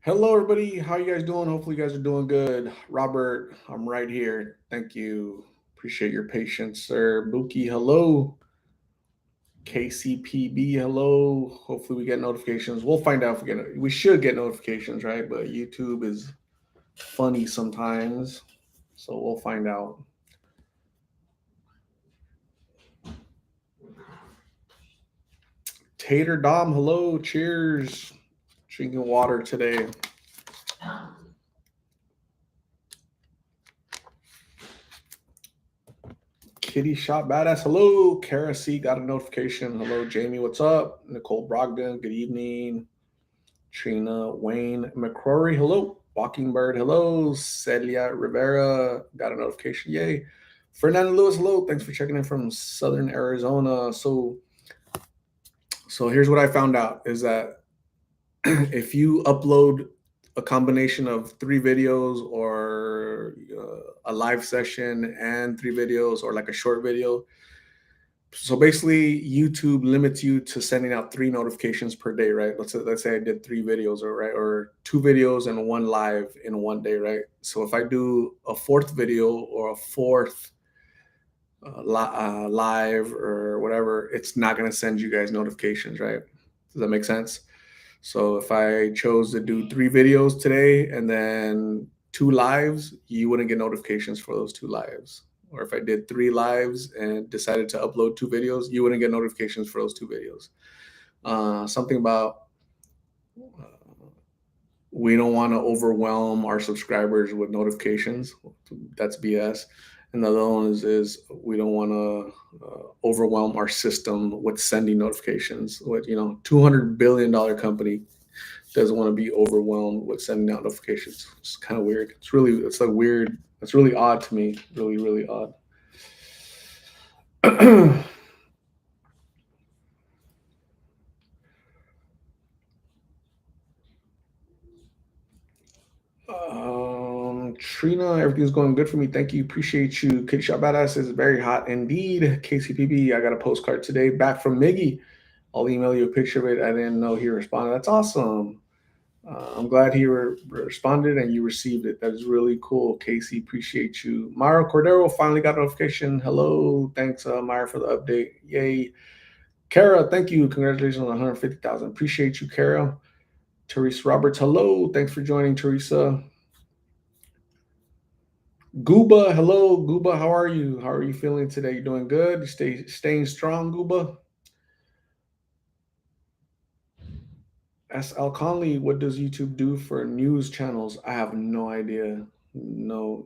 Hello, everybody. How you guys doing? Hopefully, you guys are doing good. Robert, I'm right here. Thank you. Appreciate your patience, sir. Buki, hello. KCPB, hello. Hopefully, we get notifications. We'll find out if we get. We should get notifications, right? But YouTube is funny sometimes, so we'll find out. Tater Dom, hello. Cheers. Drinking water today. Kitty Shot Badass. Hello. Kara C got a notification. Hello, Jamie. What's up? Nicole Brogdon. Good evening. Trina Wayne McCrory. Hello. Walkingbird. Hello. Celia Rivera got a notification. Yay. Fernando Lewis. Hello. Thanks for checking in from Southern Arizona. So here's what I found out is that if you upload a combination of 3 videos or a live session and 3 videos or like a short video. So basically, YouTube limits you to sending out 3 notifications per day, right? Let's say I did 3 videos, or 2 videos and 1 live in one day, right? So if I do a fourth video or a fourth live or whatever, it's not going to send you guys notifications, right? Does that make sense? So if I chose to do 3 videos today and then 2 lives, you wouldn't get notifications for those 2 lives. Or if I did 3 lives and decided to upload 2 videos, you wouldn't get notifications for those 2 videos. Something about we don't want to overwhelm our subscribers with notifications. That's BS. And the other one is we don't want to overwhelm our system with sending notifications. With $200 billion company doesn't want to be overwhelmed with sending out notifications. It's kind of weird. It's like weird. It's really odd to me. Really, really odd. Trina, everything's going good for me. Thank you. Appreciate you. Kitty Shot Badass is very hot indeed. KCPB, I got a postcard today back from Miggy. I'll email you a picture of it. I didn't know he responded. That's awesome. I'm glad he responded and you received it. That is really cool. Casey, appreciate you. Myra Cordero finally got a notification. Hello. Thanks, Myra, for the update. Yay. Kara, thank you. Congratulations on 150,000. Appreciate you, Kara. Teresa Roberts, hello. Thanks for joining, Teresa. Gooba, hello. Gooba, how are you? How are you feeling today? You doing good? You staying strong, Gooba? Ask Al Conley, what does YouTube do for news channels? I have no idea. No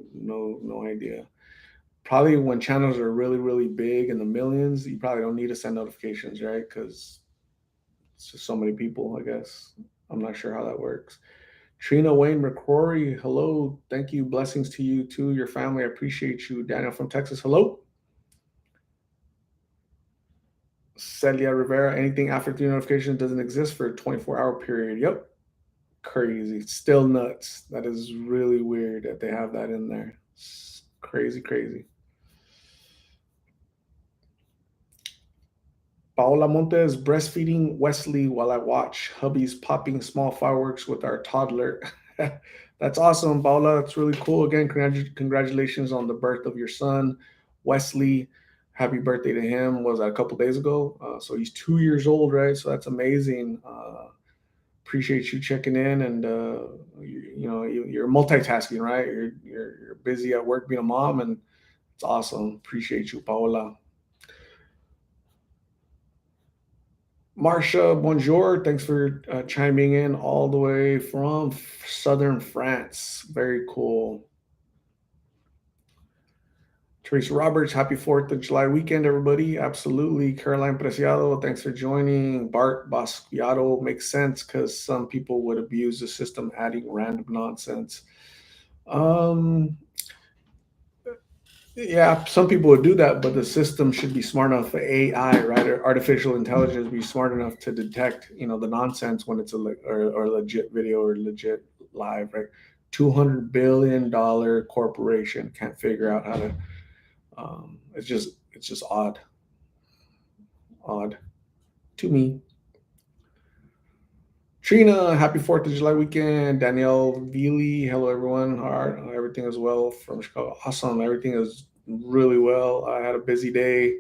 idea. Probably when channels are really, really big in the millions, you probably don't need to send notifications, right? Because it's just so many people, I guess. I'm not sure how that works. Trina Wayne McCrory, hello. Thank you. Blessings to you too, your family. I appreciate you. Daniel from Texas, hello. Celia Rivera, anything after 3 notifications doesn't exist for a 24-hour period. Yep. Crazy. Still nuts. That is really weird that they have that in there. It's crazy, crazy. Paola Montes, breastfeeding Wesley while I watch hubby's popping small fireworks with our toddler. That's awesome, Paola. That's really cool. Again, congratulations on the birth of your son, Wesley. Happy birthday to him. Was that a couple days ago? So he's 2 years old, right? So that's amazing. Appreciate you checking in, and you're multitasking, right? You're busy at work being a mom, and it's awesome. Appreciate you, Paola. Marcia, bonjour. Thanks for chiming in all the way from southern France. Very cool. Teresa Roberts, happy 4th of July weekend, everybody. Absolutely. Caroline Preciado, thanks for joining. Bart Basquiado, makes sense because some people would abuse the system adding random nonsense. Yeah, some people would do that, but the system should be smart enough for AI, right? Or artificial intelligence be smart enough to detect, the nonsense when it's or legit video or legit live, right? $200 billion corporation can't figure out how to. It's just odd to me. Trina, happy 4th of July weekend. Danielle Veely, hello everyone. All right, everything is well from Chicago. Awesome, everything is really well. I had a busy day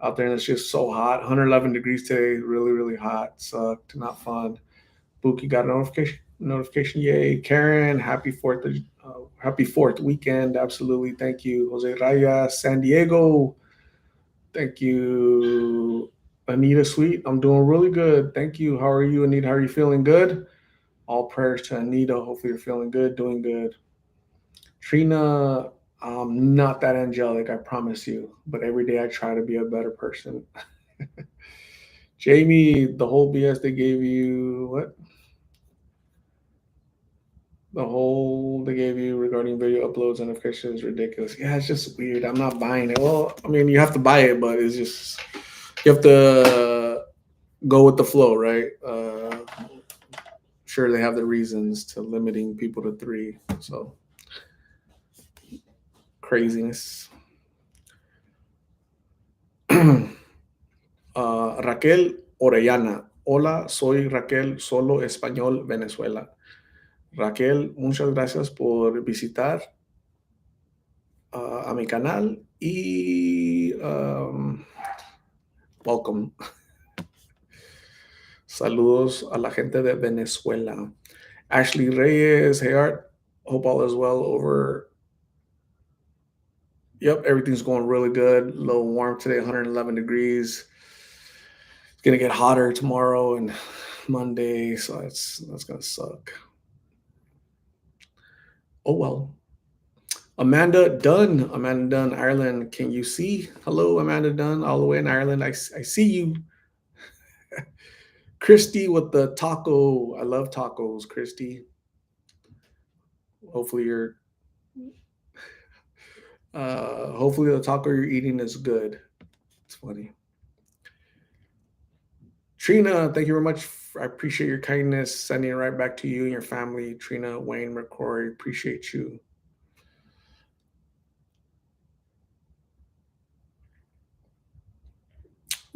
out there and it's just so hot. 111 degrees today, really, really hot. Sucked, not fun. Buki got a notification. Yay. Karen, happy 4th weekend. Absolutely. Thank you. Jose Raya, San Diego. Thank you. Anita Sweet, I'm doing really good. Thank you. How are you, Anita? How are you feeling? Good? All prayers to Anita. Hopefully you're feeling good, doing good. Trina, I'm not that angelic, I promise you. But every day I try to be a better person. Jamie, the whole BS they gave you, what? The whole they gave you regarding video uploads and notifications is ridiculous. Yeah, it's just weird. I'm not buying it. Well, I mean, you have to buy it, but it's just, you have to go with the flow, right? Sure, they have the reasons to limiting people to three. So craziness. Raquel Orellana. Hola, soy Raquel, solo español, Venezuela. Raquel, muchas gracias por visitar a mi canal y welcome. Saludos a la gente de Venezuela. Ashley Reyes, hey Art, hope all is well over. Yep, everything's going really good. A little warm today, 111 degrees. It's gonna get hotter tomorrow and Monday, so that's gonna suck. Oh well. Amanda Dunn, Ireland. Can you see? Hello, Amanda Dunn, all the way in Ireland. I see you. Christy with the taco. I love tacos, Christy. Hopefully hopefully the taco you're eating is good. It's funny. Trina, thank you very much. I appreciate your kindness. Sending it right back to you and your family. Trina, Wayne, McCrory, appreciate you.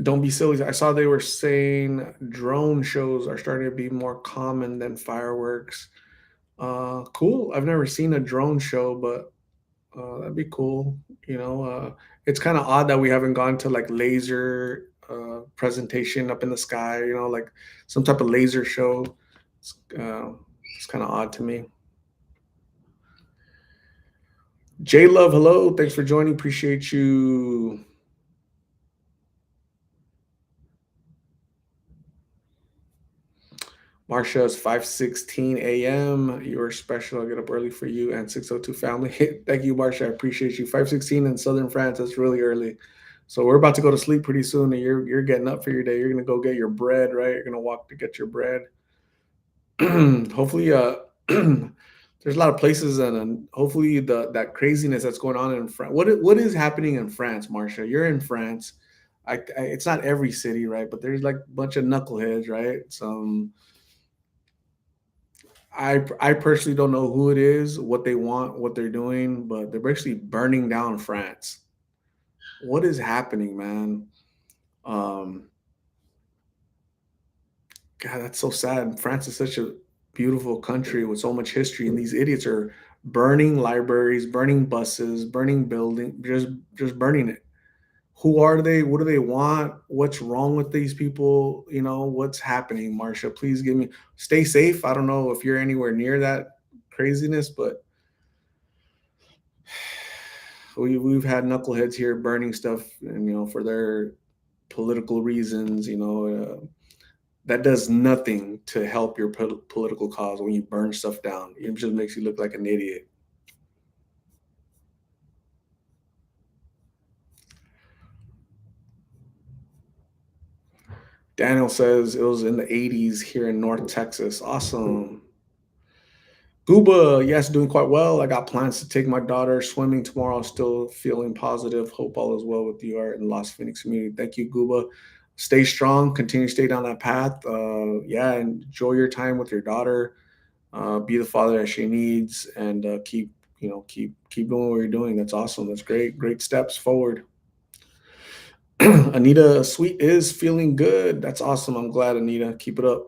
Don't be silly. I saw they were saying drone shows are starting to be more common than fireworks. Cool. I've never seen a drone show, but that'd be cool. You know, it's kind of odd that we haven't gone to like laser presentation up in the sky. You know, like some type of laser show. It's kind of odd to me. J Love, hello. Thanks for joining. Appreciate you. Marsha's 5:16 a.m. You're special. I'll get up early for you and 602 family. Thank you, Marsha. I appreciate you. 5:16 in southern France. That's really early. So we're about to go to sleep pretty soon, and you're getting up for your day. You're gonna go get your bread, right? You're gonna walk to get your bread. Hopefully, there's a lot of places, and hopefully that craziness that's going on in France. What is happening in France, Marsha? You're in France. It's not every city, right? But there's like a bunch of knuckleheads, right? Some I personally don't know who it is, what they want, what they're doing, but they're basically burning down France. What is happening, man? Um, God, that's so sad. France is such a beautiful country with so much history, and these idiots are burning libraries, burning buses, burning building, just burning it. Who are they? What do they want? What's wrong with these people? You know, what's happening, Marsha? Please give me stay safe. I don't know if you're anywhere near that craziness, but we've had knuckleheads here burning stuff, and for their political reasons. That does nothing to help your political cause when you burn stuff down. It just makes you look like an idiot. Daniel says it was in the 80s here in North Texas. Awesome. Gooba, yes, doing quite well. I got plans to take my daughter swimming tomorrow. Still feeling positive. Hope all is well with you art in Las Phoenix community. Thank you, Gooba. Stay strong. Continue to stay down that path. Yeah, enjoy your time with your daughter. Be the father that she needs, and keep doing what you're doing. That's awesome. That's great. Great steps forward. Anita Sweet is feeling good. That's awesome. I'm glad, Anita. Keep it up.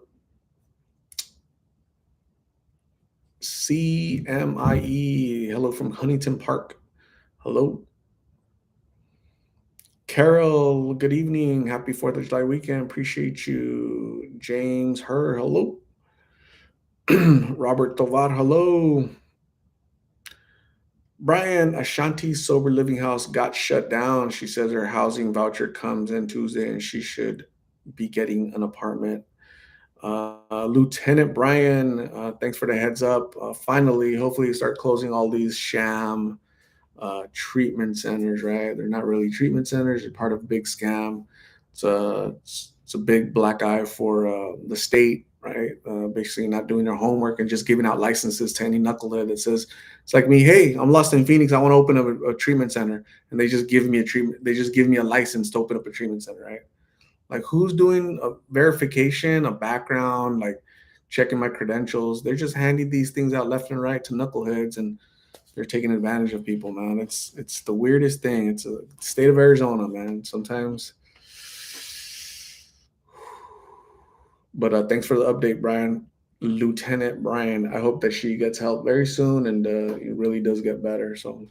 CMIE. Hello from Huntington Park. Hello. Carol, good evening. Happy 4th of July weekend. Appreciate you. James, her, hello. Robert Tovar, hello. Brian, Ashanti's sober living house got shut down. She says her housing voucher comes in Tuesday and she should be getting an apartment. Lieutenant Brian, thanks for the heads up. Finally, hopefully, you start closing all these sham treatment centers, right? They're not really treatment centers, they're part of a big scam. It's a big black eye for the state, right? Basically, not doing their homework and just giving out licenses to any knucklehead that says, it's like me, hey, I'm lost in Phoenix, I want to open up a treatment center. And they just give me a treatment, they just give me a license to open up a treatment center, right? Like, who's doing a verification, a background, like checking my credentials? They're just handing these things out left and right to knuckleheads, and they're taking advantage of people, man. It's the weirdest thing. It's a state of Arizona, man. Sometimes. But thanks for the update, Brian. Lieutenant Brian. I hope that she gets help very soon and it really does get better. So.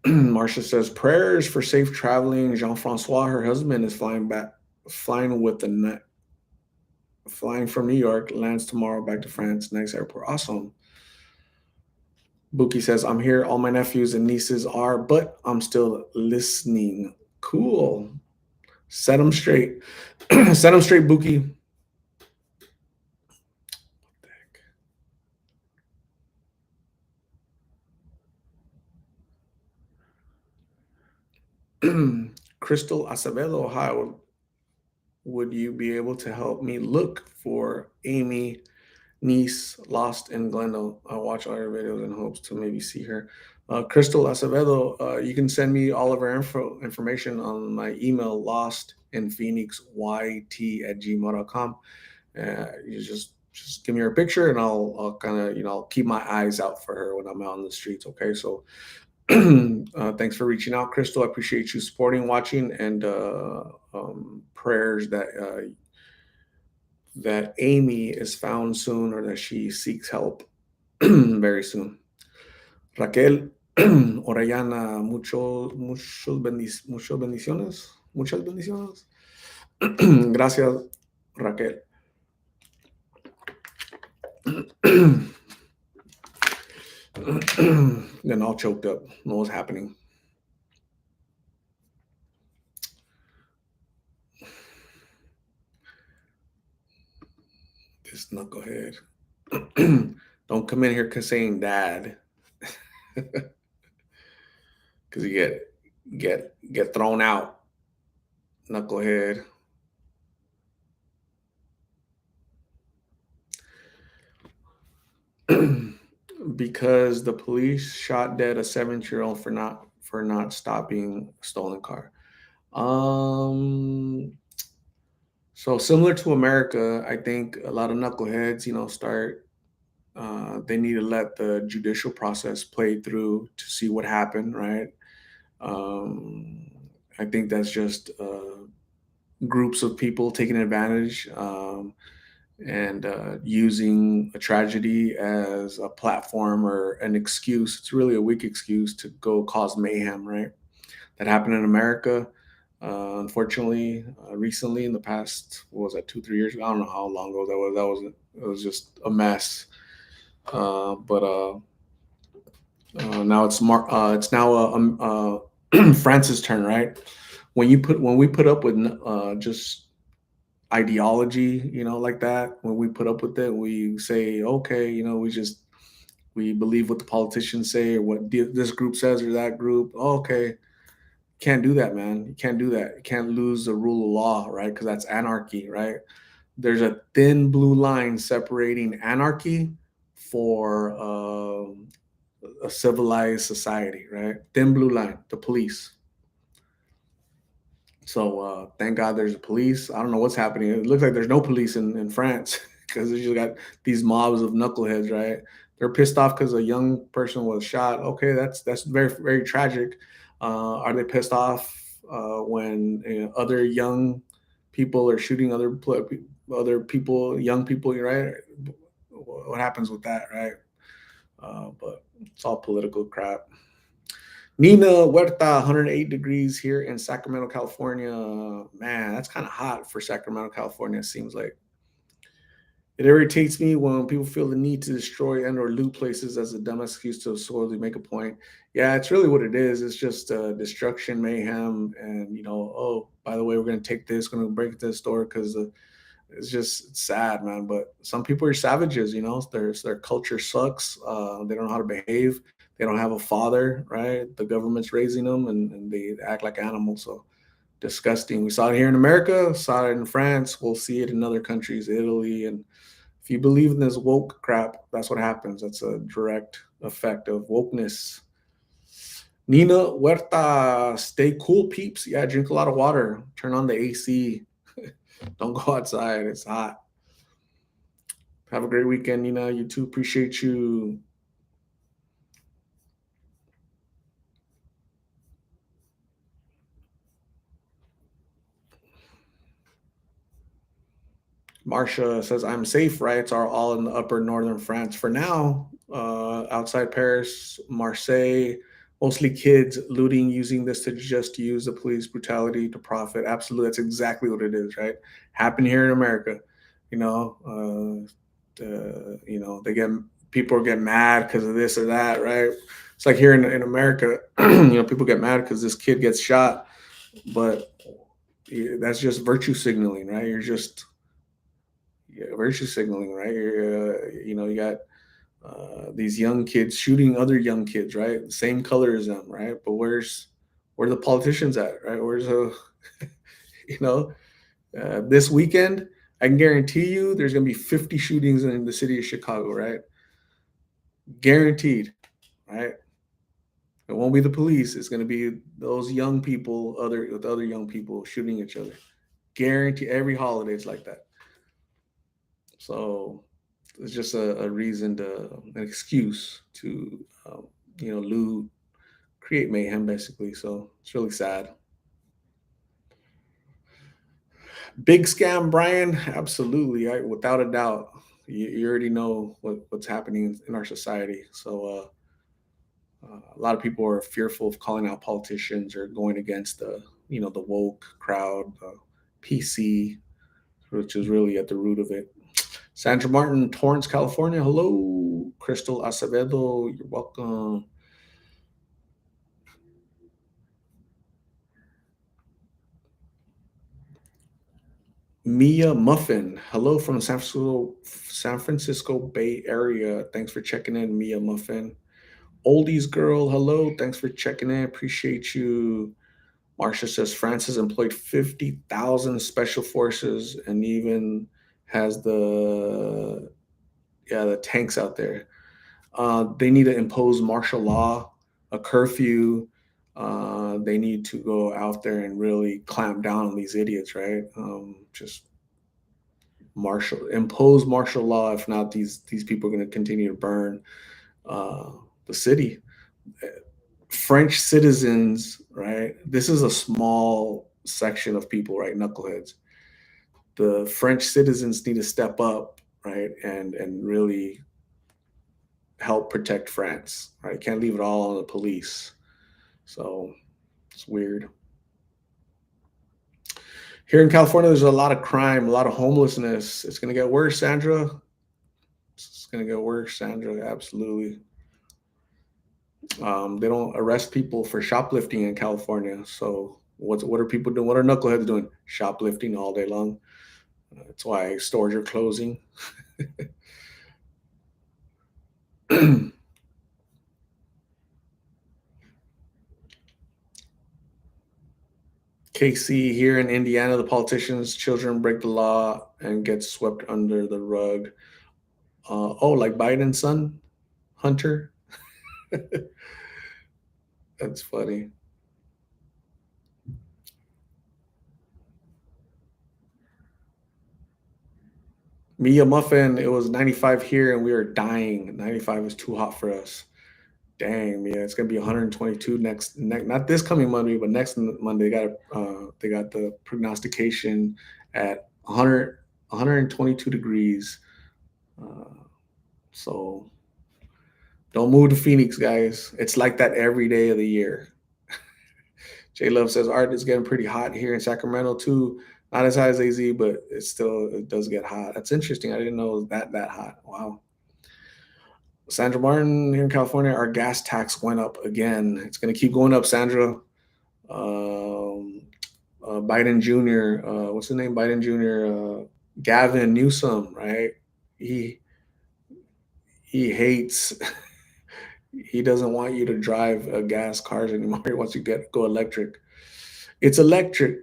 Marcia says prayers for safe traveling. Jean-Francois, her husband, is flying with the net, flying from New York, lands tomorrow back to France, next airport. Awesome. Buki says, I'm here. All my nephews and nieces are, but I'm still listening. Cool. Set them straight. Set them straight, Buki. Crystal Acevedo, how would you be able to help me look for Amy niece lost in Glendale? I watch all your videos in hopes to maybe see her. Crystal Acevedo, you can send me all of her information on my email, lostinphoenixyt@gmail.com. You just give me her picture and I'll kind of, I'll keep my eyes out for her when I'm out on the streets. Okay. So thanks for reaching out, Crystal. I appreciate you supporting, watching, and prayers that Amy is found soon or that she seeks help very soon. Raquel Orellana, muchas bendiciones. Muchas bendiciones. Gracias, Raquel. Then all choked up. Know what's happening. This knucklehead. Don't come in here saying dad. Because you get thrown out. Knucklehead. Because the police shot dead a 7-year-old for not stopping a stolen car. So similar to America, I think a lot of knuckleheads, start. They need to let the judicial process play through to see what happened, right? I think that's just groups of people taking advantage. And using a tragedy as a platform or an excuse. It's really a weak excuse to go cause mayhem, right? That happened in America. Unfortunately, recently in the past, what was that, 2-3 years ago? I don't know how long ago that was. It was just a mess. But now it's France's turn, right? When we put up with just ideology, like that, when we put up with it, we say, okay, we believe what the politicians say or what this group says or that group. Okay, can't do that, man. You can't do that. You can't lose the rule of law, right? Because that's anarchy, right? There's a thin blue line separating anarchy for a civilized society, right? Thin blue line, the police. So thank God there's a police. I don't know what's happening. It looks like there's no police in France because they just got these mobs of knuckleheads, right? They're pissed off because a young person was shot. Okay, that's very, very tragic. Are they pissed off when other young people are shooting other people, young people, right? What happens with that, right? But it's all political crap. Nina Huerta, 108 degrees here in Sacramento, California. Man, that's kind of hot for Sacramento, California. It seems like it irritates me when people feel the need to destroy and or loot places as a dumb excuse to solely make a point. Yeah, it's really what it is. It's just destruction, mayhem, and oh, by the way, we're gonna take this, we're gonna break this door because it's sad, man. But some people are savages. Their culture sucks. They don't know how to behave. They don't have a father, right? The government's raising them, and they act like animals. So disgusting. We saw it here in America, saw it in France. We'll see it in other countries, Italy, and if you believe in this woke crap, that's what happens. That's a direct effect of wokeness. Nina Huerta, stay cool, peeps. Yeah, drink a lot of water. Turn on the AC. Don't go outside. It's hot. Have a great weekend, Nina. You too. Appreciate you. Marcia says, I'm safe. Riots are all in the upper northern France for now. Outside Paris, Marseille, mostly kids looting, using this to just use the police brutality to profit. Absolutely. That's exactly what it is, right? Happened here in America. You know, they get people get mad because of this or that, right? It's like here in America, people get mad because this kid gets shot, but that's just virtue signaling, right? You're just virtue signaling, right? You got these young kids shooting other young kids, right? The same color as them, right? But where the politicians at, right? Where's you know, this weekend? I can guarantee you, there's gonna be 50 shootings in the city of Chicago, right? Guaranteed, right? It won't be the police. It's gonna be those young people, other young people shooting each other. Guarantee every holiday it's like that. So it's just a reason an excuse to, loot, create mayhem, basically. So it's really sad. Big scam, Brian. Absolutely, without a doubt. You already know what's happening in our society. So a lot of people are fearful of calling out politicians or going against the woke crowd, PC, which is really at the root of it. Sandra Martin, Torrance, California. Hello, Crystal Acevedo. You're welcome. Mia Muffin. Hello from San Francisco Bay Area. Thanks for checking in, Mia Muffin. Oldies girl. Hello. Thanks for checking in. Appreciate you. Marcia says France has employed 50,000 special forces and even has the tanks out there. They need to impose martial law, a curfew. They need to go out there and really clamp down on these idiots, right? Just impose martial law. If not, these people are going to continue to burn the city. French citizens, right? This is a small section of people, right? Knuckleheads. The French citizens need to step up, right, and really help protect France. Right? Can't leave it all on the police. So it's weird. Here in California, there's a lot of crime, a lot of homelessness. It's going to get worse, Sandra. It's going to get worse, Sandra. Absolutely. They don't arrest people for shoplifting in California. So what are people doing? What are knuckleheads doing? Shoplifting all day long. That's why stores are closing. KC, here in Indiana, the politicians' children break the law and get swept under the rug. Like Biden's son, Hunter. That's funny. Mia Muffin, it was 95 here and we are dying. 95 is too hot for us. Dang, yeah, it's gonna be 122 not this coming Monday, but next Monday. They got the prognostication at 100, 122 degrees. Uh, so don't move to Phoenix, guys. It's like that every day of the year. J Love says art is getting pretty hot here in Sacramento too. Not as high as AZ, but it does get hot. That's interesting. I didn't know it was that hot. Wow. Sandra Martin here in California, our gas tax went up again. It's going to keep going up, Sandra. Um, Biden Jr. What's the name? Biden Jr. Gavin Newsom, right? He he hates. He doesn't want you to drive gas cars anymore. He wants you to go electric. It's electric.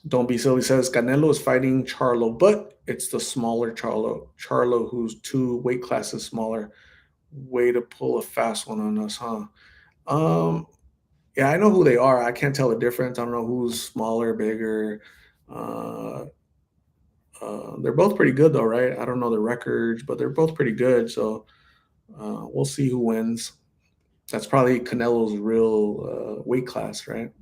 Don't be silly says Canelo is fighting Charlo, but it's the smaller Charlo. Charlo, who's 2 weight classes smaller. Way to pull a fast one on us, huh? Um, yeah, I know who they are. I can't tell the difference. I don't know who's smaller, bigger. Uh, they're both pretty good, though, right? I don't know the records, but they're both pretty good. So we'll see who wins. That's probably Canelo's real weight class, right?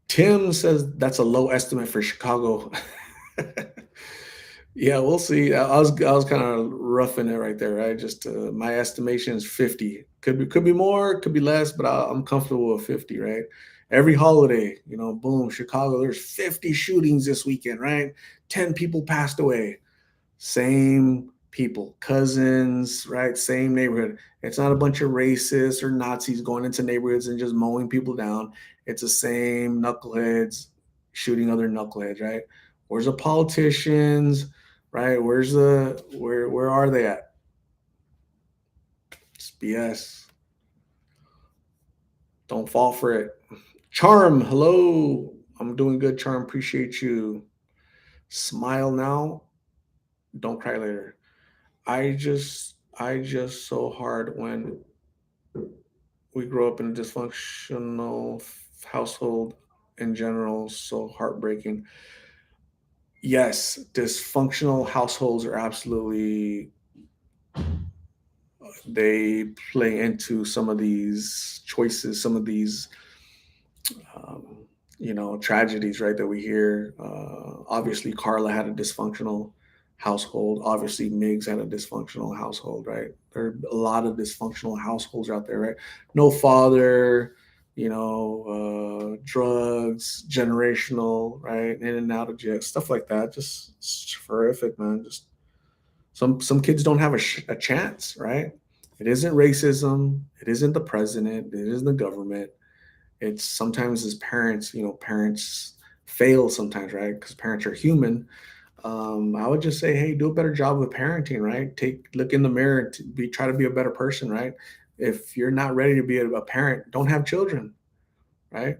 Tim says that's a low estimate for Chicago. Yeah, we'll see. I was kind of roughing it right there, right? Just my estimation is 50. Could be more, could be less, but I'm comfortable with 50, right? Every holiday, boom, Chicago. There's 50 shootings this weekend, right? 10 people passed away. Same people, cousins, right? Same neighborhood. It's not a bunch of racists or Nazis going into neighborhoods and just mowing people down. It's the same knuckleheads shooting other knuckleheads, right? Where's the politicians, right? Where are they at? It's BS. Don't fall for it. Charm, hello. I'm doing good, Charm. Appreciate you. Smile now. Don't cry later. I just so hard when we grow up in a dysfunctional household in general, so heartbreaking. Yes, dysfunctional households are absolutely, they play into some of these choices, some of these um, tragedies, right, that we hear. Obviously Carla had a dysfunctional household. Obviously Miggs had a dysfunctional household, right? There are a lot of dysfunctional households out there, right? No father, drugs, generational, right? In and out of jail, stuff like that. Just it's horrific, man. Just some kids don't have a chance, right? It isn't racism. It isn't the president. It isn't the government. It's sometimes as parents, parents fail sometimes, right? Because parents are human. I would just say, hey, do a better job of parenting, right? Look in the mirror, try to be a better person, right? If you're not ready to be a parent, don't have children, right?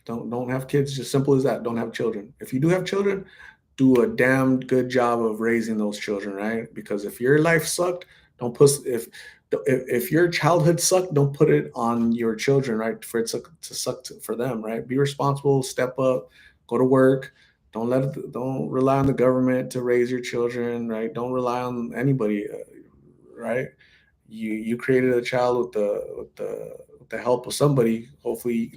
Don't have kids. Just simple as that. Don't have children. If you do have children, do a damn good job of raising those children, right? Because if your life sucked, don't put if your childhood sucked, don't put it on your children, right? For it to suck for them, right? Be responsible, step up, go to work. Don't rely on the government to raise your children, right? Don't rely on anybody, right? You created a child with the help of somebody. Hopefully,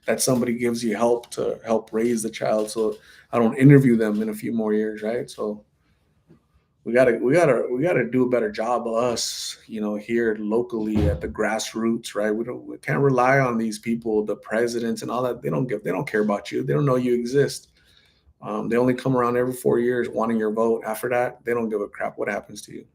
that somebody gives you help to help raise the child, so I don't interview them in a few more years, right? So we gotta do a better job of us, here locally at the grassroots, right? We can't rely on these people, the presidents and all that. They don't care about you. They don't know you exist. They only come around every 4 years wanting your vote. After that, they don't give a crap what happens to you.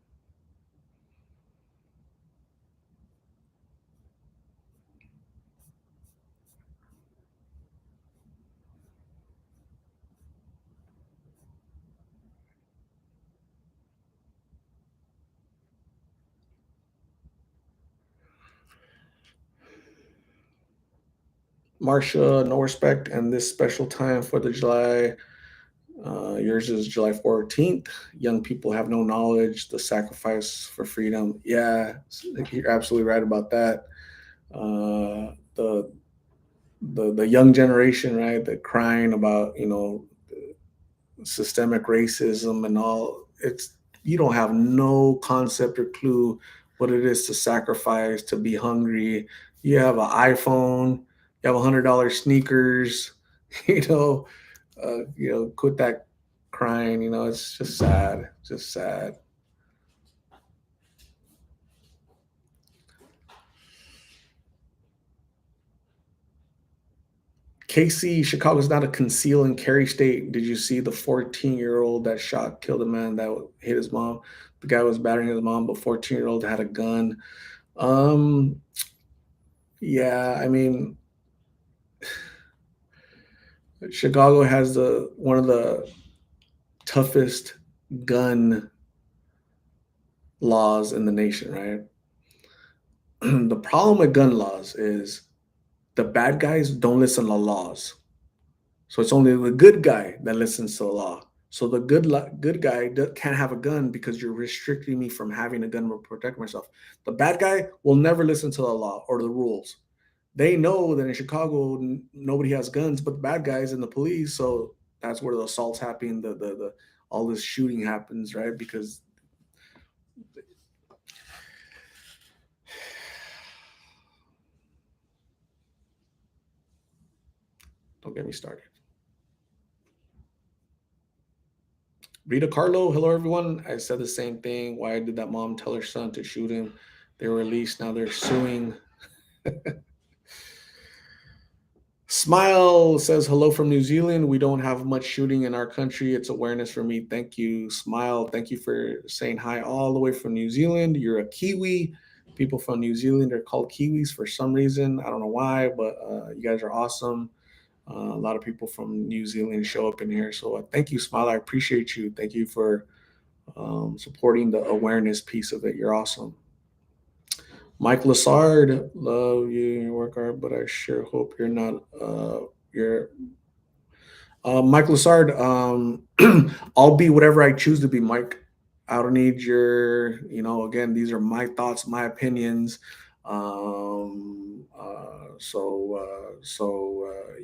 Marsha, no respect, and this special time for the July. Yours is July 14th. Young people have no knowledge, the sacrifice for freedom. Yeah, you're absolutely right about that. The young generation, right? They're crying about, systemic racism and all. You don't have no concept or clue what it is to sacrifice, to be hungry. You have an iPhone, you have $100 sneakers, you know, quit that crying. It's just sad, just sad. KC, Chicago's not a conceal and carry state. Did you see the 14-year-old that shot, killed a man that hit his mom? The guy was battering his mom, but 14-year-old had a gun. Um, yeah, I mean, Chicago has the one of the toughest gun laws in the nation, right? The problem with gun laws is the bad guys don't listen to laws. So it's only the good guy that listens to the law. So the good guy can't have a gun because you're restricting me from having a gun to protect myself. The bad guy will never listen to the law or the rules. They know that in Chicago nobody has guns but the bad guys and the police. So that's where the assaults happen. The all this shooting happens, right? Because don't get me started. Rita Carlo, hello everyone. I said the same thing. Why did that mom tell her son to shoot him? They were released. Now they're suing. Smile says hello from New Zealand. We don't have much shooting in our country. It's awareness for me. Thank you, Smile. Thank you for saying hi all the way from New Zealand. You're a Kiwi. People from New Zealand are called Kiwis for some reason. I don't know why, but you guys are awesome. A lot of people from New Zealand show up in here. So thank you, Smile. I appreciate you. Thank you for supporting the awareness piece of it. You're awesome. Mike Lassard, love you and your work hard, but I sure hope you're not. You're Mike Lassard. I'll be whatever I choose to be, Mike. I don't need your. Again, these are my thoughts, my opinions.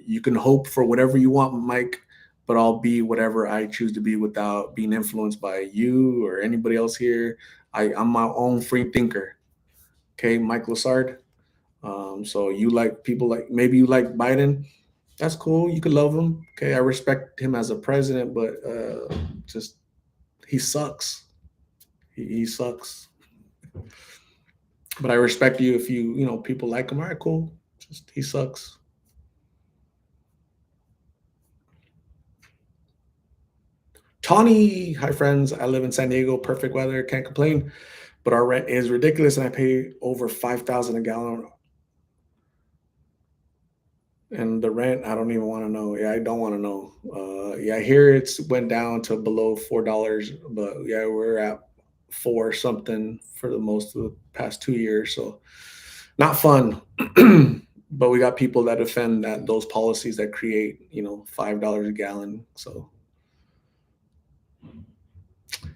You can hope for whatever you want, Mike. But I'll be whatever I choose to be without being influenced by you or anybody else here. I'm my own free thinker. Okay, Mike Lassard. So you like people like maybe you like Biden. That's cool. You could love him. Okay, I respect him as a president, but just he sucks. He sucks. But I respect you if people like him. All right, cool. Just he sucks. Tawny, hi friends. I live in San Diego. Perfect weather. Can't complain. But our rent is ridiculous, and I pay over 5,000 a gallon. And the rent, I don't even want to know. Yeah, I don't want to know. Yeah, I hear it's went down to below $4, but yeah, we're at four something for the most of the past 2 years. So not fun. But we got people that defend that those policies that create, $5 a gallon. So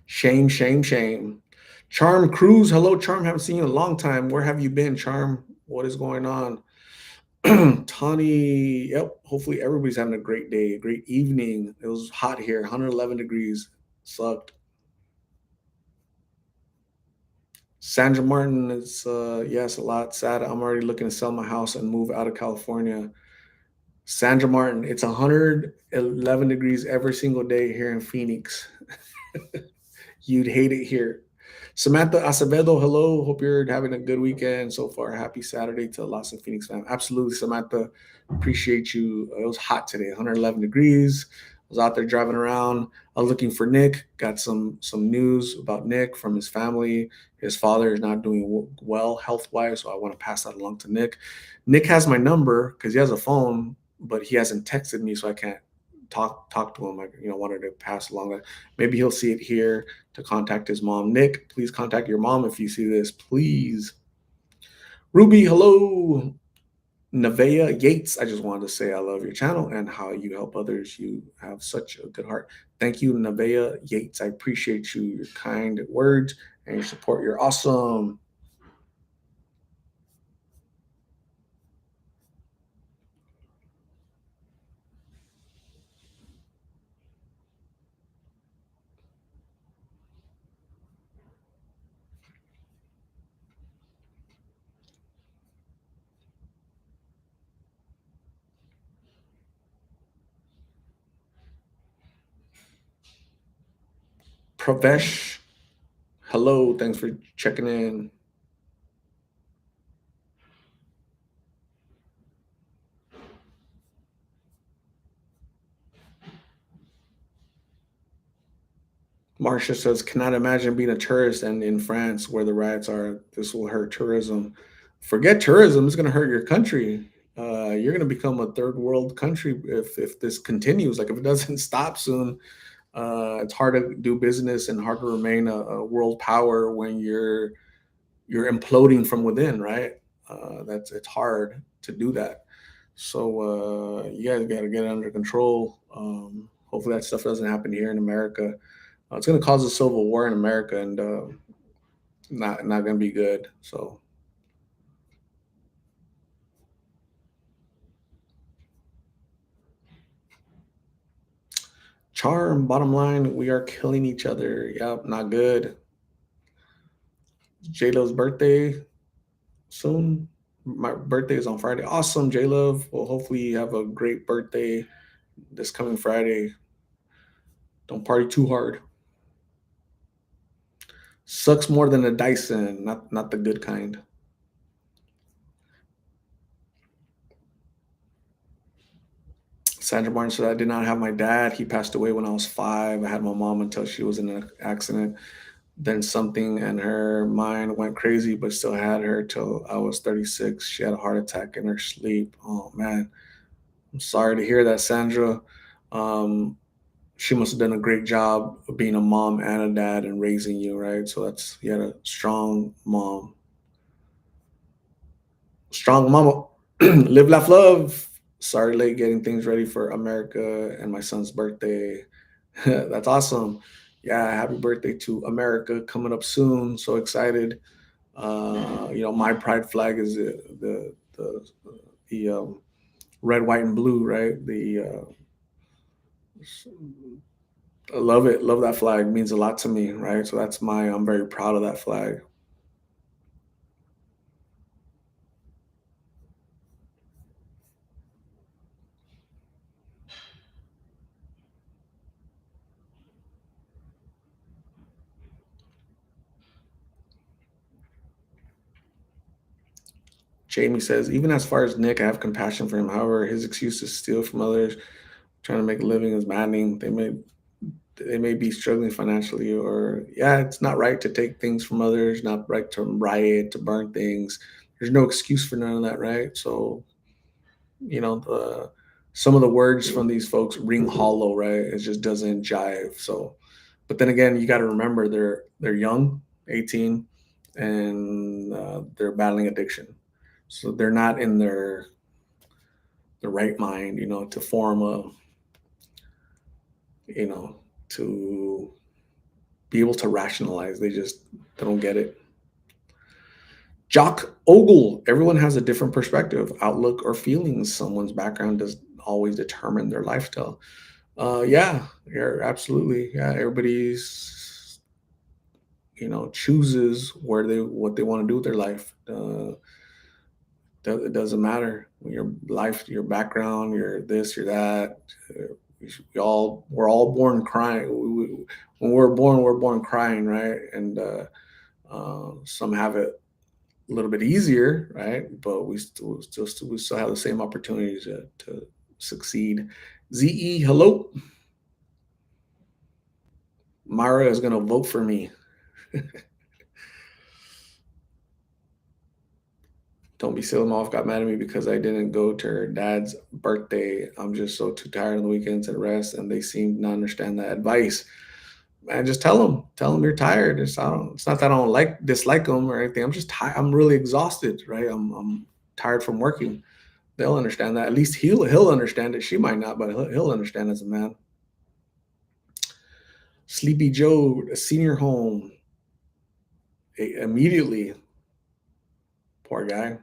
shame, shame, shame. Charm Cruz, hello, Charm. Haven't seen you in a long time. Where have you been, Charm? What is going on? Tawny, yep. Hopefully everybody's having a great day, a great evening. It was hot here, 111 degrees. Sucked. Sandra Martin is yes, a lot sad. I'm already looking to sell my house and move out of California. Sandra Martin, it's 111 degrees every single day here in Phoenix. You'd hate it here. Samantha Acevedo, hello. Hope you're having a good weekend so far. Happy Saturday to Los and Phoenix fam. Absolutely, Samantha. Appreciate you. It was hot today, 111 degrees. I was out there driving around. I was looking for Nick. Got some news about Nick from his family. His father is not doing well health wise, so I want to pass that along to Nick. Nick has my number because he has a phone, but he hasn't texted me, so I can't talk to him. I wanted to pass along that. Maybe he'll see it here to contact his mom. Nick, please contact your mom if you see this, please. Ruby, hello. Nevaeh Yates, I just wanted to say I love your channel and how you help others. You have such a good heart. Thank you, Nevaeh Yates. I appreciate you, your kind words and your support. You're awesome. Pravesh, hello. Thanks for checking in. Marcia says, cannot imagine being a tourist and in France where the riots are. This will hurt tourism. Forget tourism, it's going to hurt your country. You're going to become a third world country if this continues. Like if it doesn't stop soon, it's hard to do business and hard to remain a world power when you're imploding from within, right? That's it's hard to do that. So you guys got to get it under control. Hopefully that stuff doesn't happen here in America. It's going to cause a civil war in America, and not going to be good. So, charm. Bottom line, we are killing each other. Yep, not good. J Lo's birthday soon. My birthday is on Friday. Awesome, J Love. Well, hopefully you have a great birthday this coming Friday. Don't party too hard. Sucks more than a Dyson, not the good kind. Sandra Martin said, I did not have my dad. He passed away when I was 5. I had my mom until she was in an accident. Then something in her mind went crazy, but still had her till I was 36. She had a heart attack in her sleep. Oh, man. I'm sorry to hear that, Sandra. Um, she must have done a great job of being a mom and a dad and raising you, right? So you had a strong mom. Strong mama. Live, laugh, love. Sorry, late getting things ready for America and my son's birthday. That's awesome. Yeah, happy birthday to America coming up soon. So excited. My pride flag is the red, white, and blue, right? I love it. Love that flag. It means a lot to me, right? So I'm very proud of that flag. Jamie says, even as far as Nick, I have compassion for him. However, his excuse to steal from others, trying to make a living is maddening. They may be struggling financially, or yeah, it's not right to take things from others, not right to riot, to burn things. There's no excuse for none of that, right? So the some of the words from these folks ring hollow, right? It just doesn't jive. So, but then again, you got to remember they're young, 18, and they're battling addiction, so they're not in the right mind, to form a, you know, to be able to rationalize. They don't get it. Jock Ogle. Everyone has a different perspective, outlook, or feelings. Someone's background does always determine their lifestyle. Yeah, absolutely. Yeah, everybody's chooses what they want to do with their life. It doesn't matter your life, your background, your this, your that. We're all born crying. When we're born crying, right? And some have it a little bit easier, right? But we still have the same opportunities to succeed. Ze, hello. Mara is gonna vote for me. Don't be silly. Mom got mad at me because I didn't go to her dad's birthday. I'm just so too tired on the weekends to rest, and they seem not understand that advice. Man, just tell them you're tired. It's not that I don't dislike them or anything. I'm just tired. I'm really exhausted, right? I'm tired from working. They'll understand that. At least he'll understand it. She might not, but he'll understand as a man. Sleepy Joe, a senior home, immediately. Poor guy.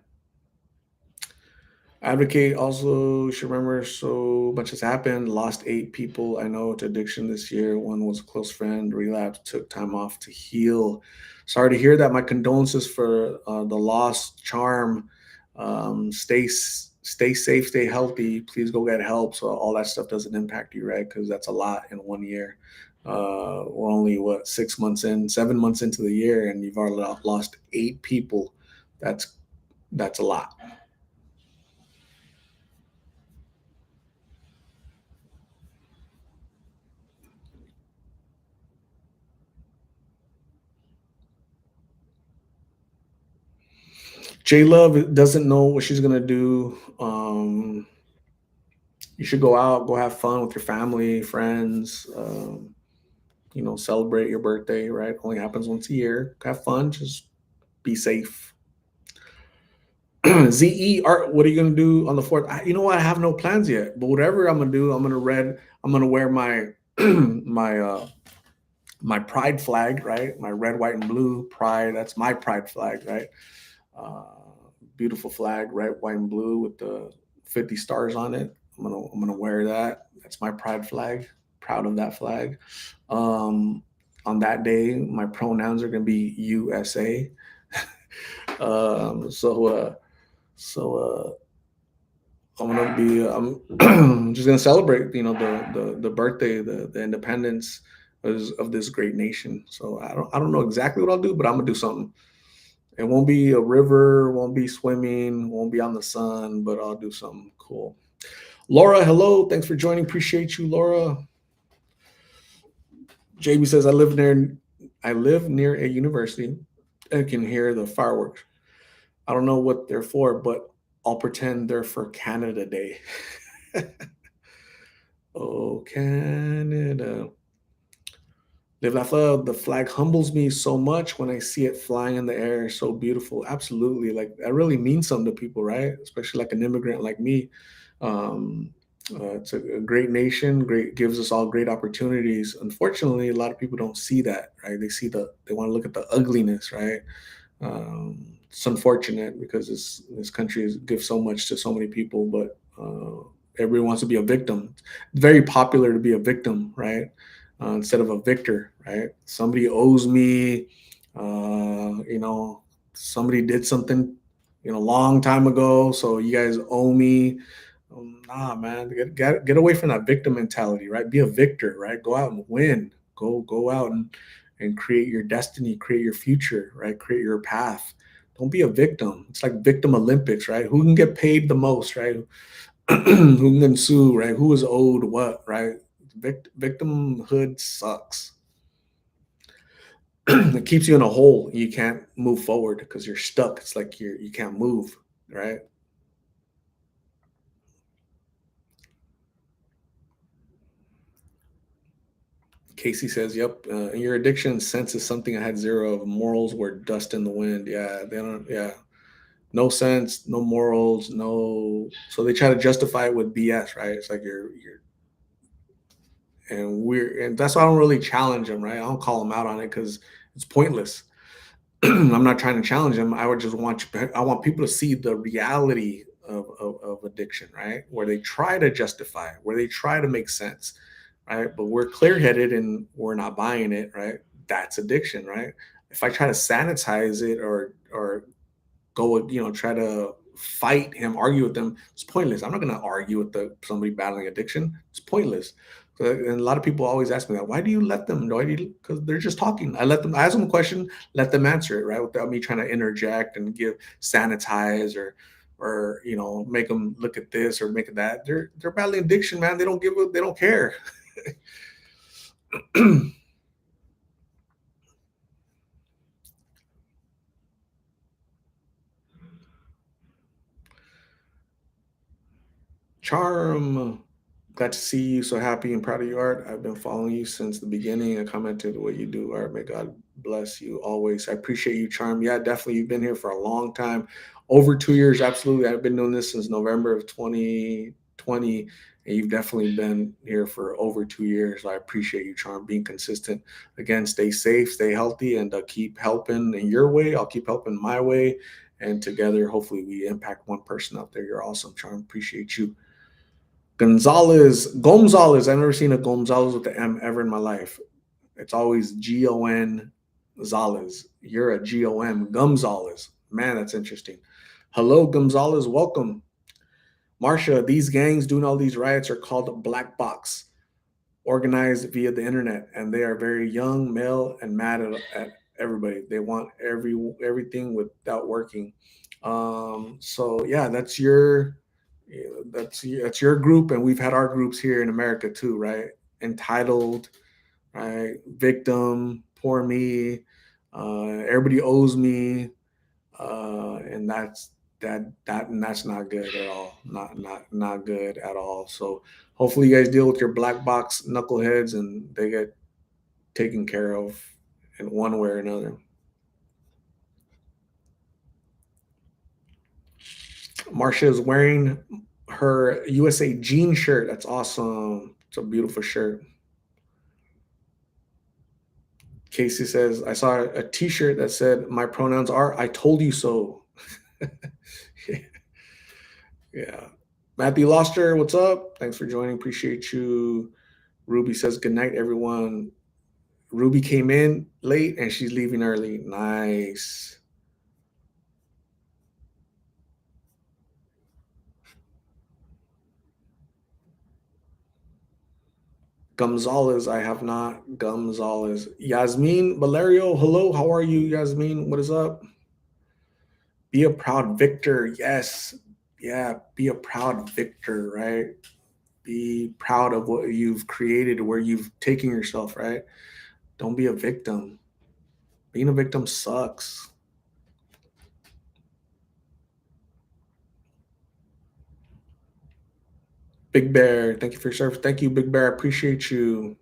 Advocate also should remember so much has happened. Lost 8 people I know to addiction this year. One was a close friend, relapsed, took time off to heal. Sorry to hear that. My condolences for the loss. Charm. Stay safe, stay healthy. Please go get help so all that stuff doesn't impact you, right? Because that's a lot in one year. We're only 6 months in, 7 months into the year, and you've already lost 8 people. That's a lot. J Love doesn't know what she's gonna do. You should go out, go have fun with your family, friends. Celebrate your birthday. Right, only happens once a year. Have fun. Just be safe. Ze art. What are you gonna do on the fourth? You know what? I have no plans yet. But whatever I'm gonna do, I'm gonna wear my my pride flag. Right, my red, white, and blue pride. That's my pride flag. Right. Uh, Beautiful flag, red, white, and blue with the 50 stars on it. I'm gonna wear that. That's my pride flag. Proud of that flag. On that day, my pronouns are gonna be USA. um, so uh, so I'm gonna be I'm just gonna celebrate, the birthday, the independence of this great nation. So I don't know exactly what I'll do, but I'm gonna do something. It won't be a river, won't be swimming, won't be on the sun, but I'll do something cool. Laura, hello. Thanks for joining. Appreciate you, Laura. JB says I live near a university and can hear the fireworks. I don't know what they're for, but I'll pretend they're for Canada Day. Oh, Canada. Live Laugh Love, the flag humbles me so much when I see it flying in the air. So beautiful. Absolutely. Like that really means something to people, right? Especially like an immigrant like me. Um, it's a great nation, great gives us all great opportunities. Unfortunately, a lot of people don't see that, right? They want to look at the ugliness, right? It's unfortunate because this country gives so much to so many people, but everybody wants to be a victim. It's very popular to be a victim, right? Instead of a victor, right? Somebody owes me, somebody did something, a long time ago, so you guys owe me. Nah, man, get away from that victim mentality, right? Be a victor, right? Go out and win. Go out and create your destiny, create your future, right? Create your path. Don't be a victim. It's like victim Olympics, right? Who can get paid the most, right? Who can sue, right? Who is owed what, right? Victimhood sucks. It keeps you in a hole. You can't move forward because you're stuck. It's like you can't move, right? Casey says, "Yep, your addiction sense is something I had zero of. Morals were dust in the wind. Yeah, they don't. Yeah, no sense, no morals, no. So they try to justify it with BS, right? It's like and that's why I don't really challenge them, right? I don't call them out on it because it's pointless. I'm not trying to challenge them. I want people to see the reality of addiction, right? Where they try to justify it, where they try to make sense, right? But we're clear headed and we're not buying it, right? That's addiction, right? If I try to sanitize it or go, try to fight him, argue with them, it's pointless. I'm not going to argue with somebody battling addiction. It's pointless. And a lot of people always ask me that. Why do you let them? Because they're just talking. I ask them a question, let them answer it, right? Without me trying to interject and give sanitize or make them look at this or make it that. They're battling addiction, man. They don't care. Charm. Glad to see you. So happy and proud of your art. I've been following you since the beginning. I commented what you do, art. May God bless you always. I appreciate you, Charm. Yeah, definitely. You've been here for a long time, over 2 years. Absolutely. I've been doing this since November of 2020, and you've definitely been here for over 2 years. I appreciate you, Charm, being consistent. Again, stay safe, stay healthy, and keep helping in your way. I'll keep helping my way. And together, hopefully, we impact one person out there. You're awesome, Charm. Appreciate you. Gonzalez. I've never seen a Gonzalez with the M ever in my life. It's always Gon Zales. You're a Gom Gumzalez. Man, that's interesting. Hello, Gonzalez. Welcome. Marsha, these gangs doing all these riots are called black box organized via the internet, and they are very young, male, and mad at everybody. They want everything without working. So yeah, that's your group, and we've had our groups here in America too, right? Entitled, right? Victim, poor me, everybody owes me, and that's not good at all. Not good at all. So hopefully you guys deal with your black box knuckleheads and they get taken care of in one way or another. Marsha is wearing her USA jean shirt. That's awesome. It's a beautiful shirt. Casey says, I saw a t-shirt that said, my pronouns are I told you so. Yeah. Matthew Loster, what's up? Thanks for joining. Appreciate you. Ruby says, good night, everyone. Ruby came in late and she's leaving early. Nice. Gonzalez, I have not. Gonzalez. Yasmin Valerio, hello. How are you, Yasmin? What is up? Be a proud victor. Yes. Yeah. Be a proud victor, right? Be proud of what you've created, where you've taken yourself, right? Don't be a victim. Being a victim sucks. Big Bear, thank you for your service. Thank you, Big Bear. I appreciate you.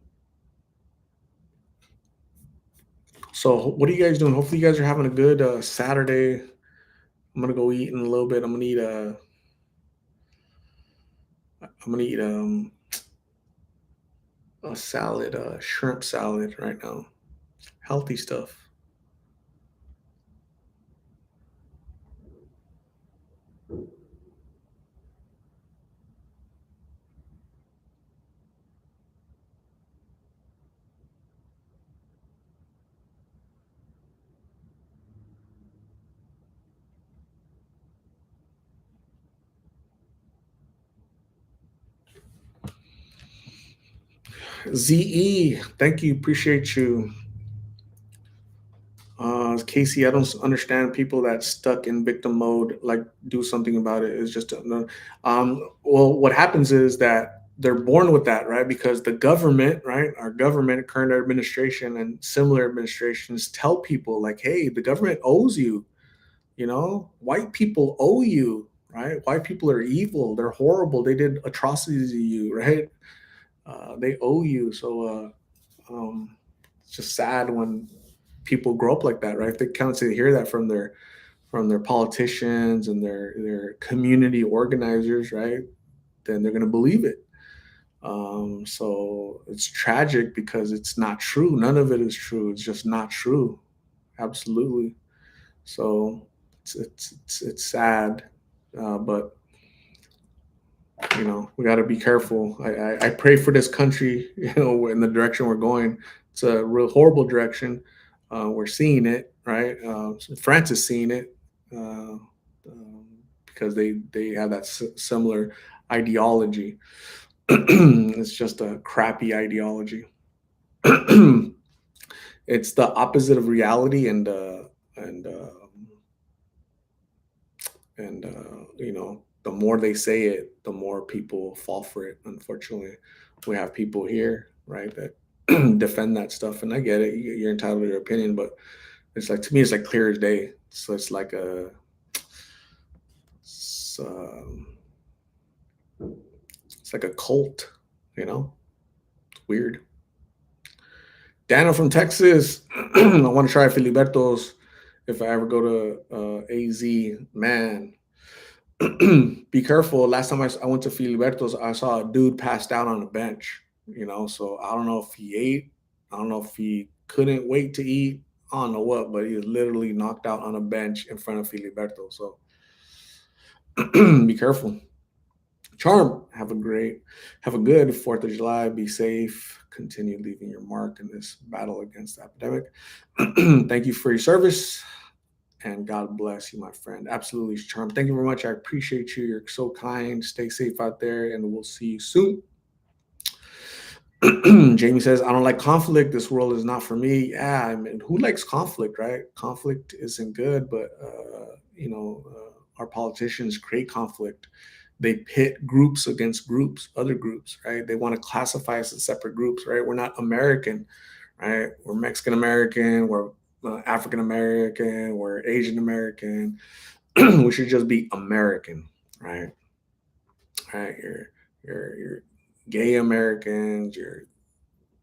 So, what are you guys doing? Hopefully, you guys are having a good Saturday. I'm gonna go eat in a little bit. I'm gonna eat a salad, shrimp salad right now. Healthy stuff. ZE, thank you. Appreciate you. Casey, I don't understand people that stuck in victim mode. Like, do something about it. It's just well, what happens is that they're born with that, right? Because the government, right, our government, current administration, and similar administrations tell people like, "Hey, the government owes you. You know, white people owe you, right? White people are evil. They're horrible. They did atrocities to you, right? They owe you." So it's just sad when people grow up like that, right? If they constantly hear that from their politicians and their community organizers, right? Then they're going to believe it. So it's tragic because it's not true. None of it is true. It's just not true. Absolutely. So it's sad, but you know we got to be careful. I pray for this country. You know, in the direction we're going. It's a real horrible direction. We're seeing it, right? France is seeing it because they have that similar ideology. It's just a crappy ideology. It's the opposite of reality, and you know, the more they say it, the more people fall for it. Unfortunately, we have people here, right, that defend that stuff, and I get it. You're entitled to your opinion, but it's like to me, it's like clear as day. So it's like it's, um, it's like a cult, you know. It's weird. Daniel from Texas. I want to try Filiberto's if I ever go to AZ. Man, be careful. Last time I went to Filiberto's, I saw a dude passed out on a bench. You know, so I don't know if he ate. I don't know if he couldn't wait to eat. I don't know what, but he was literally knocked out on a bench in front of Filiberto. So be careful. Charm, have a good 4th of July. Be safe. Continue leaving your mark in this battle against the epidemic. Thank you for your service. And God bless you, my friend. Absolutely, Charm. Thank you very much. I appreciate you. You're so kind. Stay safe out there, and we'll see you soon. Jamie says, I don't like conflict. This world is not for me. Yeah, I mean, who likes conflict, right? Conflict isn't good, but, our politicians create conflict. They pit groups against groups, other groups, right? They want to classify us as separate groups, right? We're not American, right? We're Mexican American, we're African American, we're Asian American. We should just be American, right? Right? You're gay Americans, you're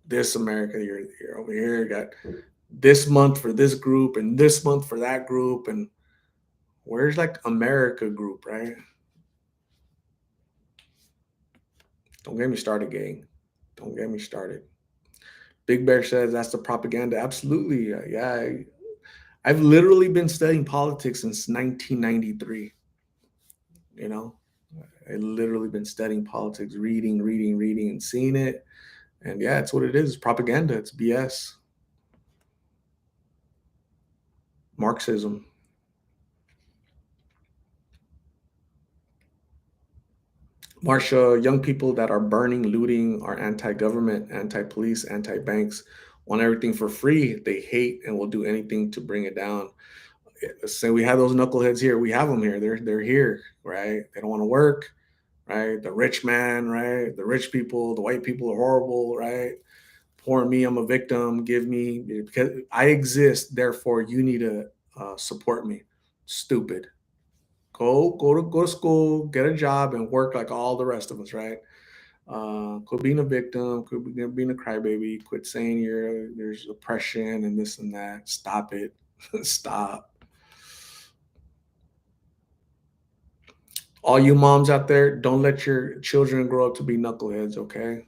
this America, you're over here, you got this month for this group and this month for that group, and where's like America group, right? Don't get me started, gang. Don't get me started. Big Bear says that's the propaganda. Absolutely, yeah. I've literally been studying politics since 1993. You know, I literally been studying politics, reading, and seeing it. And yeah, it's what it is. It's propaganda. It's BS. Marxism. Marsha, young people that are burning, looting, are anti-government, anti-police, anti-banks, want everything for free. They hate and will do anything to bring it down. So we have those knuckleheads here. We have them here. They're here, right? They don't want to work, right? The rich man, right? The rich people, the white people are horrible, right? Poor me, I'm a victim. Give me because I exist. Therefore, you need to support me. Stupid. Go to school, get a job, and work like all the rest of us, right? Quit being a victim, quit being a crybaby, quit saying there's oppression and this and that. Stop it. Stop. All you moms out there, don't let your children grow up to be knuckleheads, okay?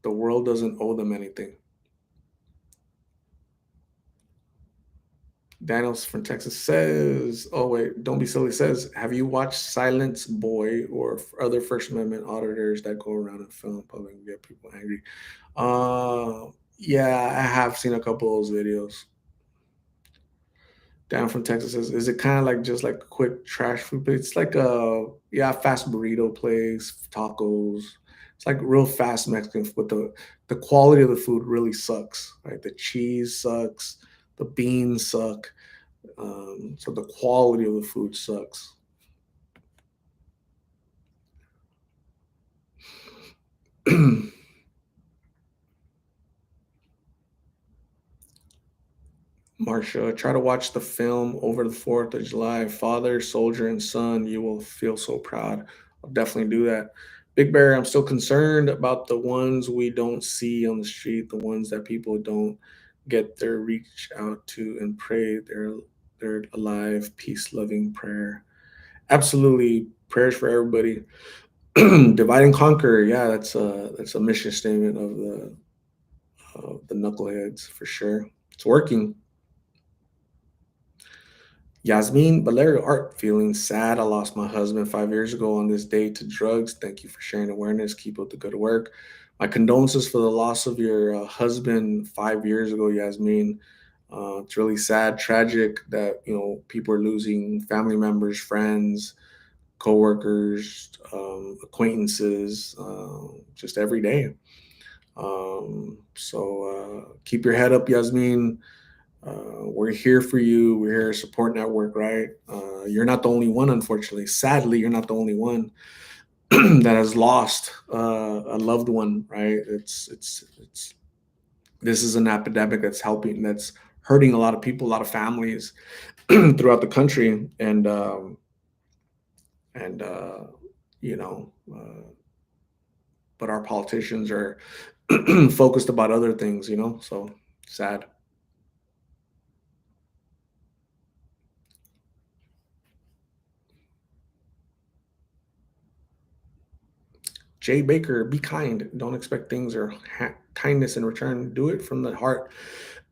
The world doesn't owe them anything. Daniels from Texas says, oh, wait, don't be silly, says, have you watched Silence Boy or other First Amendment auditors that go around and film public and get people angry? Yeah, I have seen a couple of those videos. Down from Texas says, is it kind of like just like quick trash food place? It's like a fast burrito place, tacos. It's like real fast Mexican food. The quality of the food really sucks, right? The cheese sucks, the beans suck, so the quality of the food sucks. Marsha, try to watch the film over the 4th of July. Father, soldier, and son. You will feel so proud. I'll definitely do that. Big Bear, I'm still concerned about the ones we don't see on the street, the ones that people don't get their reach out to and pray. They're alive, peace loving prayer. Absolutely. Prayers for everybody. Divide and conquer. Yeah, that's a mission statement of the knuckleheads for sure. It's working. Yasmin Valerio Art, feeling sad. I lost my husband 5 years ago on this day to drugs. Thank you for sharing awareness. Keep up the good work. My condolences for the loss of your husband 5 years ago, Yasmin. It's really sad, tragic that people are losing family members, friends, coworkers, acquaintances, just every day. So keep your head up, Yasmin. We're here for you. We're here support network, right? You're not the only one, unfortunately. Sadly, you're not the only one that has lost a loved one, right? It's this is an epidemic that's hurting a lot of people, a lot of families throughout the country, and you know, but our politicians are focused about other things, So sad. Jay Baker, be kind. Don't expect things or kindness in return. Do it from the heart.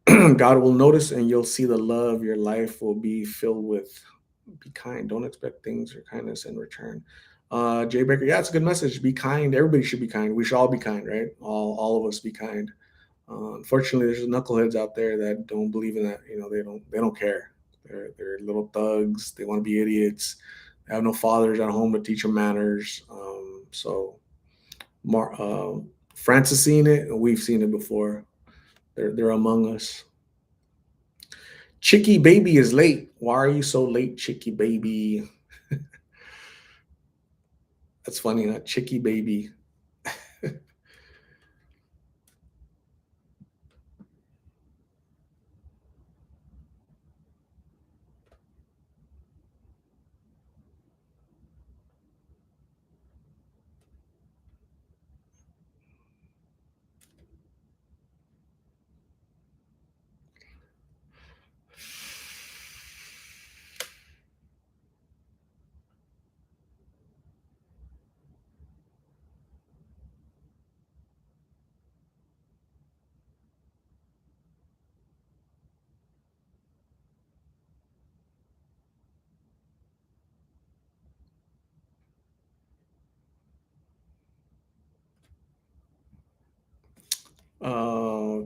God will notice and you'll see the love your life will be filled with. Be kind. Don't expect things or kindness in return. Jay Baker, yeah, it's a good message. Be kind. Everybody should be kind. We should all be kind, right? All of us be kind. Unfortunately, there's knuckleheads out there that don't believe in that. They don't care. They're little thugs. They want to be idiots. They have no fathers at home to teach them manners. So France has seen it, and we've seen it before. They're among us. Chicky baby is late. Why are you so late, Chicky baby? That's funny, huh? Chicky baby. Uh,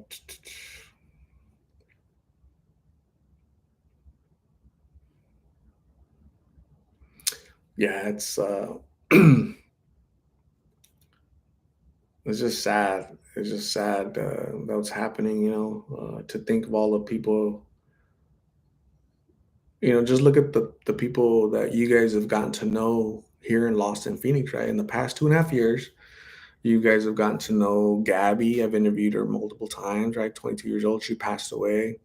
yeah, it's it's just sad. It's just sad that was happening. To think of all the people. Just look at the people that you guys have gotten to know here in Lost in Phoenix, right? In the past 2.5 years, you guys have gotten to know Gabby. I've interviewed her multiple times, right? 22 years old. She passed away.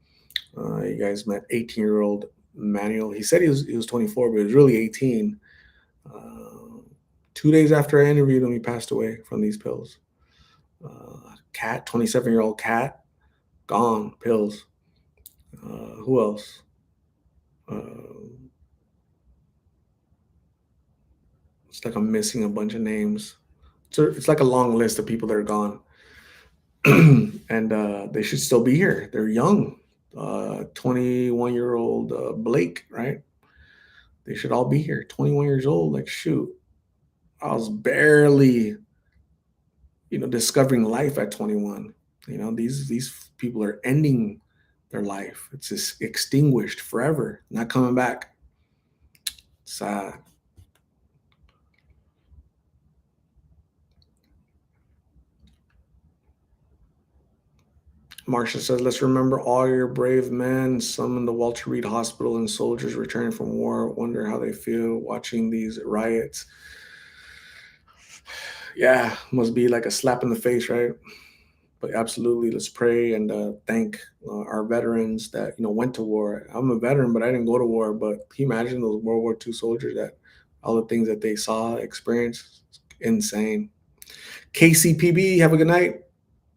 You guys met 18-year-old Manuel. He said he was 24, but he was really 18. 2 days after I interviewed him, he passed away from these pills. Cat, 27-year-old Cat, gone, pills. Who else? Uh, it's like I'm missing a bunch of names. So it's like a long list of people that are gone. And they should still be here. They're young. 21-year-old Blake, right? They should all be here. 21 years old. Like, shoot, I was barely, discovering life at 21. These people are ending their life. It's just extinguished forever, not coming back. Sad. Marcia says, let's remember all your brave men, some in the Walter Reed Hospital and soldiers returning from war. Wonder how they feel watching these riots. Yeah, must be like a slap in the face, right? But absolutely, let's pray and thank our veterans that went to war. I'm a veteran, but I didn't go to war. But can you imagine those World War II soldiers, that all the things that they saw, experienced? Insane. KCPB, have a good night.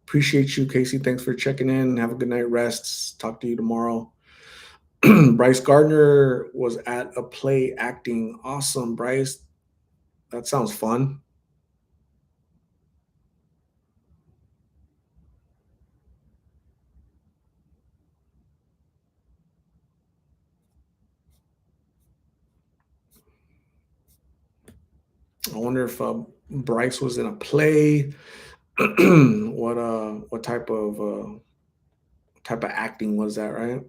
Appreciate you, Casey. Thanks for checking in. Have a good night. Rests. Talk to you tomorrow. Bryce Gardner was at a play acting. Awesome, Bryce. That sounds fun. I wonder if Bryce was in a play. What type of acting was that, right?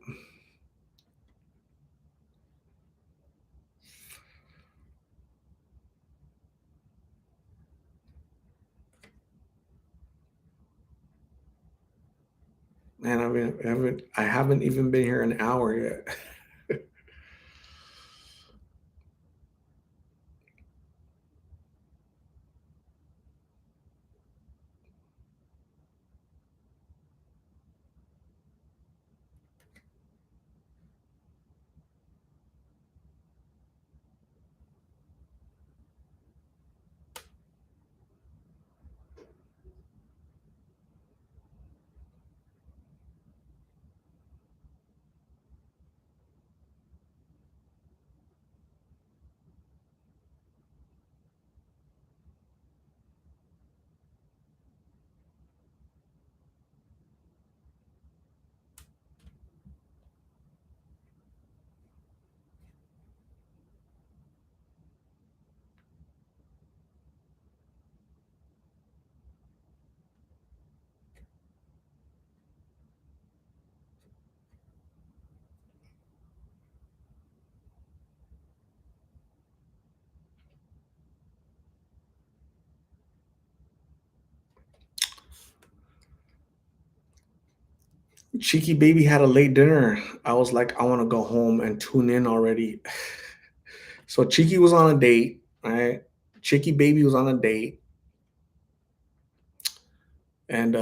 Man, I haven't even been here an hour yet. Cheeky baby had a late dinner. I was like, I want to go home and tune in already. So Cheeky was on a date, right? Cheeky baby was on a date, and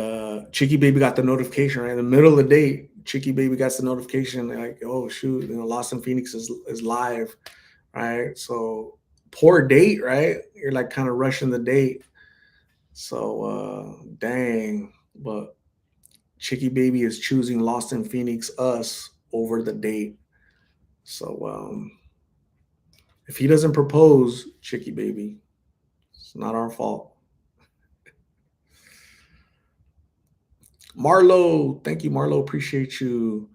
Cheeky baby got the notification right in the middle of the date. Cheeky baby got the notification like, oh shoot, Lost in Phoenix is live, right? So poor date, right? You're like kind of rushing the date. So dang, but Chicky Baby is choosing Lost in Phoenix us over the date. So if he doesn't propose, Chicky Baby, it's not our fault. Marlo, thank you, Marlo. Appreciate you.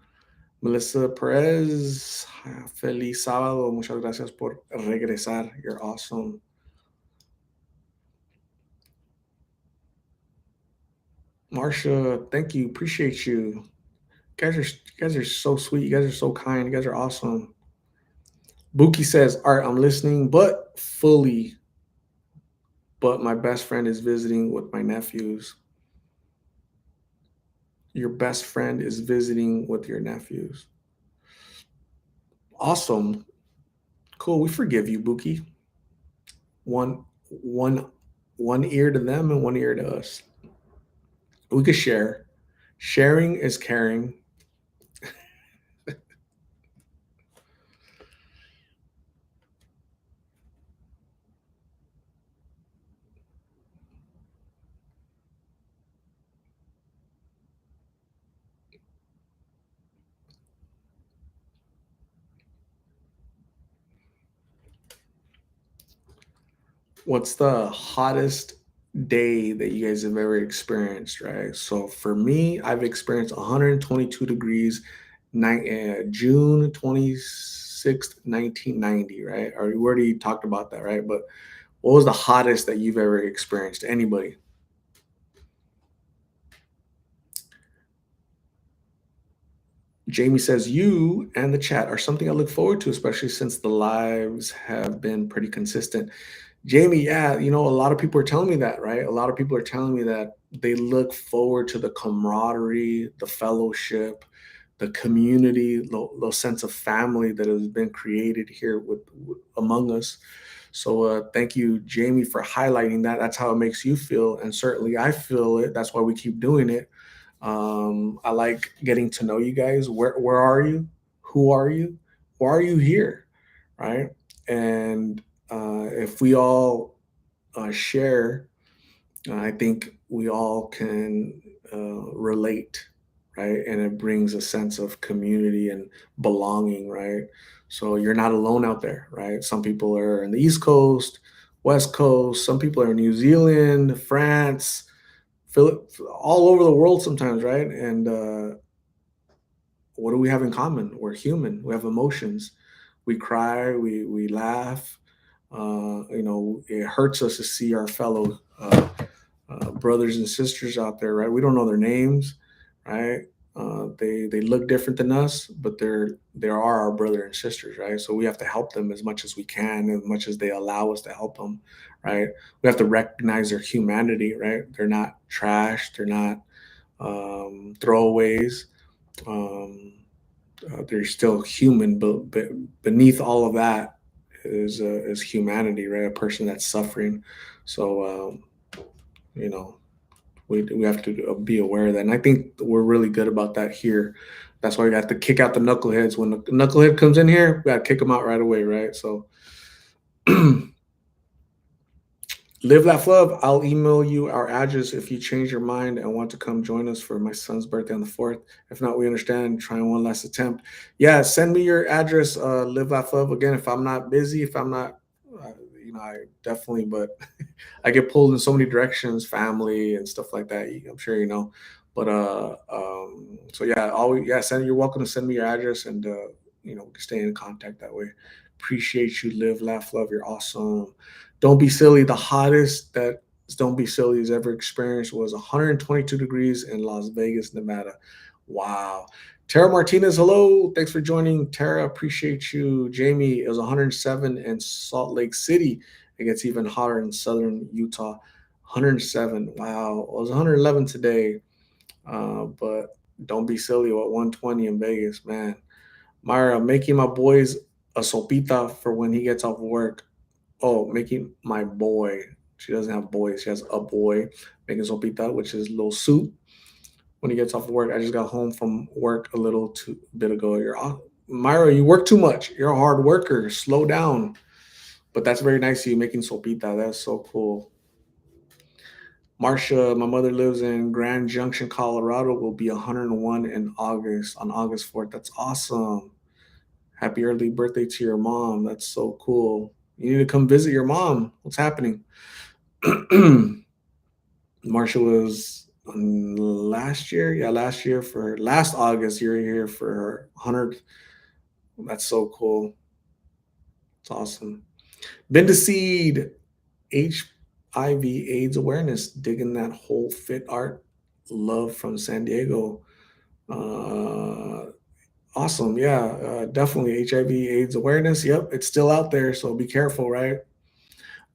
Melissa Perez, feliz sábado. Muchas gracias por regresar. You're awesome. Marsha, thank you. Appreciate you. You guys are so sweet. You guys are so kind. You guys are awesome. Buki says, "All right, I'm listening, but fully. But my best friend is visiting with my nephews. Your best friend is visiting with your nephews. Awesome, cool. We forgive you, Buki. One, one, one ear to them and one ear to us. We could share. Sharing is caring. What's the hottest day that you guys have ever experienced, right? So for me, I've experienced 122 degrees June 26th, 1990, right? Or we already talked about that, right? But what was the hottest that you've ever experienced? Anybody? Jamie says, you and the chat are something I look forward to, especially since the lives have been pretty consistent. Jamie, yeah, a lot of people are telling me that, right? A lot of people are telling me that they look forward to the camaraderie, the fellowship, the community, the sense of family that has been created here among us. So thank you, Jamie, for highlighting that. That's how it makes you feel, and certainly I feel it. That's why we keep doing it. I like getting to know you guys. Where are you? Who are you? Why are you here? Right? And if we all share, I think we all can relate, right? And it brings a sense of community and belonging, right? So you're not alone out there, right? Some people are in the East Coast, West Coast. Some people are in New Zealand, France, all over the world sometimes, right? And what do we have in common? We're human. We have emotions. We cry. We laugh. It hurts us to see our fellow brothers and sisters out there, right? We don't know their names, right? They look different than us, but they are our brother and sisters, right? So we have to help them as much as we can, as much as they allow us to help them, right? We have to recognize their humanity, right? They're not trash. They're not throwaways. Um, they're still human, but beneath all of that is humanity, right? A person that's suffering. So you know, we have to be aware of that, and I think we're really good about that here. That's why we got to kick out the knuckleheads. When the knucklehead comes in here, we got to kick them out right away, right? So Live Laugh Love, I'll email you our address if you change your mind and want to come join us for my son's birthday on the 4th. If not, we understand. Trying one last attempt. Yeah, send me your address, Live Laugh Love. Again, if I'm not busy, if I'm not, I definitely, but I get pulled in so many directions, family and stuff like that. I'm sure you know. But so yeah, always you're welcome to send me your address and we can stay in contact that way. Appreciate you, Live Laugh Love. You're awesome. Don't Be Silly. The hottest that Don't Be Silly has ever experienced was 122 degrees in Las Vegas, Nevada. Wow. Tara Martinez, hello. Thanks for joining. Tara, appreciate you. Jamie, it was 107 in Salt Lake City. It gets even hotter in southern Utah. 107. Wow. It was 111 today. But Don't be silly at 120 in Vegas, man. Myra, making my boys a sopita for when he gets off work. Oh, making my boy. She doesn't have boys. She has a boy making sopita, which is a little soup when he gets off work. I just got home from work a little too bit ago. Myra, you work too much. You're a hard worker. Slow down. But that's very nice of you making sopita. That's so cool. Marsha, my mother lives in Grand Junction, Colorado. Will be 101 in August, on August 4th. That's awesome. Happy early birthday to your mom. That's so cool. You need to come visit your mom. What's happening? Marsha was last year. Yeah, last year for last August. You're here for her 100th. That's so cool. It's awesome. Been to Seed, HIV/AIDS awareness, digging that whole fit art. Love from San Diego. Uh, awesome. Yeah, definitely HIV/AIDS awareness. Yep, it's still out there, so be careful, right?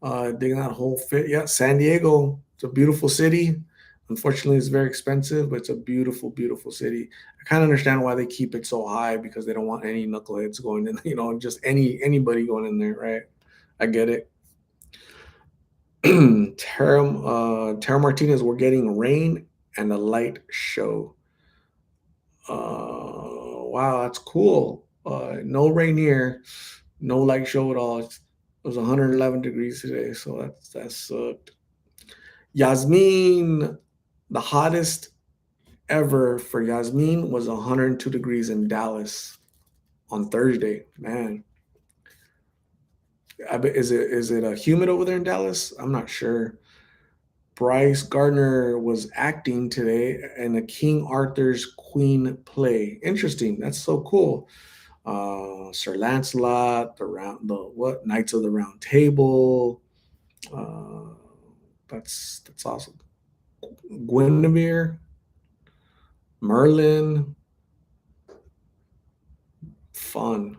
Digging that whole fit. Yeah, San Diego. It's a beautiful city. Unfortunately, it's very expensive, but it's a beautiful, beautiful city. I kind of understand why they keep it so high because they don't want any knuckleheads going in. Just anybody going in there, right? I get it. Tara Martinez, we're getting rain and a light show. Wow, that's cool. No rain here, no light show at all. It was 111 degrees today, so that sucked. Yasmin, the hottest ever for Yasmin was 102 degrees in Dallas on Thursday. Man, is it humid over there in Dallas? I'm not sure. Bryce Gardner was acting today in a King Arthur's Queen play. Interesting. That's so cool. Sir Lancelot, the what Knights of the Round Table. Uh, that's awesome. Guinevere, Merlin, fun.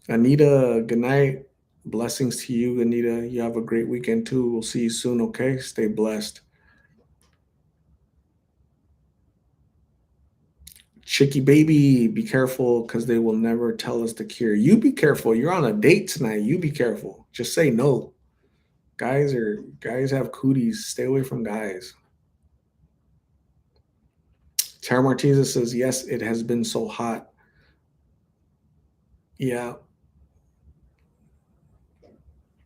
Anita, good night. Blessings to you, Anita. You have a great weekend too. We'll see you soon, okay? Stay blessed. Chicky baby, be careful because they will never tell us the cure. You be careful. You're on a date tonight. You be careful. Just say no. Guys have cooties. Stay away from guys. Tara Martinez says, yes, it has been so hot. Yeah.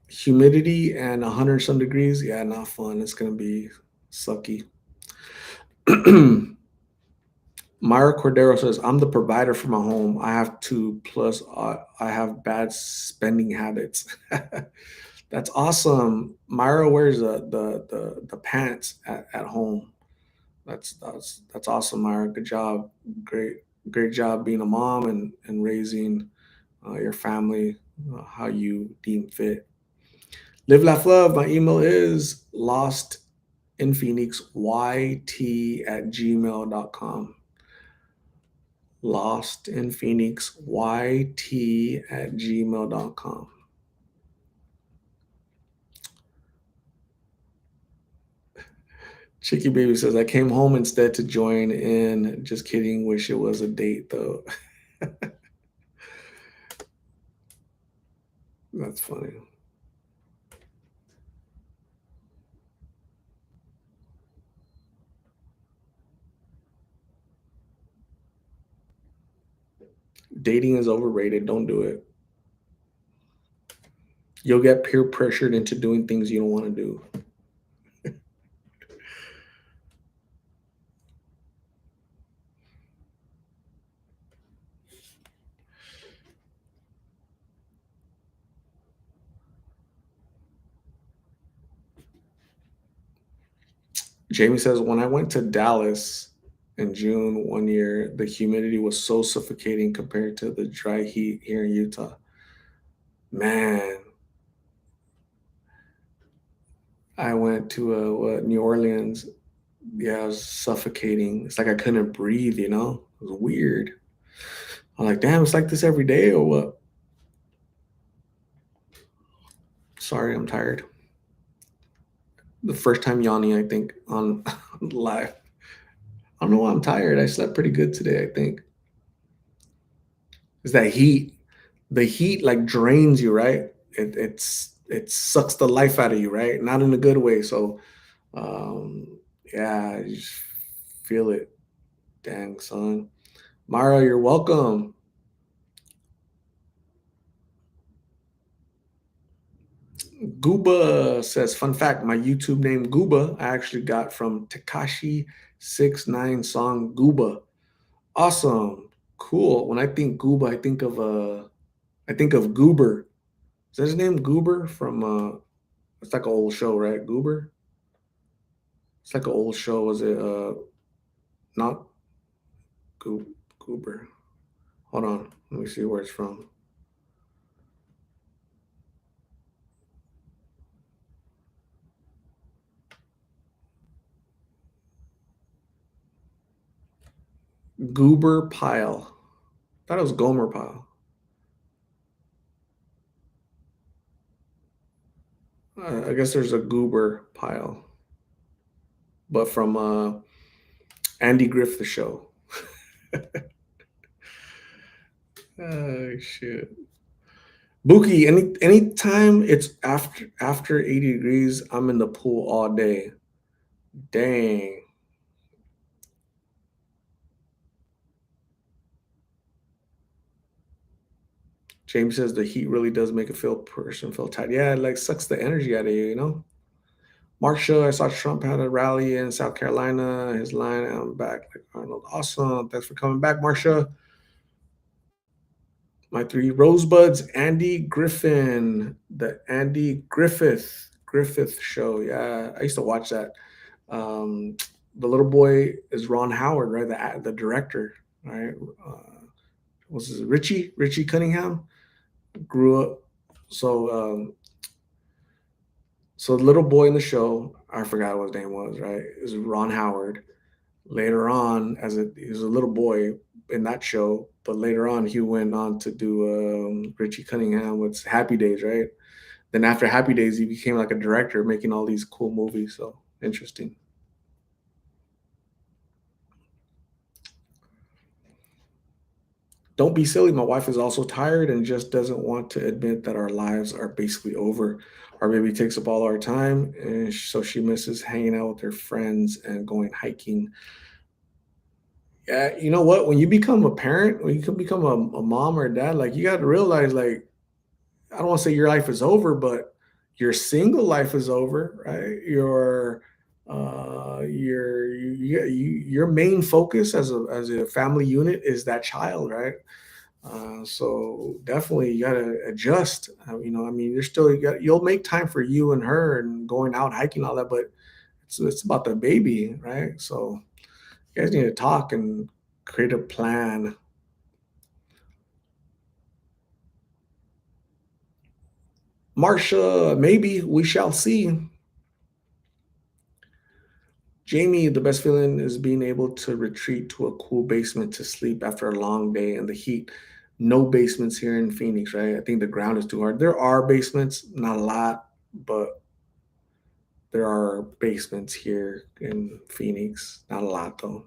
Humidity and 100 some degrees. Yeah, not fun. It's gonna be sucky. Myra Cordero says, I'm the provider for my home. I have to, plus I have bad spending habits. That's awesome. Myra wears the pants at home. That's awesome, Myra. Good job. Great job being a mom and raising your family how you deem fit. Live, laugh, love. My email is lostinphoenixyt@gmail.com. Lostinphoenixyt@gmail.com. Chicky Baby says, I came home instead to join in. Just kidding. Wish it was a date, though. That's funny. Dating is overrated. Don't do it. You'll get peer pressured into doing things you don't want to do. Jamie says, when I went to Dallas in June one year, the humidity was so suffocating compared to the dry heat here in Utah. Man, I went to New Orleans. Yeah, it was suffocating. It's like I couldn't breathe, It was weird. I'm like, damn, it's like this every day or what? Sorry, I'm tired. The first time yawning, I think, on live. I don't know why I'm tired. I slept pretty good today, I think. Is that heat. The heat like drains you, right? It sucks the life out of you, right? Not in a good way. So um yeah, I just feel it. Dang son. Mara, you're welcome. Gooba says, fun fact, my YouTube name Gooba I actually got from Takashi 69 song Gooba. Awesome. Cool. When I think Gooba, I think of Goober. Is that his name? Goober from it's like an old show, right? Goober? It's like an old show. Was it not Goober? Hold on. Let me see where it's from. Goober Pile. Thought it was Gomer Pile. I guess there's a Goober Pile, but from Andy Griffith show. Oh shit. Buki, anytime it's after 80 degrees, I'm in the pool all day. Dang. James says the heat really does make a person feel tired. Yeah, it like sucks the energy out of you, you know? Marsha, I saw Trump had a rally in South Carolina. His line, I'm back like Arnold. Awesome. Thanks for coming back, Marsha. My three rosebuds, Andy Griffin, the Andy Griffith show. Yeah, I used to watch that. Um, the little boy is Ron Howard, right? The director, right? Was this Richie Cunningham? Grew up. So so the little boy in the show, I forgot what his name was, right? Is Ron Howard. Later on, he was a little boy in that show, but later on he went on to do Richie Cunningham with Happy Days, right? Then after Happy Days, he became like a director, making all these cool movies. So interesting. Don't be silly. My wife is also tired and just doesn't want to admit that our lives are basically over. Our baby takes up all our time, and so she misses hanging out with her friends and going hiking. Yeah, you know what? When you become a parent, when you can become a mom or a dad, like you got to realize, like, I don't want to say your life is over, but your single life is over, right? Your main focus as a family unit is that child, right? So definitely you gotta adjust. You know, I mean, you'll make time for you and her and going out hiking all that, but it's about the baby, right? So you guys need to talk and create a plan. Marsha, maybe we shall see. Jamie, the best feeling is being able to retreat to a cool basement to sleep after a long day in the heat. No basements here in Phoenix, right? I think the ground is too hard. There are basements, not a lot, but there are basements here in Phoenix. Not a lot though.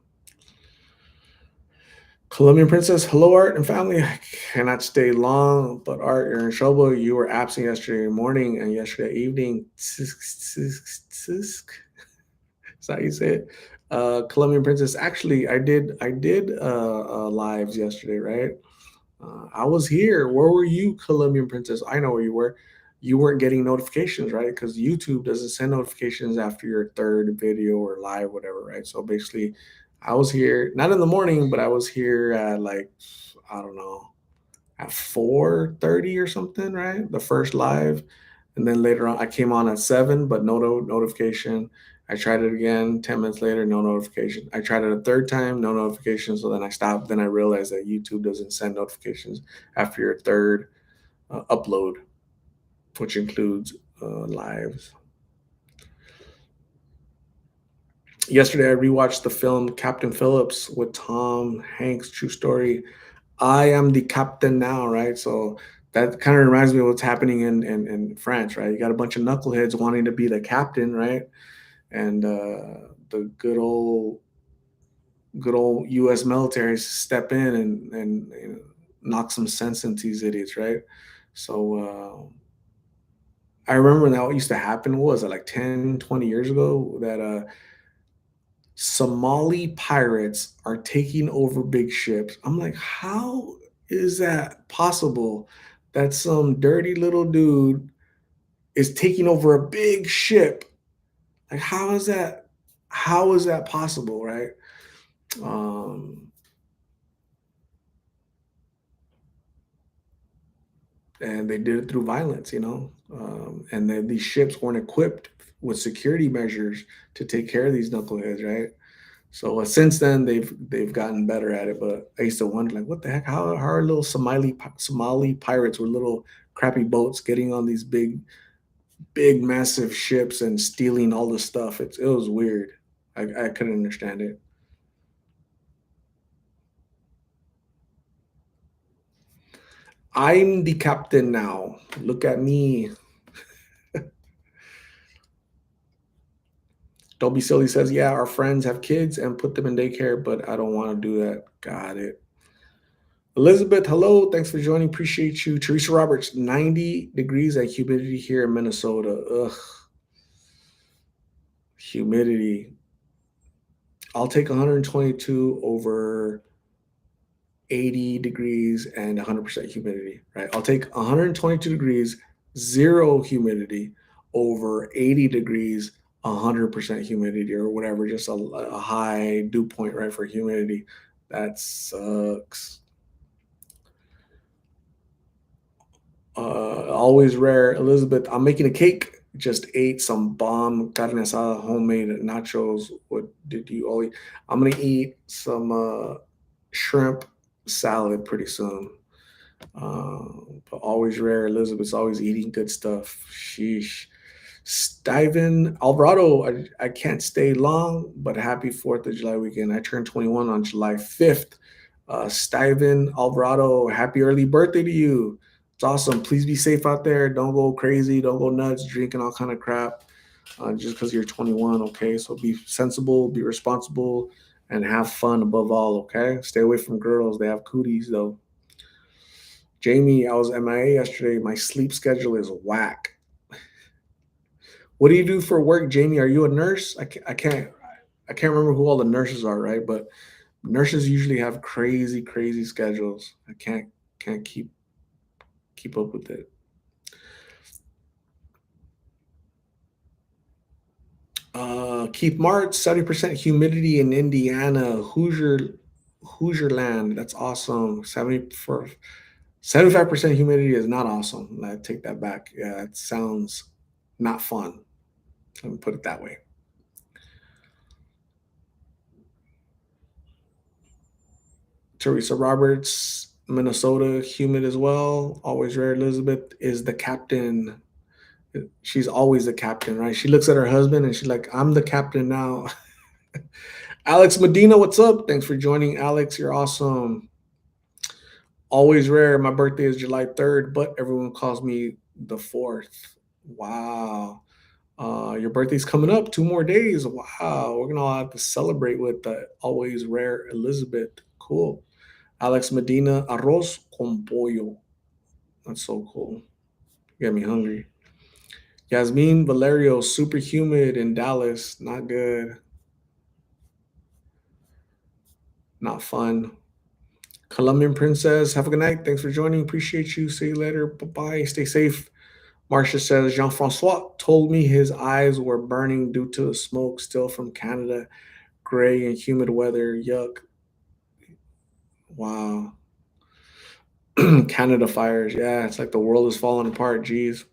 Colombian Princess, hello, Art and family. I cannot stay long, but Art, you're in trouble. You were absent yesterday morning and yesterday evening. Tisk. Is that how you say it? Colombian Princess. Actually, I did lives yesterday, right? I was here. Where were you, Colombian Princess? I know where you were. You weren't getting notifications, right? Because YouTube doesn't send notifications after your third video or live, whatever, right? So basically, I was here, not in the morning, but I was here at like, I don't know, at 4:30 or something, right? The first live. And then later on, I came on at 7, but notification. I tried it again 10 minutes later, no notification. I tried it a third time, no notification. So then I stopped. Then I realized that YouTube doesn't send notifications after your third upload, which includes lives. Yesterday, I rewatched the film Captain Phillips with Tom Hanks, true story. I am the captain now, right? So that kind of reminds me of what's happening in France, right? You got a bunch of knuckleheads wanting to be the captain, right? and the good old U.S. military step in and knock some sense into these idiots, right? So I remember when that used to happen. What was it, like 10, 20 years ago? That Somali pirates are taking over big ships. I'm like, how is that possible? That some dirty little dude is taking over a big ship. Like, how is that? How is that possible, right? Um, and they did it through violence, and then these ships weren't equipped with security measures to take care of these knuckleheads, right? So since then they've gotten better at it. But I used to wonder, like, what the heck? How are little Somali pirates with little crappy boats getting on these big massive ships and stealing all the stuff? It was weird. I couldn't understand it. I'm the captain now. Look at me. Don't be silly says, yeah, our friends have kids and put them in daycare, but I don't want to do that. Got it. Elizabeth, hello. Thanks for joining. Appreciate you. Teresa Roberts, 90 degrees and humidity here in Minnesota. Ugh, humidity. I'll take 122 over 80 degrees and 100% humidity, right? I'll take 122 degrees, zero humidity over 80 degrees, 100% humidity or whatever, just a high dew point, right, for humidity. That sucks. Always rare. Elizabeth, I'm making a cake. Just ate some bomb carne asada, homemade nachos. What did you all eat? I'm gonna eat some shrimp salad pretty soon. But always rare. Elizabeth's always eating good stuff. Sheesh. Steven Alvarado, I can't stay long, but happy 4th of July weekend. I turned 21 on July 5th. Steven Alvarado, happy early birthday to you. It's awesome. Please be safe out there. Don't go crazy. Don't go nuts, drinking all kind of crap just because you're 21, okay? So be sensible, be responsible, and have fun above all, okay? Stay away from girls. They have cooties, though. Jamie, I was MIA yesterday. My sleep schedule is whack. What do you do for work, Jamie? Are you a nurse? I can't remember who all the nurses are, right? But nurses usually have crazy, crazy schedules. I can't keep up with it. Keith March, 70% humidity in Indiana, Hoosier land. That's awesome. 75% humidity is not awesome. I take that back. Yeah, it sounds not fun. Let me put it that way. Teresa Roberts, Minnesota, humid as well. Always rare. Elizabeth is the captain. She's always the captain, right? She looks at her husband and she's like, I'm the captain now. Alex Medina, what's up? Thanks for joining, Alex. You're awesome. Always rare. My birthday is July 3rd, but everyone calls me the 4th. Wow. Your birthday's coming up. 2 more days. Wow. We're going to all have to celebrate with the always rare Elizabeth. Cool. Alex Medina, arroz con pollo. That's so cool. You got me hungry. Yasmin Valerio, super humid in Dallas. Not good. Not fun. Colombian Princess, have a good night. Thanks for joining. Appreciate you. See you later. Bye bye. Stay safe. Marcia says Jean Francois told me his eyes were burning due to the smoke still from Canada. Gray and humid weather. Yuck. Wow. Canada fires. Yeah, it's like the world is falling apart. Jeez.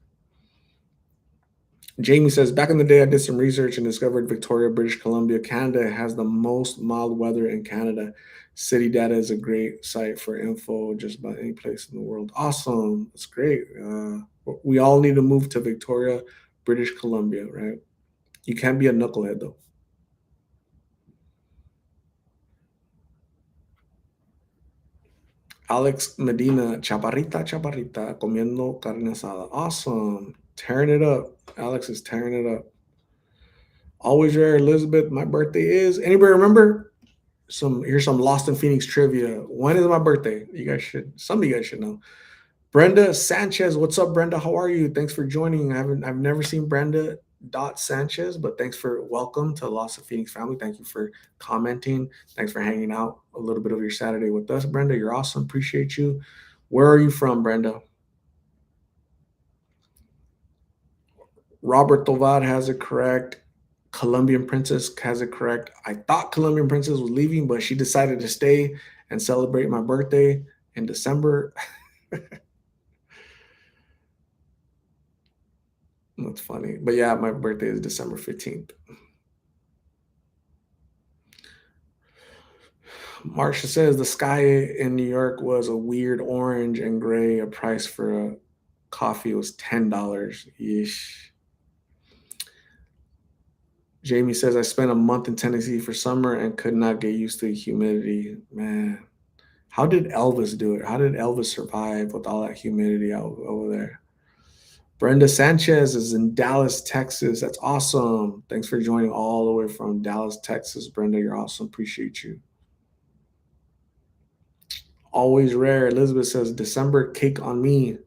Jamie says, back in the day, I did some research and discovered Victoria, British Columbia, Canada has the most mild weather in Canada. City data is a great site for info just about any place in the world. Awesome. That's great. We all need to move to Victoria, British Columbia, right? You can't be a knucklehead, though. Alex Medina, chaparrita, comiendo carne asada. Awesome. Tearing it up. Alex is tearing it up. Always rare, Elizabeth. My birthday is. Anybody remember? Here's some Lost in Phoenix trivia. When is my birthday? Some of you guys should know. Brenda Sanchez, what's up, Brenda? How are you? Thanks for joining. I've never seen Brenda dot Sanchez, but thanks for welcome to the Lost of Phoenix family. Thank you for commenting. Thanks for hanging out a little bit of your Saturday with us, Brenda. You're awesome. Appreciate you. Where are you from, Brenda? Robert Tovar has it correct. Colombian Princess has it correct. I thought Colombian Princess was leaving, but she decided to stay and celebrate my birthday in December. That's funny. But yeah, my birthday is December 15th. Marsha says the sky in New York was a weird orange and gray. A price for a coffee was $10. Yeesh. Jamie says I spent a month in Tennessee for summer and could not get used to the humidity. Man, how did Elvis do it? How did Elvis survive with all that humidity over there? Brenda Sanchez is in Dallas, Texas. That's awesome. Thanks for joining all the way from Dallas, Texas. Brenda, you're awesome. Appreciate you. Always rare. Elizabeth says December cake on me.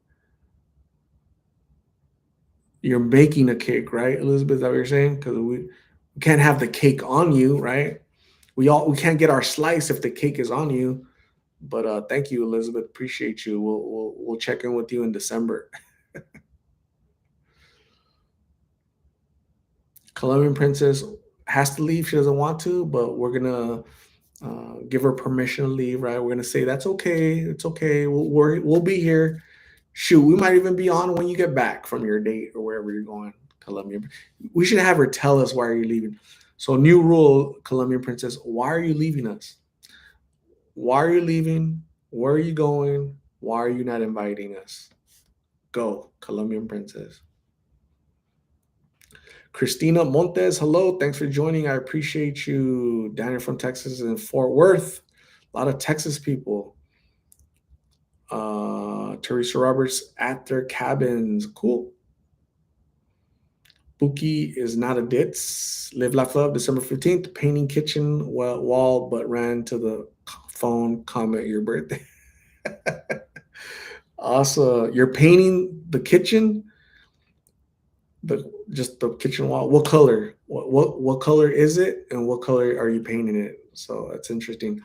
You're baking a cake, right, Elizabeth? Is that what you're saying? Because we can't have the cake on you, right? We can't get our slice if the cake is on you. But thank you, Elizabeth. Appreciate you. We'll check in with you in December. Colombian Princess has to leave. She doesn't want to, but we're gonna give her permission to leave. Right? We're gonna say that's okay. It's okay. We'll be here. Shoot, we might even be on when you get back from your date or wherever you're going. Colombia. We should have her tell us why you're leaving. So new rule, Colombian Princess. Why are you leaving us? Why are you leaving? Where are you going? Why are you not inviting us? Go, Colombian Princess. Christina Montes, hello. Thanks for joining. I appreciate you. Daniel from Texas and Fort Worth. A lot of Texas people. Teresa Roberts at their cabins. Cool. Buki is not a ditz. Live Laugh Love, December 15th. Painting kitchen wall, but ran to the phone. Comment your birthday. Awesome. You're painting the kitchen? Just the kitchen wall. What color? What color is it, and what color are you painting it? So that's interesting.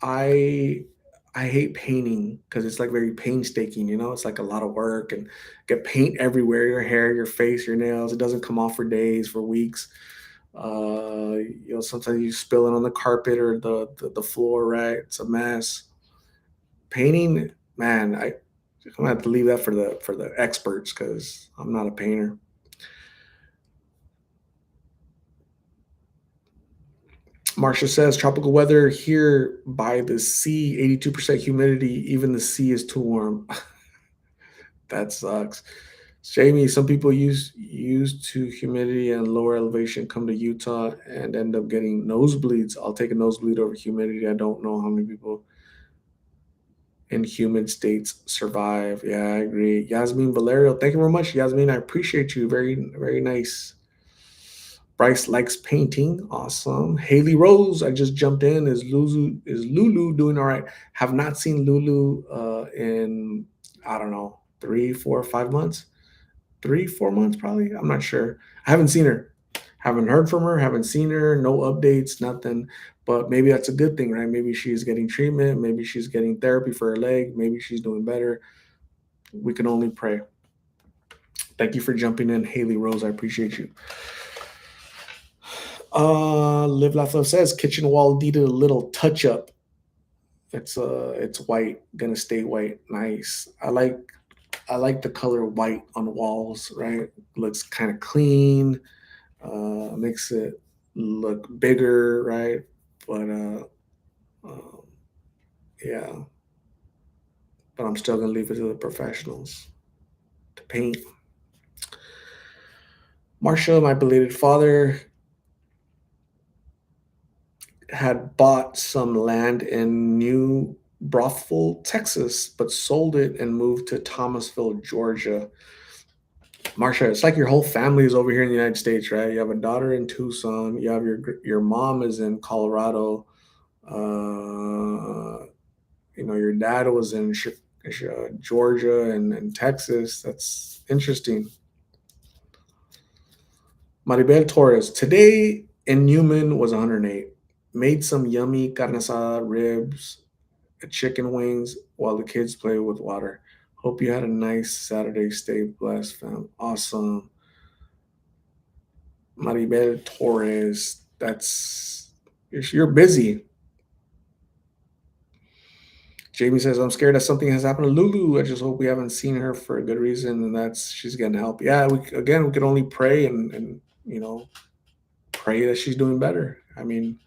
I I hate painting because it's like very painstaking. It's like a lot of work and get paint everywhere, your hair, your face, your nails. It doesn't come off for days, for weeks. Sometimes you spill it on the carpet or the floor. Right, it's a mess. Painting, man, I'm gonna have to leave that for the experts because I'm not a painter. Marcia says tropical weather here by the sea, 82% humidity. Even the sea is too warm. That sucks. Jamie, some people used to humidity and lower elevation come to Utah and end up getting nosebleeds. I'll take a nosebleed over humidity. I don't know how many people in humid states survive. Yeah, I agree. Yasmin Valerio, thank you very much, Yasmin. I appreciate you. Very, very nice. Bryce likes painting. Awesome. Haley Rose, I just jumped in. Lulu doing all right? Have not seen Lulu in I don't know 3, 4, 5 months. 3, 4 months probably. I'm not sure. I haven't seen her. Haven't heard from her. Haven't seen her. No updates. Nothing. But maybe that's a good thing, right? Maybe she's getting treatment. Maybe she's getting therapy for her leg. Maybe she's doing better. We can only pray. Thank you for jumping in, Haley Rose. I appreciate you. Live Laugh Love says kitchen wall needed a little touch up. It's white, gonna stay white. Nice. I like the color white on walls, right? Looks kind of clean, makes it look bigger, right? But uh, yeah, but I'm still gonna leave it to the professionals to paint. Marsha, my belated father, had bought some land in New Brothville, Texas, but sold it and moved to Thomasville, Georgia. Marsha, it's like your whole family is over here in the United States, right? You have a daughter in Tucson. You have your mom is in Colorado. Uh, your dad was in Georgia and Texas. That's interesting. Maribel Torres, today in Newman was 108. Made some yummy carne asada, ribs, chicken wings while the kids play with water. Hope you had a nice Saturday. Stay blessed, fam. Awesome. Maribel Torres, you're busy. Jamie says, I'm scared that something has happened to Lulu. I just hope we haven't seen her for a good reason and that's she's getting help. Yeah, we can only pray and pray that she's doing better. I mean,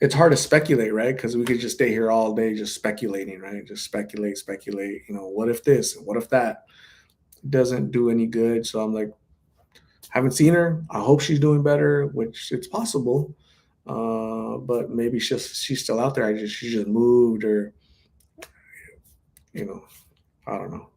it's hard to speculate, right? Because we could just stay here all day just speculating, right? Just speculate. What if this? What if that? It doesn't do any good. So I'm like, haven't seen her. I hope she's doing better, which it's possible. But maybe she's still out there. She just moved, or you know, I don't know.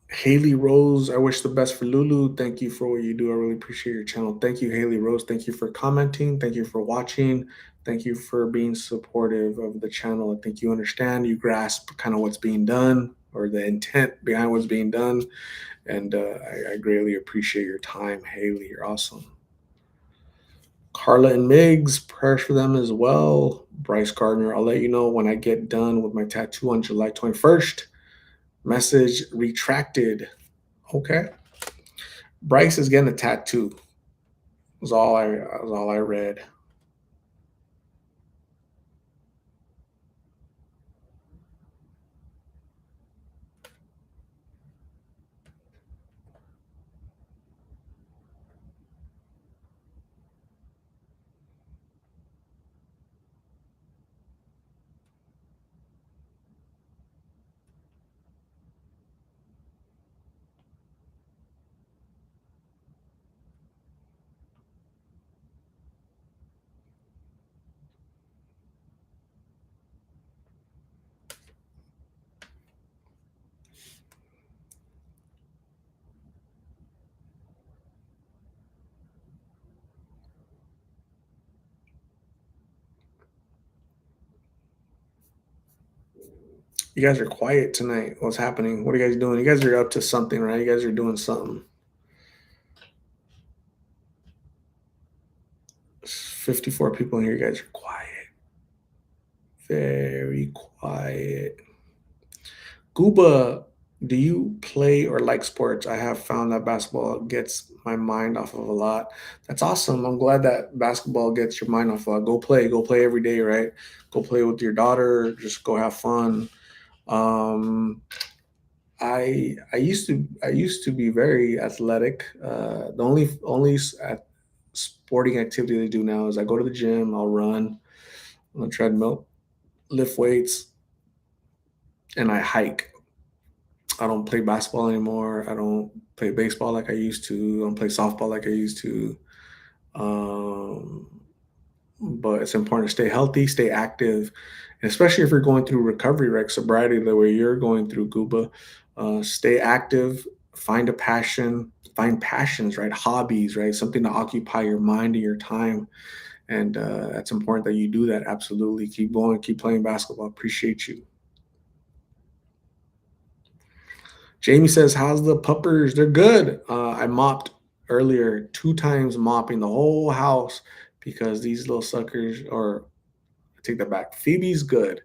Haley Rose, I wish the best for Lulu. Thank you for what you do. I really appreciate your channel. Thank you, Haley Rose. Thank you for commenting. Thank you for watching. Thank you for being supportive of the channel. I think you understand, you grasp kind of what's being done or the intent behind what's being done. And I greatly appreciate your time, Haley. You're awesome. Carla and Miggs, prayers for them as well. Bryce Gardner, I'll let you know when I get done with my tattoo on July 21st. Message retracted. Okay. Bryce is getting a tattoo. Was all I read. You guys are quiet tonight. What's happening? What are you guys doing? You guys are up to something, right? You guys are doing something. 54 people in here. You guys are quiet. Very quiet. Gooba, do you play or like sports? I have found that basketball gets my mind off of a lot. That's awesome. I'm glad that basketball gets your mind off a lot. Go play. Go play every day, right? Go play with your daughter. Just go have fun. Um, I used to be very athletic. The only sporting activity I do now is I go to the gym. I'll run on the treadmill, lift weights, and I hike. I don't play basketball anymore. I don't play baseball like I used to. I don't play softball like I used to. Um, but it's important to stay healthy, stay active, and especially if you're going through recovery, right? Sobriety, the way you're going through, Gooba. Stay active, find a passion, find passions, right? Hobbies, right? Something to occupy your mind and your time. And that's important that you do that. Absolutely. Keep going, keep playing basketball. Appreciate you. Jamie says, how's the puppers? They're good. I mopped earlier, 2 times mopping the whole house because these little suckers, or I take that back. Phoebe's good.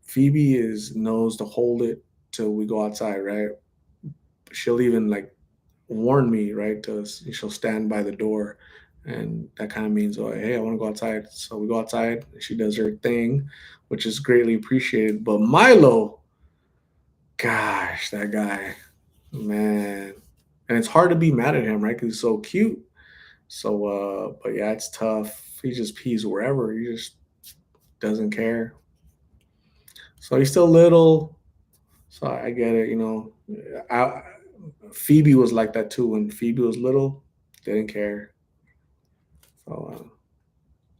Phoebe knows to hold it till we go outside, right? She'll even like warn me, right? She'll stand by the door, and that kind of means, oh, hey, I want to go outside. So we go outside. And she does her thing, which is greatly appreciated. But Milo, gosh, that guy, man, and it's hard to be mad at him, right? Because he's so cute. So, but yeah, it's tough. He just pees wherever. He just doesn't care. So he's still little. So I get it. I, Phoebe was like that too. When Phoebe was little, didn't care. So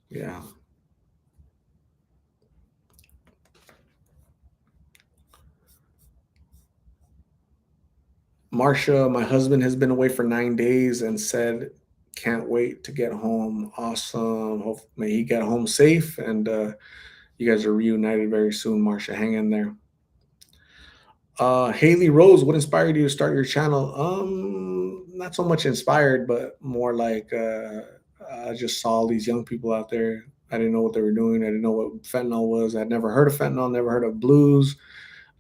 yeah. Marsha, my husband has been away for 9 days and said, can't wait to get home. Awesome. Hope may he get home safe and you guys are reunited very soon, Marsha. Hang in there. Haley Rose, what inspired you to start your channel? Not so much inspired, but more like I just saw all these young people out there. I didn't know what they were doing. I didn't know what fentanyl was. I'd never heard of fentanyl, never heard of blues.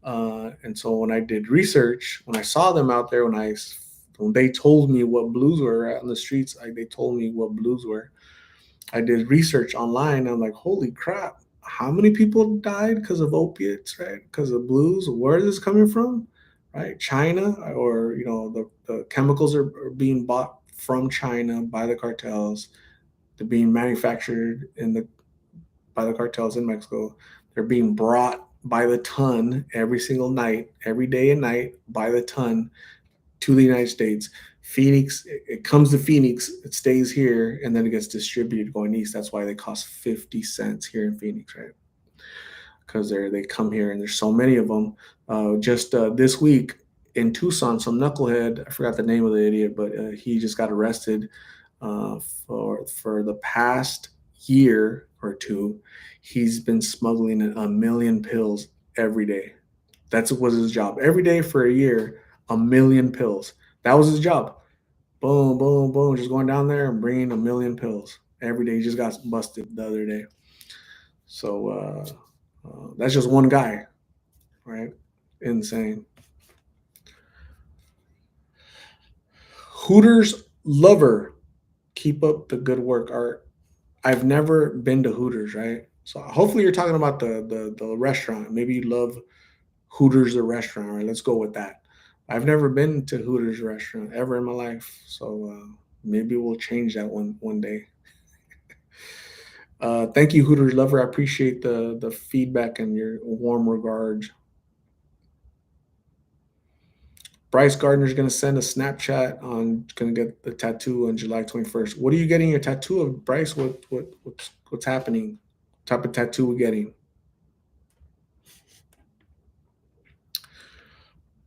And so when I did research, when I saw them out there, when they told me what blues were out on the streets, they told me what blues were. I did research online. And I'm like, holy crap! How many people died because of opiates, right? Because of blues. Where is this coming from, right? China, or the chemicals are being bought from China by the cartels. They're being manufactured by the cartels in Mexico. They're being brought by the ton every single night, every day and night by the ton to the United States. Phoenix, it comes to Phoenix, it stays here, and then it gets distributed going east. That's why they cost 50 cents here in Phoenix, right? Because they come here and there's so many of them. Just this week in Tucson, some knucklehead, I forgot the name of the idiot, but he just got arrested for the past year or two. He's been smuggling 1 million pills every day. That was his job. Every day for a year, 1 million pills. That was his job. Boom, boom, boom. Just going down there and bringing 1 million pills every day. He just got busted the other day. So that's just one guy, right? Insane. Hooters lover. Keep up the good work, Art. I've never been to Hooters, right? So hopefully you're talking about the restaurant. Maybe you love Hooters the restaurant, right? Let's go with that. I've never been to Hooters restaurant ever in my life, so maybe we'll change that one day. Thank you, Hooters lover. I appreciate the feedback and your warm regards. Bryce Gardner's gonna send a Snapchat on gonna get the tattoo on July 21st. What are you getting your tattoo of, Bryce? What's happening? What type of tattoo we getting?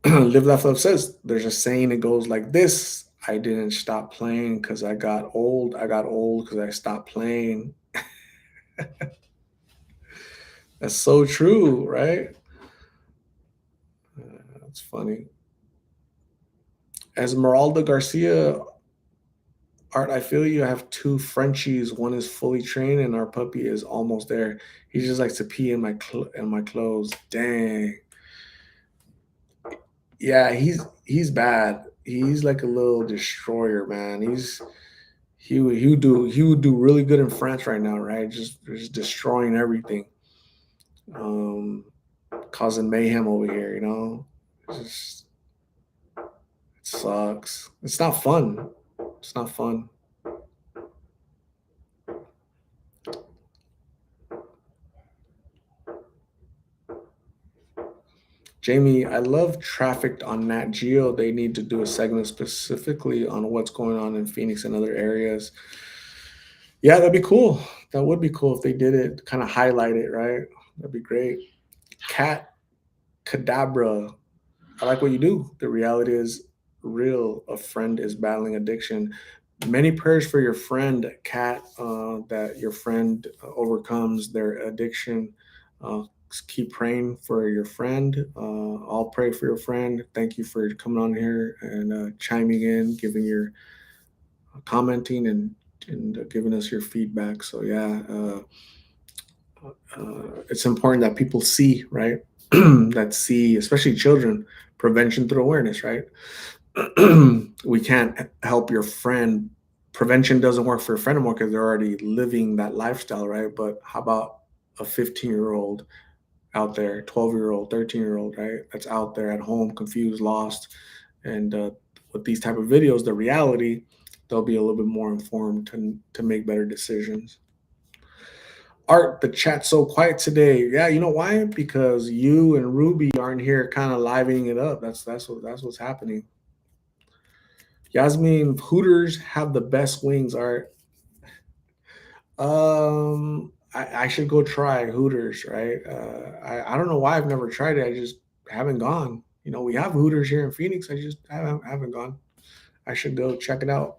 Live Laugh Love says there's a saying it goes like this. I didn't stop playing because I got old. I got old because I stopped playing. That's so true, right? That's funny. Esmeralda Garcia, Art, I feel you. I have two Frenchies. One is fully trained, and our puppy is almost there. He just likes to pee in my clothes. Dang. Yeah, he's bad. He's like a little destroyer, man. He would do really good in France right now, right? Just destroying everything, um, causing mayhem over here. Just it sucks. It's not fun. It's not fun. Jamie, I love Trafficked on Nat Geo. They need to do a segment specifically on what's going on in Phoenix and other areas. Yeah, that'd be cool. That would be cool if they did it, kind of highlight it, right? That'd be great. Cat Cadabra, I like what you do. The reality is real. A friend is battling addiction. Many prayers for your friend, Kat, that your friend overcomes their addiction. Keep praying for your friend. I'll pray for your friend. Thank you for coming on here and chiming in, giving your commenting and giving us your feedback. So yeah, it's important that people see, right? That see, especially children, prevention through awareness, right? We can't help your friend. Prevention doesn't work for a friend anymore because they're already living that lifestyle, right? But how about a 15-year-old out there, 12-year-old, 13-year-old, right? That's out there at home, confused, lost, and with these type of videos, the reality, they'll be a little bit more informed to make better decisions. Art, the chat's so quiet today. Yeah, you know why? Because you and Ruby aren't here, kind of livening it up. That's what's happening. Yasmin, Hooters have the best wings. Art. I should go try Hooters, right? I don't know why I've never tried it. I just haven't gone. You know, we have Hooters here in Phoenix. I haven't gone. I should go check it out.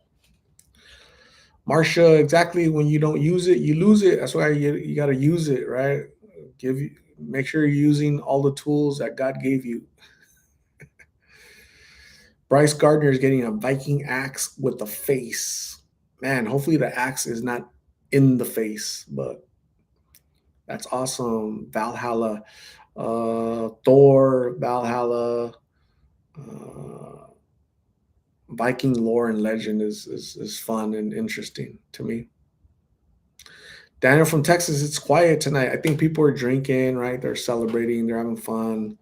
Marsha, exactly. When you don't use it, you lose it. That's why you got to use it, right? Make sure you're using all the tools that God gave you. Bryce Gardner is getting a Viking axe with the face. Man, hopefully the axe is not in the face, but that's awesome. Valhalla, Thor, Valhalla, uh, Viking lore and legend is fun and interesting to me. Daniel from Texas, it's quiet tonight. I think people are drinking, right? They're celebrating, they're having fun,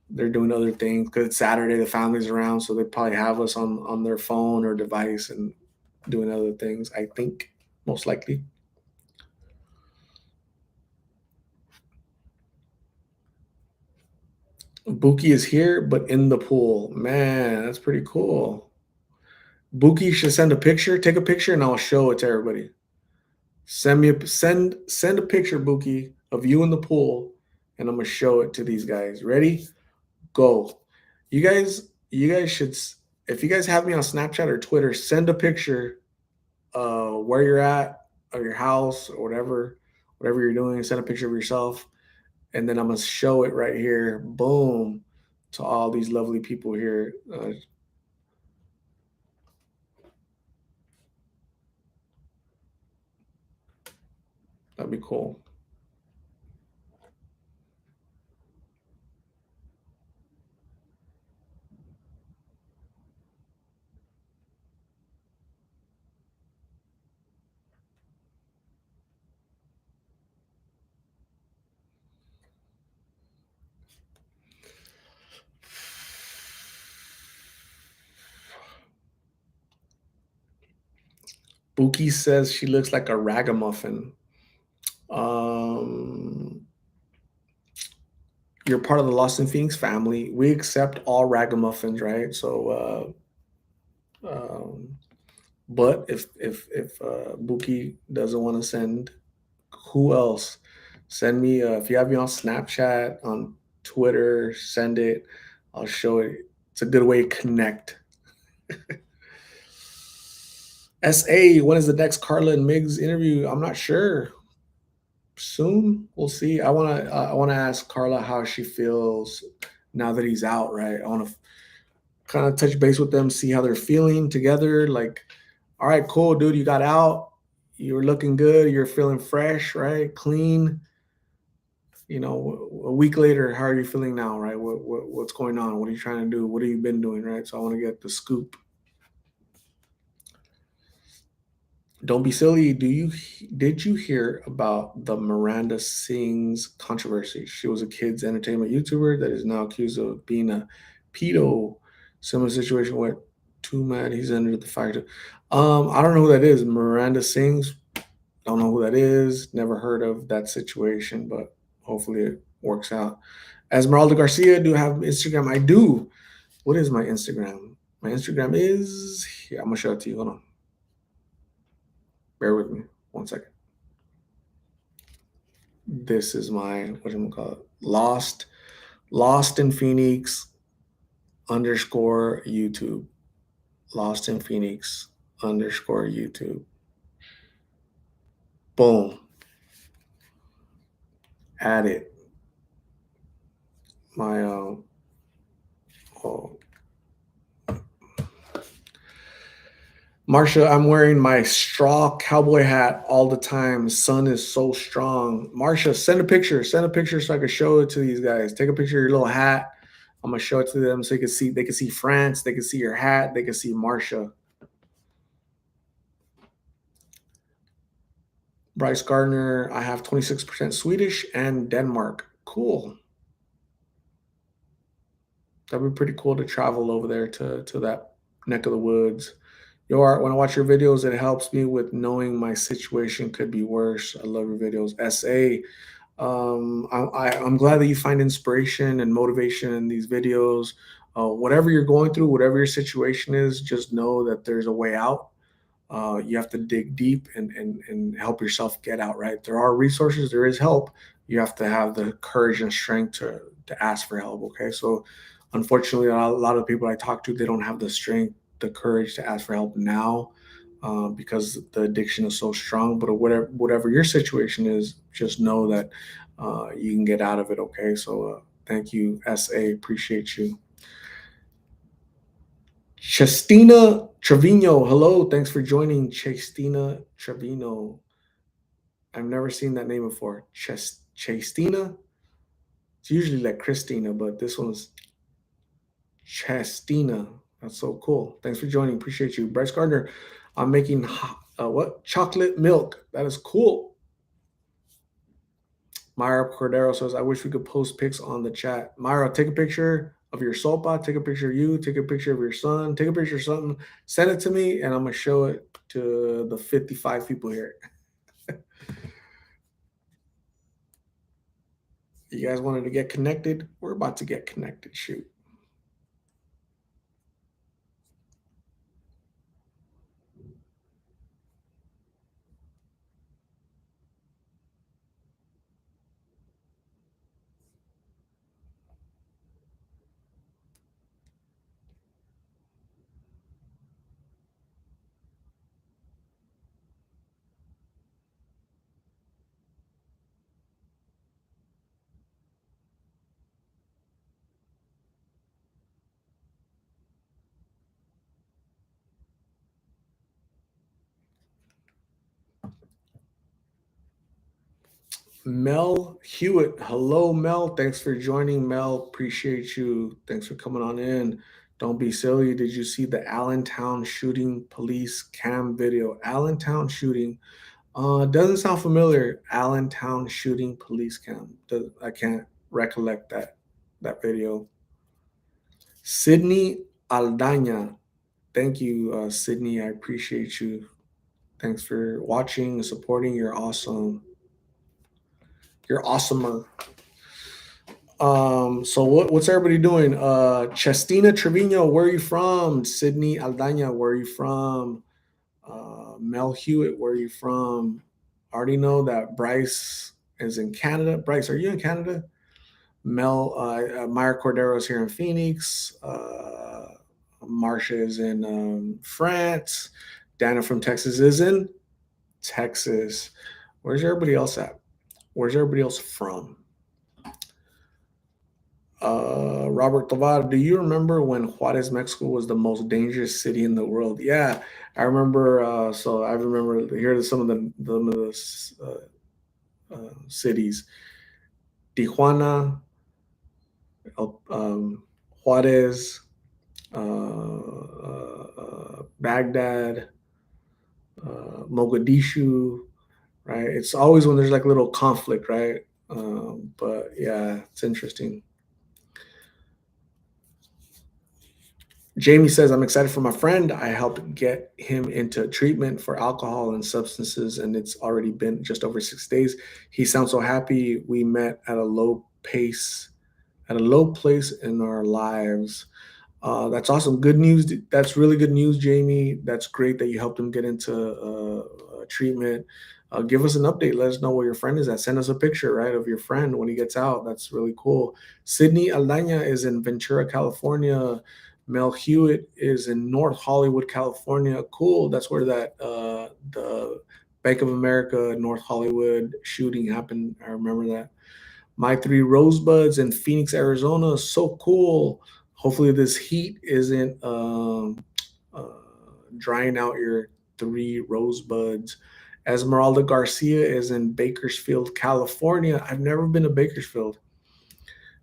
they're doing other things because it's Saturday, the family's around, so they probably have us on their phone or device and doing other things. I think most likely. Buki is here, but in the pool. Man, that's pretty cool. Buki should send a picture. Take a picture, and I'll show it to everybody. Send a picture, Buki, of you in the pool, and I'm gonna show it to these guys. Ready? Go. You guys should. If you guys have me on Snapchat or Twitter, send a picture where you're at, or your house, or whatever you're doing. Send a picture of yourself, and then I'm gonna show it right here. Boom, to all these lovely people here. That'd be cool. Buki says she looks like a ragamuffin. Um, you're part of the Lost in Phoenix family. We accept all ragamuffins, right? So, but if Buki doesn't want to send, who else? Send me if you have me on Snapchat, on Twitter, send it. I'll show it. It's a good way to connect. SA, when is the next Carla and Migs interview? I'm not sure. Soon, we'll see. I wanna ask Carla how she feels now that he's out. Right. I want to kind of touch base with them, see how they're feeling together. Like, all right, cool, dude. You got out. You were looking good. You're feeling fresh, right? Clean. A week later, how are you feeling now, right? What's going on? What are you trying to do? What have you been doing, right? So I want to get the scoop. Don't be silly. Did you hear about the Miranda Sings controversy? She was a kids entertainment YouTuber that is now accused of being a pedo. Similar situation where too mad he's under the fire. Too. I don't know who that is. Miranda Sings. Don't know who that is. Never heard of that situation, but hopefully it works out. Esmeralda Garcia, do have Instagram? I do. What is my Instagram? My Instagram is here. I'm gonna show it to you. Hold on. Bear with me. 1 second. This is my what am I call it? Lost in Phoenix underscore YouTube. Lost in Phoenix underscore YouTube. Boom. Add it. My oh, Marsha, I'm wearing my straw cowboy hat all the time. Sun is so strong. Marsha, send a picture. Send a picture so I can show it to these guys. Take a picture of your little hat. I'm gonna show it to them so they can see France, they can see your hat, they can see Marsha. Bryce Gardner, I have 26% Swedish and Denmark. Cool. That'd be pretty cool to travel over there to that neck of the woods. Yo, Art, when I watch your videos, it helps me with knowing my situation could be worse. I love your videos. SA, I'm glad that you find inspiration and motivation in these videos. Whatever you're going through, whatever your situation is, just know that there's a way out. You have to dig deep and help yourself get out, right? There are resources, there is help. You have to have the courage and strength to ask for help. Okay. So Unfortunately, a lot of people I talk to, they don't have the strength, the courage to ask for help now, because the addiction is so strong. But whatever your situation is, just know that you can get out of it. Okay, so thank you, Sa. Appreciate you. Chestina Trevino, hello. Thanks for joining, Chestina Trevino. I've never seen that name before. Chestina. It's usually like Christina, but this one's Chestina. That's so cool. Thanks for joining. Appreciate you. Bryce Gardner, I'm making what? Chocolate milk. That is cool. Myra Cordero says, I wish we could post pics on the chat. Myra, take a picture of your sopa, take a picture of you, take a picture of your son, take a picture of something, send it to me, and I'm going to show it to the 55 people here. You guys wanted to get connected? We're about to get connected. Shoot. Mel Hewitt. Hello, Mel. Thanks for joining, Mel. Appreciate you. Thanks for coming on in. Don't be silly. Did you see the Allentown shooting police cam video? Allentown shooting. Doesn't sound familiar. Allentown shooting police cam. I can't recollect that video. Sydney Aldaña. Thank you, Sydney. I appreciate you. Thanks for watching and supporting. You're awesome. You're awesomer. So what's everybody doing? Chestina Trevino, where are you from? Sydney Aldaña, where are you from? Mel Hewitt, where are you from? I already know that Bryce is in Canada. Bryce, are you in Canada? Mel, Maya Cordero is here in Phoenix. Marsha is in France. Dana from Texas is in Texas. Where's everybody else at? Where's everybody else from? Robert Tovar, do you remember when Juarez, Mexico was the most dangerous city in the world? Yeah, I remember. So I remember here are some of the cities: Tijuana, Juarez, Baghdad, Mogadishu. Right? It's always when there's like little conflict, right? But yeah, it's interesting. Jamie says, I'm excited for my friend. I helped get him into treatment for alcohol and substances, and it's already been just over 6 days. He sounds so happy. We met at a low place in our lives. That's awesome. Good news. That's really good news, Jamie. That's great that you helped him get into treatment. Give us an update. Let us know where your friend is at. Send us a picture, right, of your friend when he gets out. That's really cool. Sydney Aldaña is in Ventura, California. Mel Hewitt is in North Hollywood, California. Cool. That's where the Bank of America North Hollywood shooting happened. I remember that. My Three Rosebuds in Phoenix, Arizona. So cool. Hopefully this heat isn't drying out your three rosebuds. Esmeralda Garcia is in Bakersfield, California. I've never been to Bakersfield.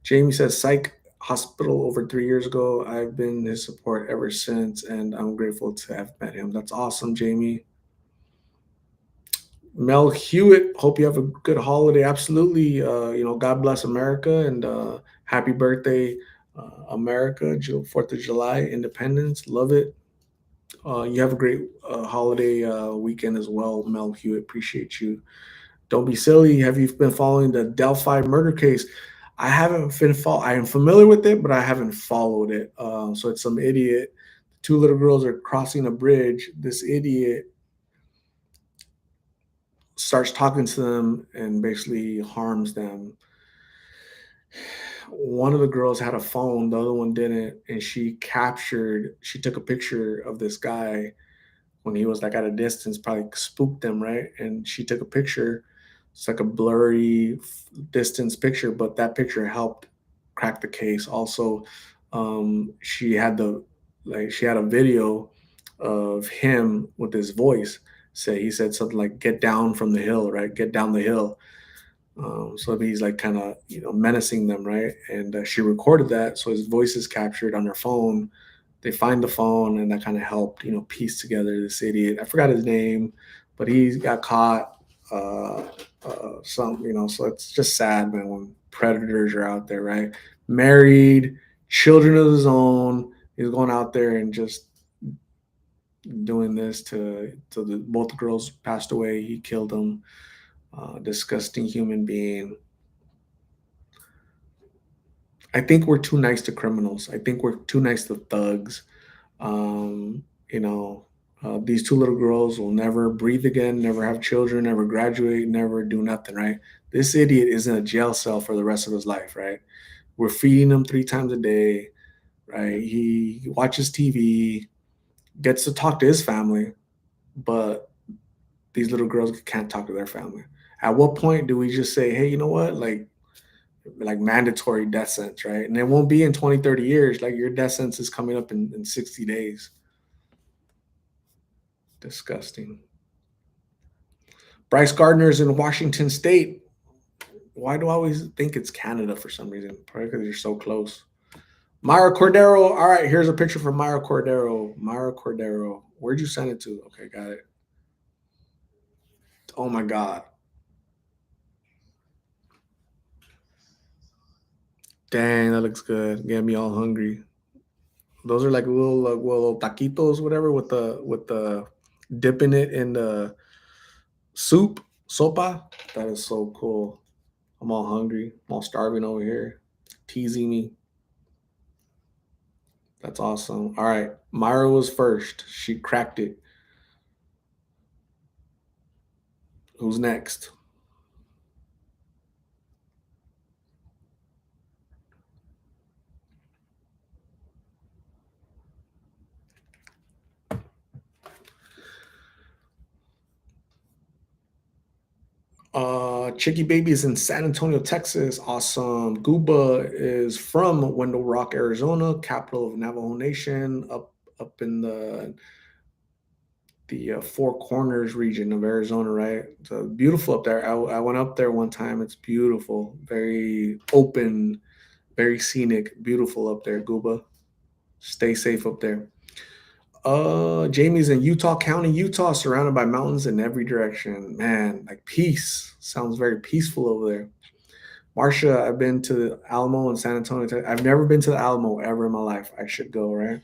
Jamie says, psych hospital over 3 years ago. I've been his support ever since, and I'm grateful to have met him. That's awesome, Jamie. Mel Hewitt, hope you have a good holiday. Absolutely. God bless America, and happy birthday, America. 4th of July, Independence. Love it. You have a great holiday weekend as well, Mel Hewitt. Appreciate you. Don't be silly. Have you been following the Delphi murder case? I haven't been I am familiar with it, but I haven't followed it. So it's some idiot. Two little girls are crossing a bridge. This idiot starts talking to them and basically harms them. one of the girls had a phone, the other one didn't, and she took a picture of this guy when he was like at a distance, probably spooked them, right? And she took a picture. It's like a blurry distance picture, but that picture helped crack the case. Also, she had she had a video of him with his voice. He said something like "Get down from the hill," right? Get down the hill. So he's like kind of menacing them, right? And she recorded that, so his voice is captured on her phone. They find the phone, and that kind of helped piece together this idiot. I forgot his name, but he got caught. Uh, so it's just sad, man, when predators are out there, right? Married, children of his own. He's going out there and just doing this both the girls passed away. He killed them. Disgusting human being. I think we're too nice to criminals. I think we're too nice to thugs. Um, you know, these two little girls will never breathe again, never have children, never graduate, never do nothing, right? This idiot is in a jail cell for the rest of his life, right? We're feeding him 3 times a day, right? He watches TV, gets to talk to his family, but these little girls can't talk to their family. At what point do we just say, hey, you know what? Like mandatory death sentence, right? And it won't be in 20, 30 years. Like your death sentence is coming up in 60 days. Disgusting. Bryce Gardner's in Washington State. Why do I always think it's Canada for some reason? Probably because you're so close. Myra Cordero. All right, here's a picture from Myra Cordero. Myra Cordero. Where'd you send it to? Okay, got it. Oh my God. Dang, that looks good. Get me all hungry. Those are like little taquitos, whatever, with the dipping it in the soup, sopa. That is so cool. I'm all hungry. I'm all starving over here. Teasing me. That's awesome. All right. Myra was first. She cracked it. Who's next? Chicky Baby is in San Antonio, Texas. Awesome. Gooba is from Window Rock, Arizona, capital of Navajo Nation, up in the Four Corners region of Arizona, right? So beautiful up there. I went up there one time. It's beautiful, very open, very scenic, beautiful up there. Gooba, stay safe up there. Jamie's in Utah County, Utah, surrounded by mountains in every direction. Man, like peace. Sounds very peaceful over there. Marcia, I've been to the Alamo in San Antonio. I've never been to the Alamo ever in my life. I should go, right?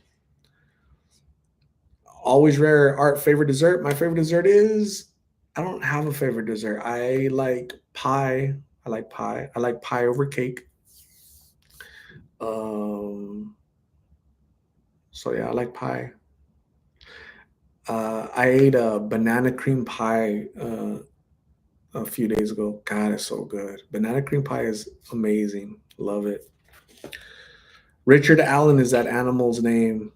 Always rare art favorite dessert. My favorite dessert is I don't have a favorite dessert. I like pie. I like pie. I like pie over cake. Um, so yeah, I like pie. I ate a banana cream pie a few days ago. God, it's so good. Banana cream pie is amazing. Love it. Richard Allen is that animal's name.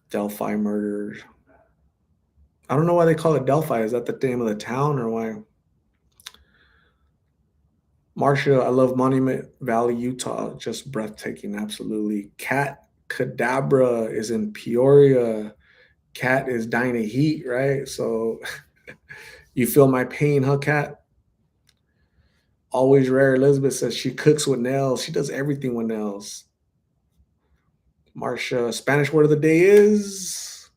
Delphi murders. I don't know why they call it Delphi. Is that the name of the town or why? Marcia, I love Monument Valley, Utah. Just breathtaking. Absolutely. Cat Cadabra is in Peoria. Cat is dying of heat, right? So you feel my pain, huh, Cat? Always rare. Elizabeth says she cooks with nails. She does everything with nails. Marcia, Spanish word of the day is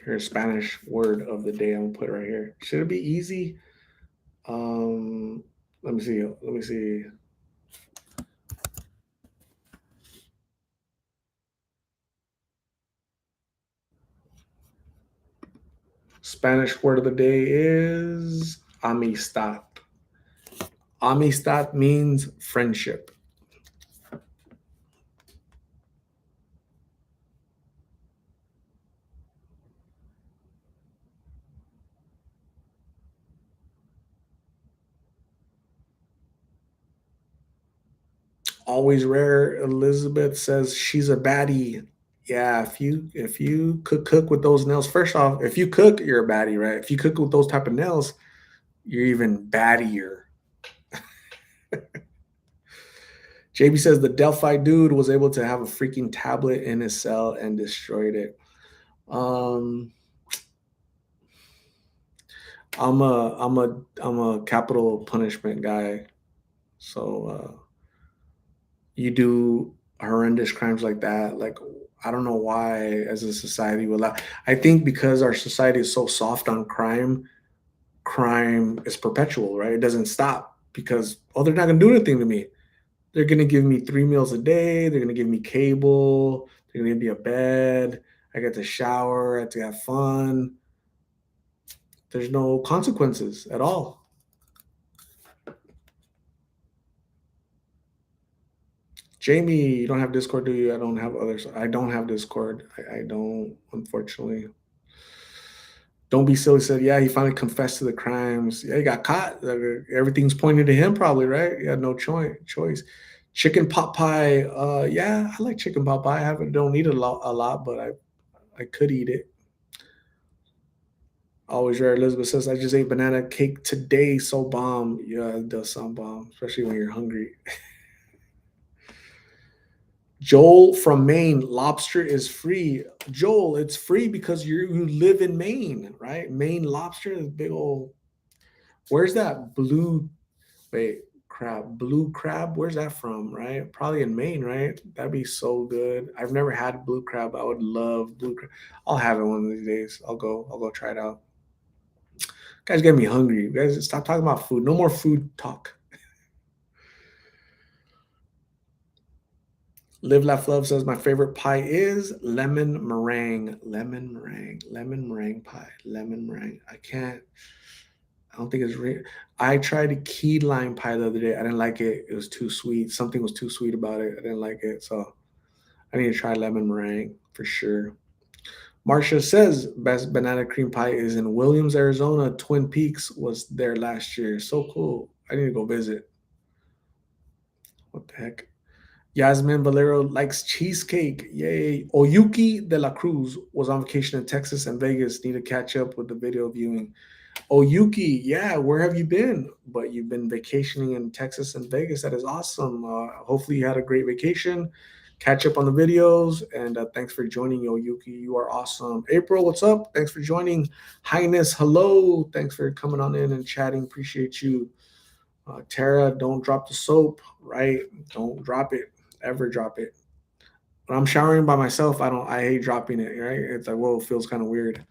here's Spanish word of the day. I'm gonna put it right here. Should it be easy? Let me see. Let me see. Spanish word of the day is amistad. Amistad means friendship. Always rare. Elizabeth says she's a baddie. Yeah, if you cook with those nails, first off, if you cook, you're a baddie, right? If you cook with those type of nails, you're even baddier. JB says the Delphi dude was able to have a freaking tablet in his cell and destroyed it. Um, I'm a capital punishment guy. So you do horrendous crimes like that. Like I don't know why, as a society, we allow. I think because our society is so soft on crime, crime is perpetual, right? It doesn't stop because they're not gonna do anything to me. They're gonna give me 3 meals a day. They're gonna give me cable. They're gonna give me a bed. I get to shower. I get to have fun. There's no consequences at all. Jamie, you don't have Discord, do you? I don't have others. I don't have Discord. I don't, unfortunately. Don't be silly. Said, yeah, he finally confessed to the crimes. Yeah, he got caught. Everything's pointed to him, probably, right? He had no choice. Chicken pot pie. Yeah, I like chicken pot pie. I haven't don't eat a lot, but I could eat it. Always rare. Elizabeth says, I just ate banana cake today. So bomb. Yeah, it does sound bomb, especially when you're hungry. Joel from Maine, lobster is free. Joel, it's free because you live in Maine, right? Maine lobster is big old. Where's that blue? Wait, crab, blue crab. Where's that from? Right? Probably in Maine, right? That'd be so good. I've never had blue crab. I would love blue crab. I'll have it one of these days. I'll go. I'll go try it out. Guys, get me hungry. You guys, stop talking about food. No more food talk. Live Laugh Love says my favorite pie is lemon meringue. Lemon meringue pie. Lemon meringue. I can't. I don't think it's real. I tried a key lime pie the other day. I didn't like it. It was too sweet. Something was too sweet about it. I didn't like it. So I need to try lemon meringue for sure. Marcia says best banana cream pie is in Williams, Arizona. Twin Peaks was there last year. So cool. I need to go visit. What the heck? Yasmin Valero likes cheesecake. Yay. Oyuki de la Cruz was on vacation in Texas and Vegas. Need to catch up with the video viewing. Oyuki, yeah, where have you been? But you've been vacationing in Texas and Vegas. That is awesome. Hopefully, you had a great vacation. Catch up on the videos. And thanks for joining, Oyuki. You are awesome. April, what's up? Thanks for joining. Highness, hello. Thanks for coming on in and chatting. Appreciate you. Tara, don't drop the soap, right? Don't drop it. Ever drop it. When I'm showering by myself, I hate dropping it, right? It's like, whoa, it feels kind of weird.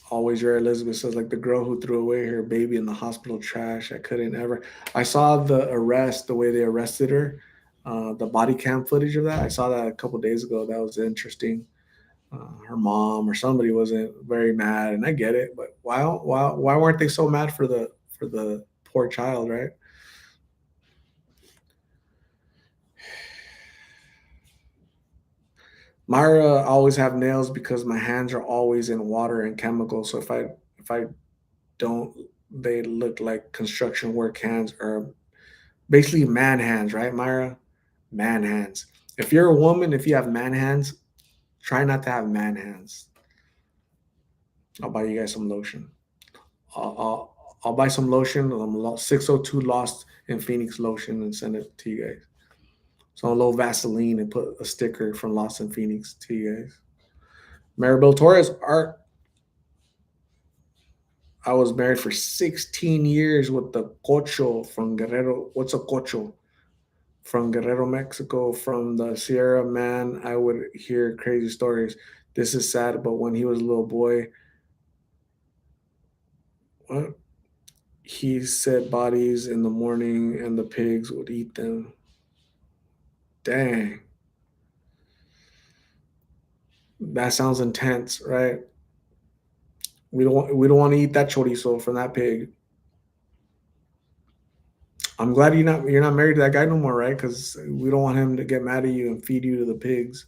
Always rare. Elizabeth says, like the girl who threw away her baby in the hospital trash. I couldn't ever. I saw the arrest, the way they arrested her, the body cam footage of that. I saw that a couple days ago. That was interesting. Her mom or somebody wasn't very mad, and I get it. But why weren't they so mad for the poor child, right? Myra, always have nails because my hands are always in water and chemicals. So if I don't, they look like construction work hands or basically man hands, right, Myra? Man hands. If you're a woman, if you have man hands, try not to have man hands. I'll buy you guys some lotion. I'll buy some lotion. 602 Lost in Phoenix lotion and send it to you guys. So a little Vaseline and put a sticker from Lost in Phoenix to you guys. Maribel Torres, art. I was married for 16 years with the cocho from Guerrero. What's a cocho? From Guerrero, Mexico, from the Sierra. Man, I would hear crazy stories. This is sad, but when he was a little boy, what? He said bodies in the morning and the pigs would eat them. Dang. That sounds intense, right? We don't want to eat that chorizo from that pig. I'm glad you're not married to that guy no more, right? Because we don't want him to get mad at you and feed you to the pigs.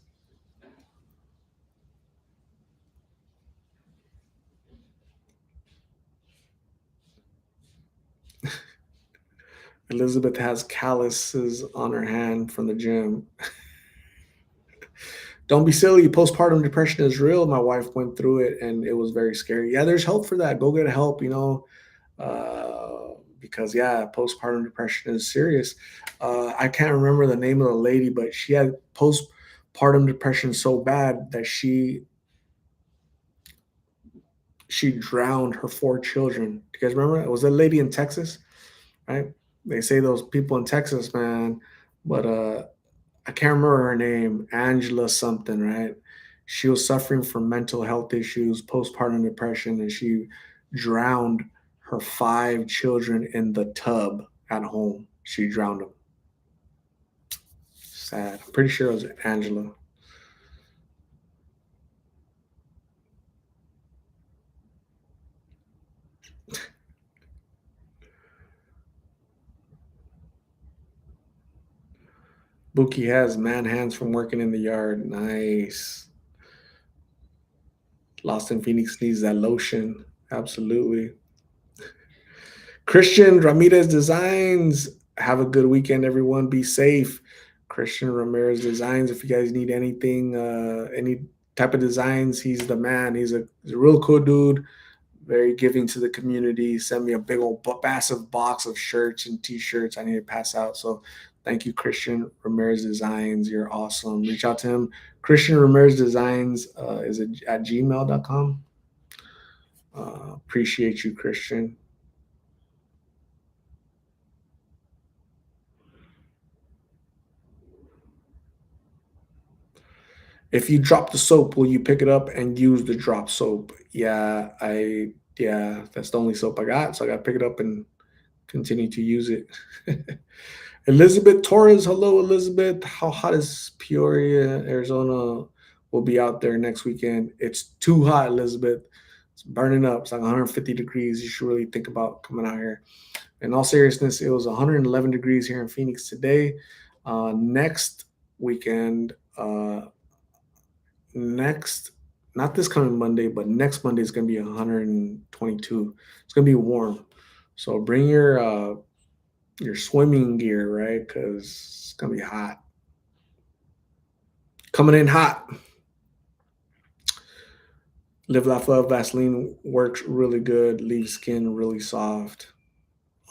Elizabeth has calluses on her hand from the gym. Don't be silly. Postpartum depression is real. My wife went through it and it was very scary. Yeah, there's help for that. Go get help, because yeah, postpartum depression is serious. I can't remember the name of the lady, but she had postpartum depression so bad that she drowned her four children. Do you guys remember? It was a lady in Texas, right? They say those people in Texas, man, but I can't remember her name, Angela something, right? She was suffering from mental health issues, postpartum depression, and she drowned her five children in the tub at home. She drowned them. Sad. I'm pretty sure it was Angela. Buki has man hands from working in the yard. Nice. Lost in Phoenix needs that lotion. Absolutely. Christian Ramirez Designs. Have a good weekend, everyone. Be safe. Christian Ramirez Designs. If you guys need anything, any type of designs, he's the man. He's a real cool dude. Very giving to the community. Send me a big old massive box of shirts and t-shirts I need to pass out. So thank you, Christian Ramirez Designs. You're awesome. Reach out to him. Christian Ramirez Designs is it at gmail.com. Appreciate you, Christian. If you drop the soap, will you pick it up and use the drop soap? Yeah, that's the only soap I got. So I gotta pick it up and continue to use it. Elizabeth Torres, hello Elizabeth. How hot is Peoria, Arizona? We'll be out there next weekend. It's too hot, Elizabeth. It's burning up. It's like 150 degrees. You should really think about coming out here. In all seriousness, it was 111 degrees here in Phoenix today. Next weekend, next not this coming Monday, but next Monday is going to be 122. It's going to be warm. So bring your swimming gear, right? Cuz it's going to be hot. Coming in hot. Live Laugh Love Vaseline works really good, leaves skin really soft.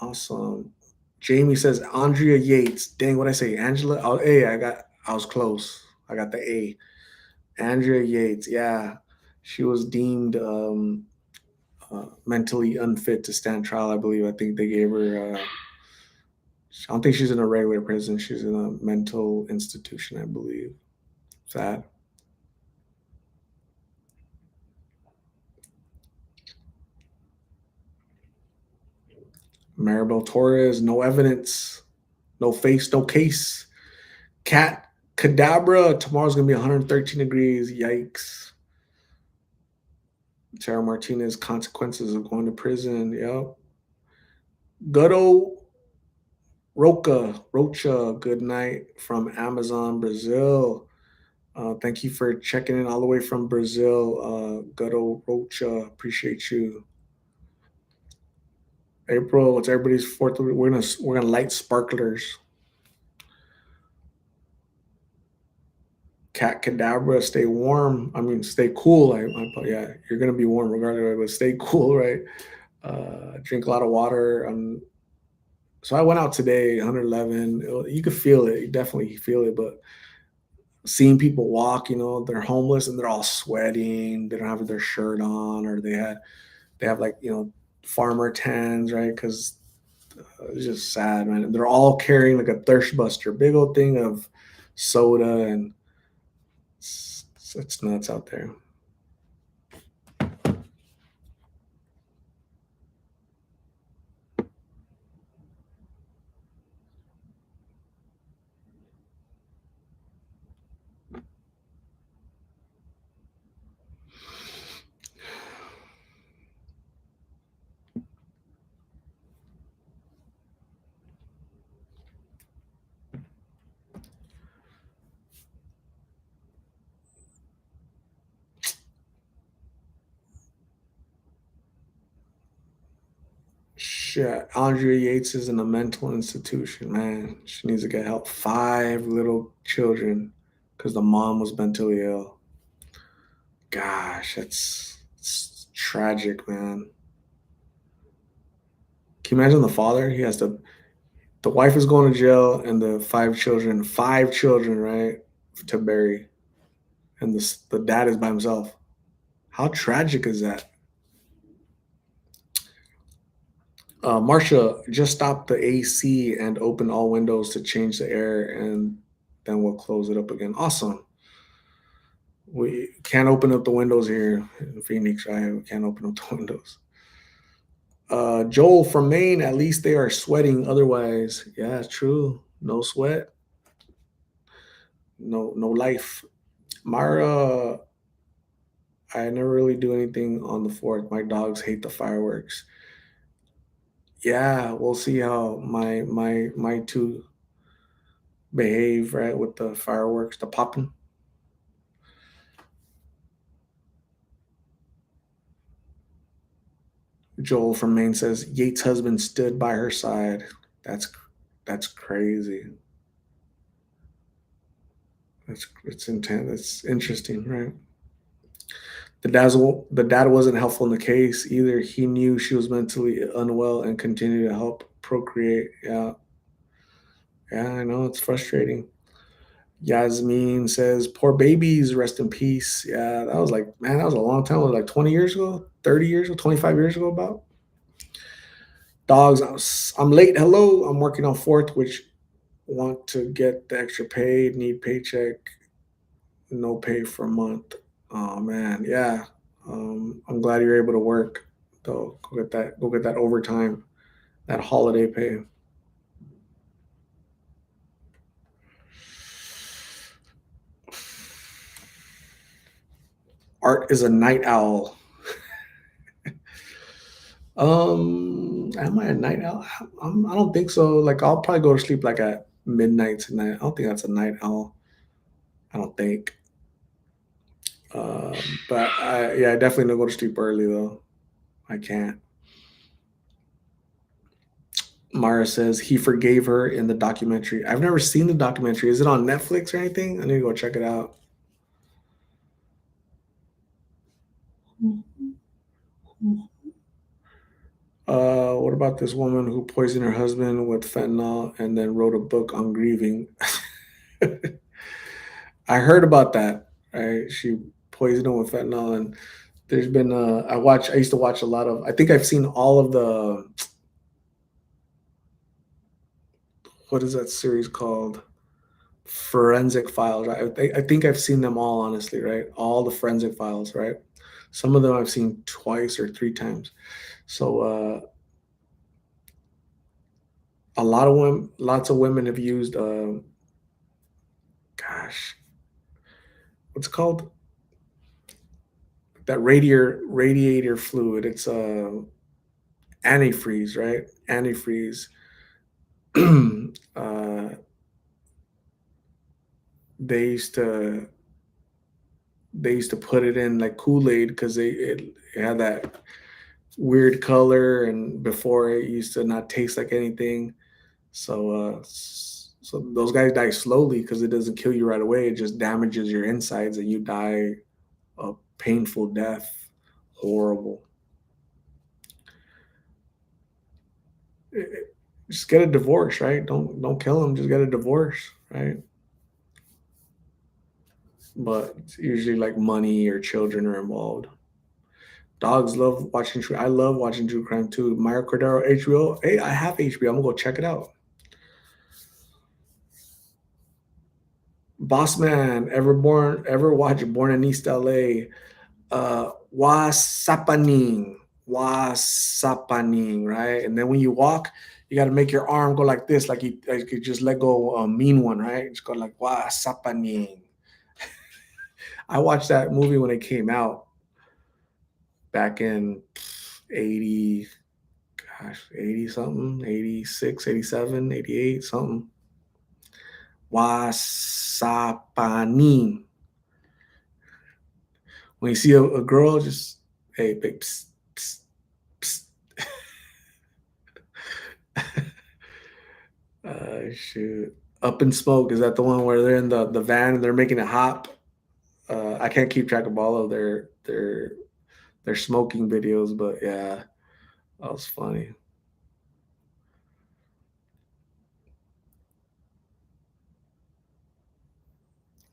Awesome. Jamie says Andrea Yates. Dang, what I say? Angela? Oh, hey, I was close. I got the A. Andrea Yates. Yeah. She was deemed mentally unfit to stand trial. I believe. I think they gave her. I don't think she's in a regular prison. She's in a mental institution. I believe. Sad. Maribel Torres. No evidence. No face. No case. Cat Cadabra. Tomorrow's gonna be 113 degrees. Yikes. Tara Martinez. Consequences of going to prison. Yep. Gutto Rocha, good night from Amazon, Brazil. Thank you for checking in all the way from Brazil. Gutto Rocha, appreciate you. April, it's everybody's fourth. We're gonna light sparklers. Cat Cadabra, stay warm. I mean, stay cool. Yeah, you're gonna be warm regardless, but stay cool, right? Drink a lot of water. So I went out today, 111. You could feel it. You definitely feel it, but seeing people walk, they're homeless and they're all sweating. They don't have their shirt on, or they have like farmer tans, right? Because it's just sad, man. And they're all carrying like a thirst buster, big old thing of soda, and it's nuts out there. Shit, Andrea Yates is in a mental institution, man. She needs to get help. 5 little children because the mom was mentally ill. Gosh, it's tragic, man. Can you imagine the father? He has to. The wife is going to jail, and the 5 children, right, to bury, and the dad is by himself. How tragic is that? Marcia, just stop the AC and open all windows to change the air, and then we'll close it up again. Awesome. We can't open up the windows here in Phoenix, right? We can't open up the windows. Joel from Maine, at least they are sweating. Otherwise, yeah, true. No sweat, no life. Mara, I never really do anything on the 4th. My dogs hate the fireworks. Yeah, we'll see how my two behave, right, with the fireworks, the popping. Joel from Maine says Yates' husband stood by her side. That's that's crazy. It's intense. It's interesting, right? The dad wasn't helpful in the case either. He knew she was mentally unwell and continued to help procreate. Yeah, yeah, I know it's frustrating. Yasmin says, "Poor babies, rest in peace." Yeah, that was like, man, that was a long time. It was like 20 years ago, 30 years ago, 25 years ago. About dogs. I'm late. Hello, I'm working on 4th, which want to get the extra pay. Need paycheck. No pay for a month. Oh man, yeah. I'm glad you're able to work though. Go get that. Go get that overtime. That holiday pay. Art is a night owl. Am I a night owl? I don't think so. Like I'll probably go to sleep like at midnight tonight. I don't think that's a night owl. I don't think. Um, but yeah, I definitely don't go to sleep early though. I can't. Mara says he forgave her in the documentary. I've never seen the documentary. Is it on Netflix or anything? I need to go check it out. What about this woman who poisoned her husband with fentanyl and then wrote a book on grieving? I heard about that. Right? She poisoned him with fentanyl, and there's been I used to watch a lot of. I think I've seen all of the. What is that series called? Forensic Files. Right? I think I've seen them all. Honestly, right? All the Forensic Files. Right? Some of them I've seen twice or 3 times. So lots of women have used. Gosh, what's it called? That radiator fluid. It's antifreeze, right? Antifreeze. uh, they used to they used to put it in like Kool-Aid because it had that weird color, and before it used to not taste like anything. So those guys die slowly because it doesn't kill you right away. It just damages your insides, and you die a painful death. Horrible. Just get a divorce, right? Don't kill them. Just get a divorce, right? But it's usually like money or children are involved. Dogs love watching true. I love watching true crime too. Maya Cordero, HBO. Hey, I have HBO. I'm gonna go check it out. Boss man, ever watch Born in East LA? Wasapaning. Wasapaning, right? And then when you walk, you got to make your arm go like this, like you just let go a mean one, right? Just go like wasapaning. I watched that movie when it came out back in 80, gosh, 80 something, 86, 87, 88 something. Wasapaning. When you see a girl, just, hey, babe, psst, psst, psst. Shoot. Up in Smoke, is that the one where they're in the van and they're making it hop? I can't keep track of all of their smoking videos, but yeah, that was funny.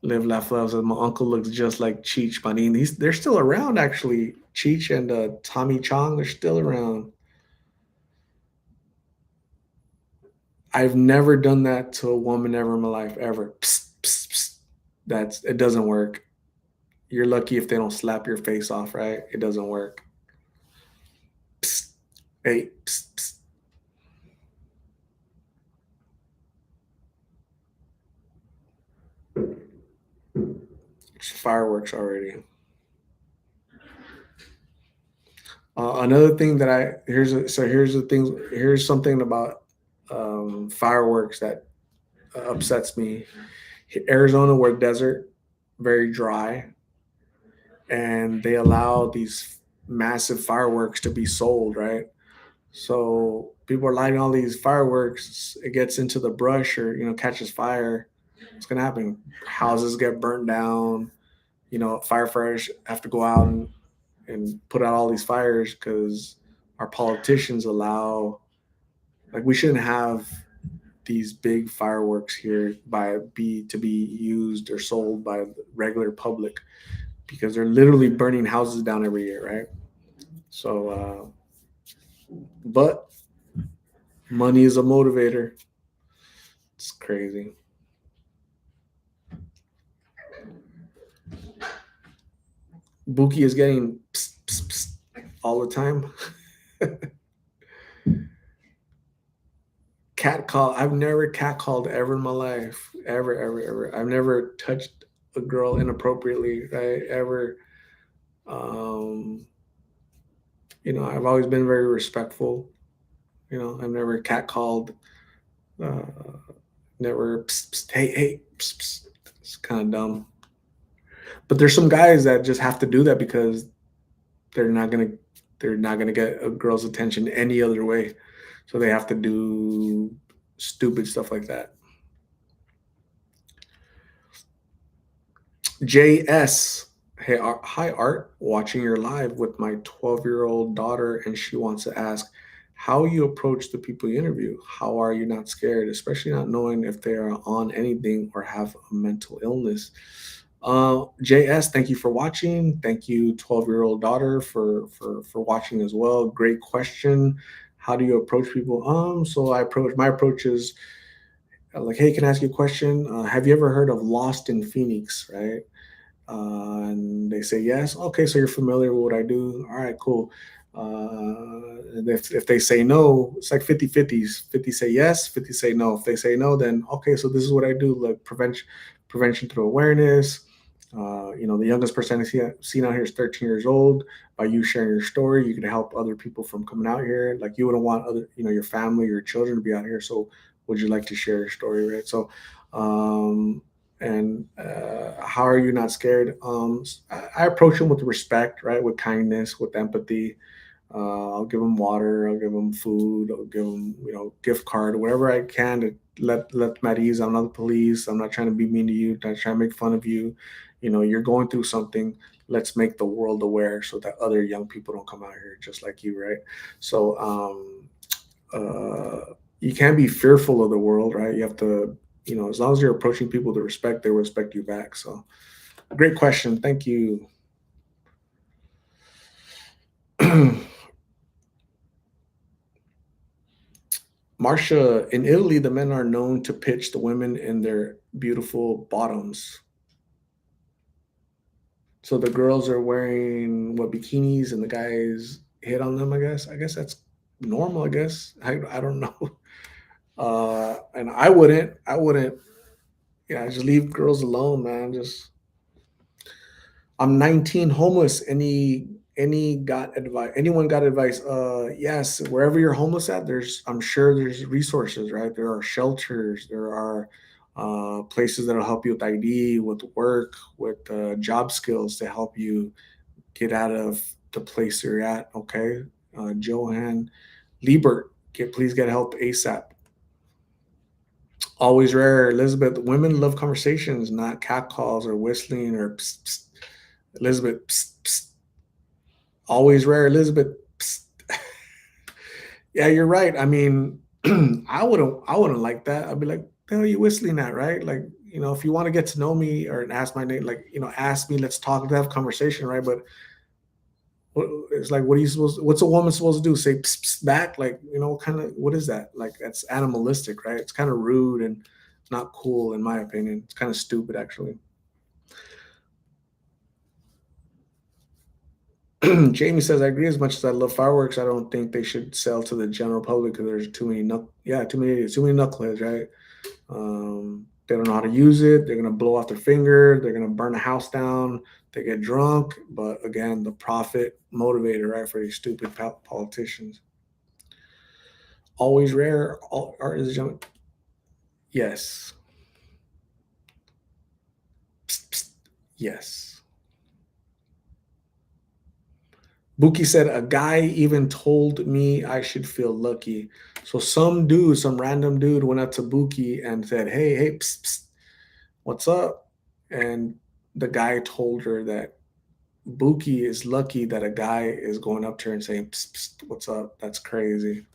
Live Laugh Love says my uncle looks just like Cheech Manin. They're still around actually. Cheech and Tommy Chong, they're still around. I've never done that to a woman ever in my life, ever. Psst, psst, psst. It doesn't work. You're lucky if they don't slap your face off, right? It doesn't work. Psst. Hey, psst, psst. It's fireworks already. Another thing that here's something about fireworks that upsets me. Arizona, we're desert, very dry, and they allow these massive fireworks to be sold, right? So people are lighting all these fireworks. It gets into the brush or catches fire. What's gonna happen? Houses get burnt down. Firefighters have to go out and put out all these fires because our politicians allow, like, we shouldn't have these big fireworks here to be used or sold by the regular public because they're literally burning houses down every year, right? So but money is a motivator. It's crazy. Buki is getting psst, psst, psst all the time. Cat call. I've never cat called ever in my life. Ever, ever, ever. I've never touched a girl inappropriately, right? Ever. Um, I've always been very respectful. I've never cat called. Uh, Never. Psst, psst, hey, hey. Psst, psst. It's kind of dumb. But there's some guys that just have to do that because they're not gonna they're not gonna get a girl's attention any other way. So they have to do stupid stuff like that. JS. Hey, hi Art. Watching your live with my 12-year-old daughter, and she wants to ask how you approach the people you interview. How are you not scared, especially not knowing if they are on anything or have a mental illness? JS, thank you for watching. Thank you, 12-year-old daughter, for watching as well. Great question. How do you approach people? So my approach is like, hey, can I ask you a question? Have you ever heard of Lost in Phoenix, right? And they say yes. Okay, so you're familiar with what I do. All right, cool. And if they say no, it's like 50-50s. 50 say yes, 50 say no. If they say no, then okay, so this is what I do, like prevention through awareness. The youngest person I seen out here is 13 years old. By you sharing your story, you can help other people from coming out here. Like, you wouldn't want your family, your children to be out here. So would you like to share your story, right? So and how are you not scared? I approach them with respect, right? With kindness, with empathy. I'll give them water. I'll give them food. I'll give them, gift card, whatever I can to let them at ease. I'm not the police. I'm not trying to be mean to you. I'm not trying to make fun of you. You're going through something. Let's make the world aware so that other young people don't come out here just like you, right? So you can't be fearful of the world, right? You have to, as long as you're approaching people to respect, they will respect you back. So, great question. Thank you. Marcia, in Italy, the men are known to pitch the women in their beautiful bottoms. So the girls are wearing bikinis and the guys hit on them, I guess. I guess that's normal, I guess. I don't know. And I wouldn't, yeah, just leave girls alone, man. Just I'm 19, homeless. Any got advice? Anyone got advice? Yes, wherever you're homeless at, I'm sure there's resources, right? There are shelters, there are places that'll help you with ID, with work, with job skills to help you get out of the place you're at. Okay, Johan Liebert, please get help ASAP. Always rare, Elizabeth. Women love conversations, not cat calls or whistling or psst, psst. Elizabeth. Psst, psst. Always rare, Elizabeth. Psst. Yeah, you're right. I mean, I wouldn't like that. I'd be like, the hell are you whistling at, right? Like, if you want to get to know me or ask my name, like, ask me, let's talk, let's have a conversation, right? But it's like, what are you supposed? What's a woman supposed to do? Say psst, psst back? Like, what is that? Like, that's animalistic, right? It's kind of rude and not cool, in my opinion. It's kind of stupid, actually. Jamie says, I agree. As much as I love fireworks, I don't think they should sell to the general public because there's too many knuckleheads, right? They don't know how to use it. They're gonna blow off their finger. They're gonna burn a house down. They get drunk. But again, the profit motivator, right, for these stupid politicians. Always rare. Art is junk. Yes. Psst, psst. Yes. Buki said a guy even told me I should feel lucky. So some random dude went up to Buki and said, "Hey, hey, psst, psst, what's up?" And the guy told her that Buki is lucky that a guy is going up to her and saying, psst, psst, "What's up?" That's crazy.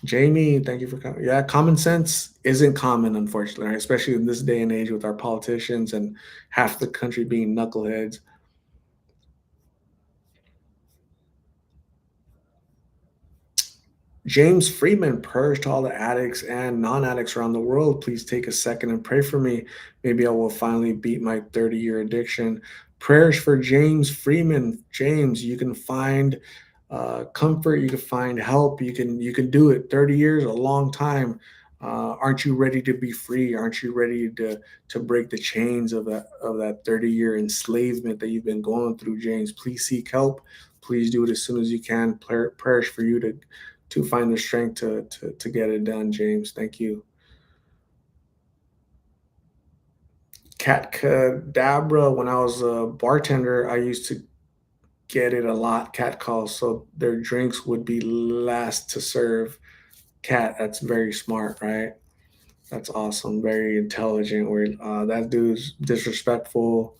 Jamie, thank you for coming. Yeah, common sense isn't common, unfortunately, right? Especially in this day and age with our politicians and half the country being knuckleheads. James Freeman, prayers to all the addicts and non-addicts around the world. Please take a second and pray for me. Maybe I will finally beat my 30-year addiction. Prayers for James Freeman. James, you can find comfort. You can find help. You can do it. 30 years, a long time. Aren't you ready to be free? Aren't you ready to break the chains of that 30-year enslavement that you've been going through, James? Please seek help. Please do it as soon as you can. Prayers for you to find the strength to get it done, James. Thank you. Cat Cadabra, when I was a bartender, I used to get it a lot, cat calls. So their drinks would be last to serve. Cat, that's very smart, right? That's awesome. Very intelligent. Where that dude's disrespectful,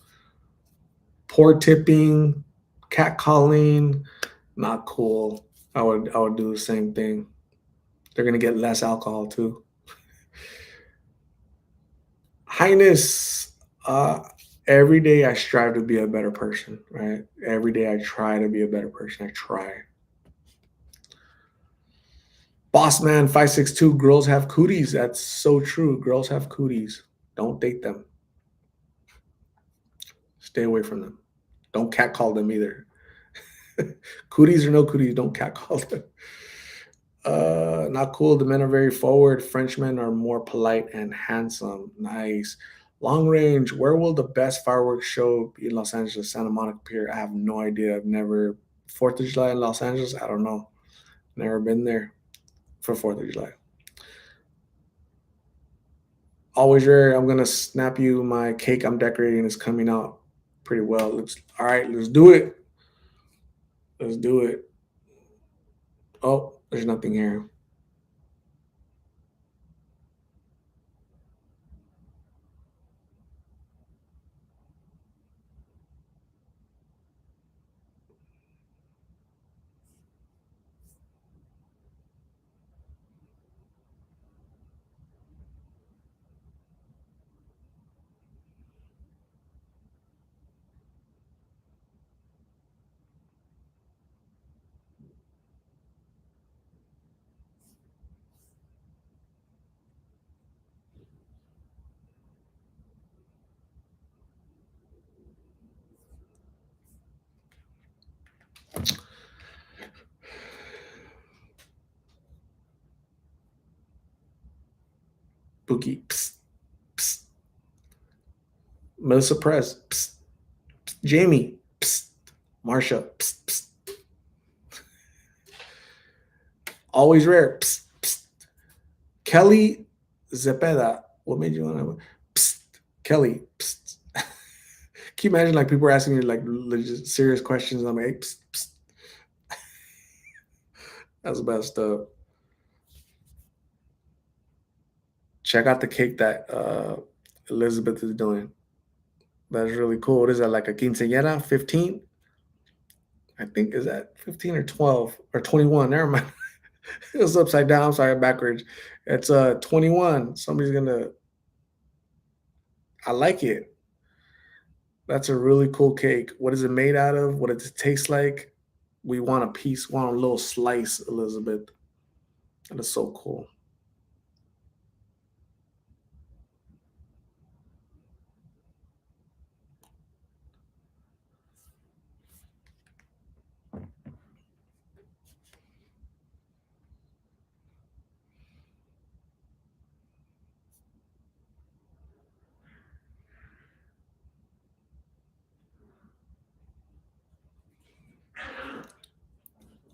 poor tipping, cat calling, not cool. I would do the same thing. They're gonna get less alcohol too. Highness, uh, every day I strive to be a better person, right? Every day I try to be a better person. I try. Boss man 562, girls have cooties. That's so true. Girls have cooties. Don't date them. Stay away from them. Don't catcall them either. Cooties or no cooties, don't catcall them. Not cool. The men are very forward. Frenchmen are more polite and handsome. Nice. Long range. Where will the best fireworks show be in Los Angeles, Santa Monica Pier? I have no idea. I've never 4th of July in Los Angeles. I don't know. Never been there for 4th of July. Always rare. I'm gonna snap you my cake I'm decorating is coming out pretty well. Looks all right. Let's do it. Let's do it. Oh, there's nothing here. Bookie. Psst, psst. Melissa Press. Psst, psst. Jamie. Psst. Marsha. Psst, psst. Always rare. Psst, psst. Kelly Zepeda. What made you want to? Psst. Kelly. Psst. Can you imagine like people are asking you like legit serious questions? I'm like, hey, psst, psst. That's the best stuff. check out the cake that Elizabeth is doing. That's really cool. What is that, like a quinceañera? 15? I think is that 15 or 12 or 21. Never mind. It was upside down. I'm sorry, backwards. It's 21. Somebody's gonna I like it. That's a really cool cake. What is it made out of? What does it taste like? We want a piece, want a little slice, Elizabeth. That is so cool.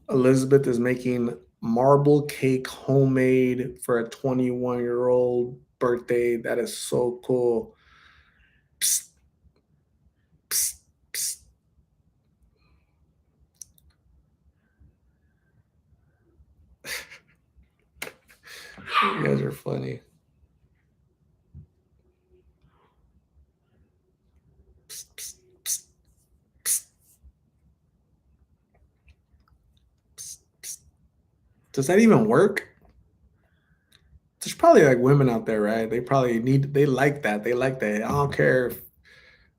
Elizabeth is making marble cake homemade for a 21-year-old birthday. That is so cool. Psst, psst, psst. You guys are funny. Psst, psst, psst, psst, psst, psst. Does that even work? There's probably like women out there, right? They like that. They like that. I don't care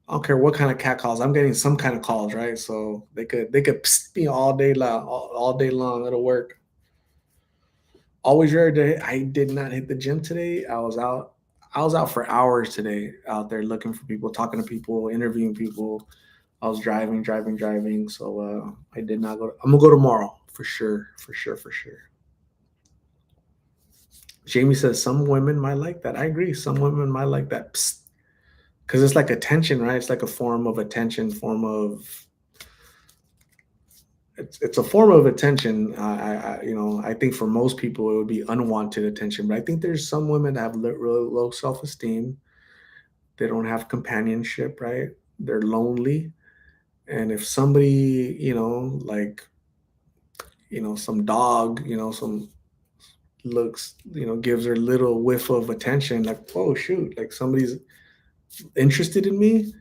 what kind of cat calls. I'm getting some kind of calls, right? So they could psst me all day long, all day long. It'll work. Always ready to I did not hit the gym today. I was out for hours today, out there looking for people, talking to people, interviewing people. I was driving, driving, driving. So I did not go. I'm gonna go tomorrow for sure, for sure, for sure. Jamie says some women might like that. I agree. Some women might like that because it's like attention, right? It's like a form of attention, form of it's a form of attention. I think for most people it would be unwanted attention, but I think there's some women that have really low self esteem. They don't have companionship, right? They're lonely, and if somebody, like some dog, some looks, gives her a little whiff of attention, like oh shoot, like somebody's interested in me,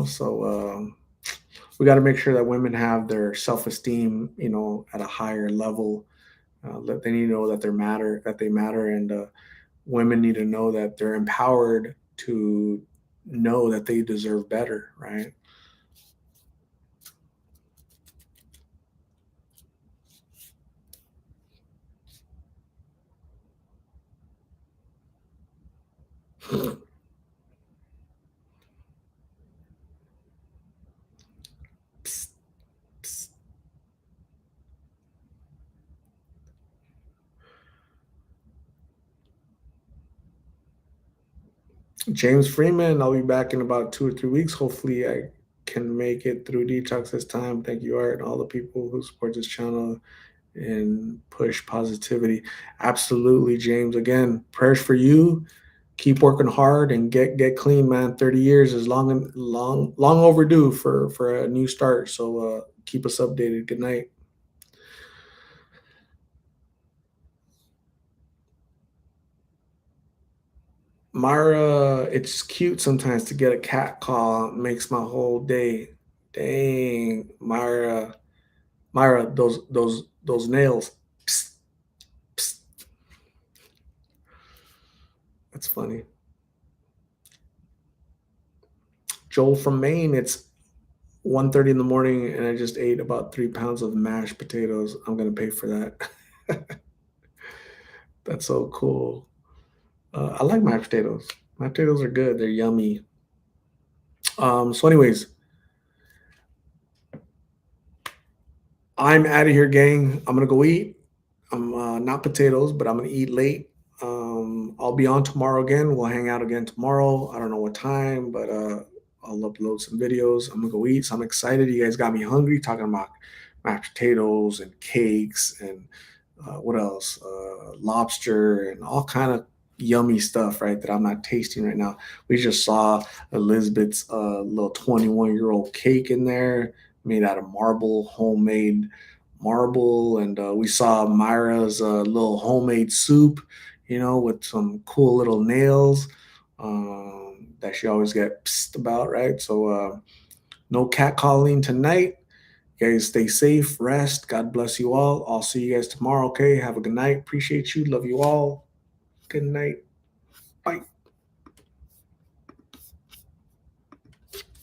So we got to make sure that women have their self esteem, at a higher level. They need to know that they matter, and women need to know that they're empowered to know that they deserve better, right? Psst, psst. James Freeman, I'll be back in about 2 or 3 weeks. Hopefully, I can make it through detox this time. Thank you, Art, and all the people who support this channel and push positivity. Absolutely, James. Again, prayers for you. Keep working hard and get clean, man. 30 years is long overdue for a new start. So keep us updated. Good night. Myra, it's cute sometimes to get a cat call. It makes my whole day. Dang, Myra, those nails. Psst, psst. That's funny. Joel from Maine, it's 1:30 in the morning and I just ate about 3 pounds of mashed potatoes. I'm gonna pay for that. That's so cool. I like mashed potatoes. Mashed potatoes are good. They're yummy. Anyways, I'm out of here, gang. I'm gonna go eat. I'm not potatoes, but I'm gonna eat late. I'll be on tomorrow again. We'll hang out again tomorrow. I don't know what time, but I'll upload some videos. I'm gonna go eat. So I'm excited. You guys got me hungry talking about mashed potatoes and cakes and what else? Lobster and all kind of yummy stuff, right? That I'm not tasting right now. We just saw Elizabeth's little 21-year-old cake in there, made out of marble, homemade marble, and we saw Myra's little homemade soup. with some cool little nails that she always get pissed about, right? So no cat calling tonight. You guys stay safe, rest. God bless you all. I'll see you guys tomorrow. Okay. Have a good night. Appreciate you. Love you all. Good night. Bye.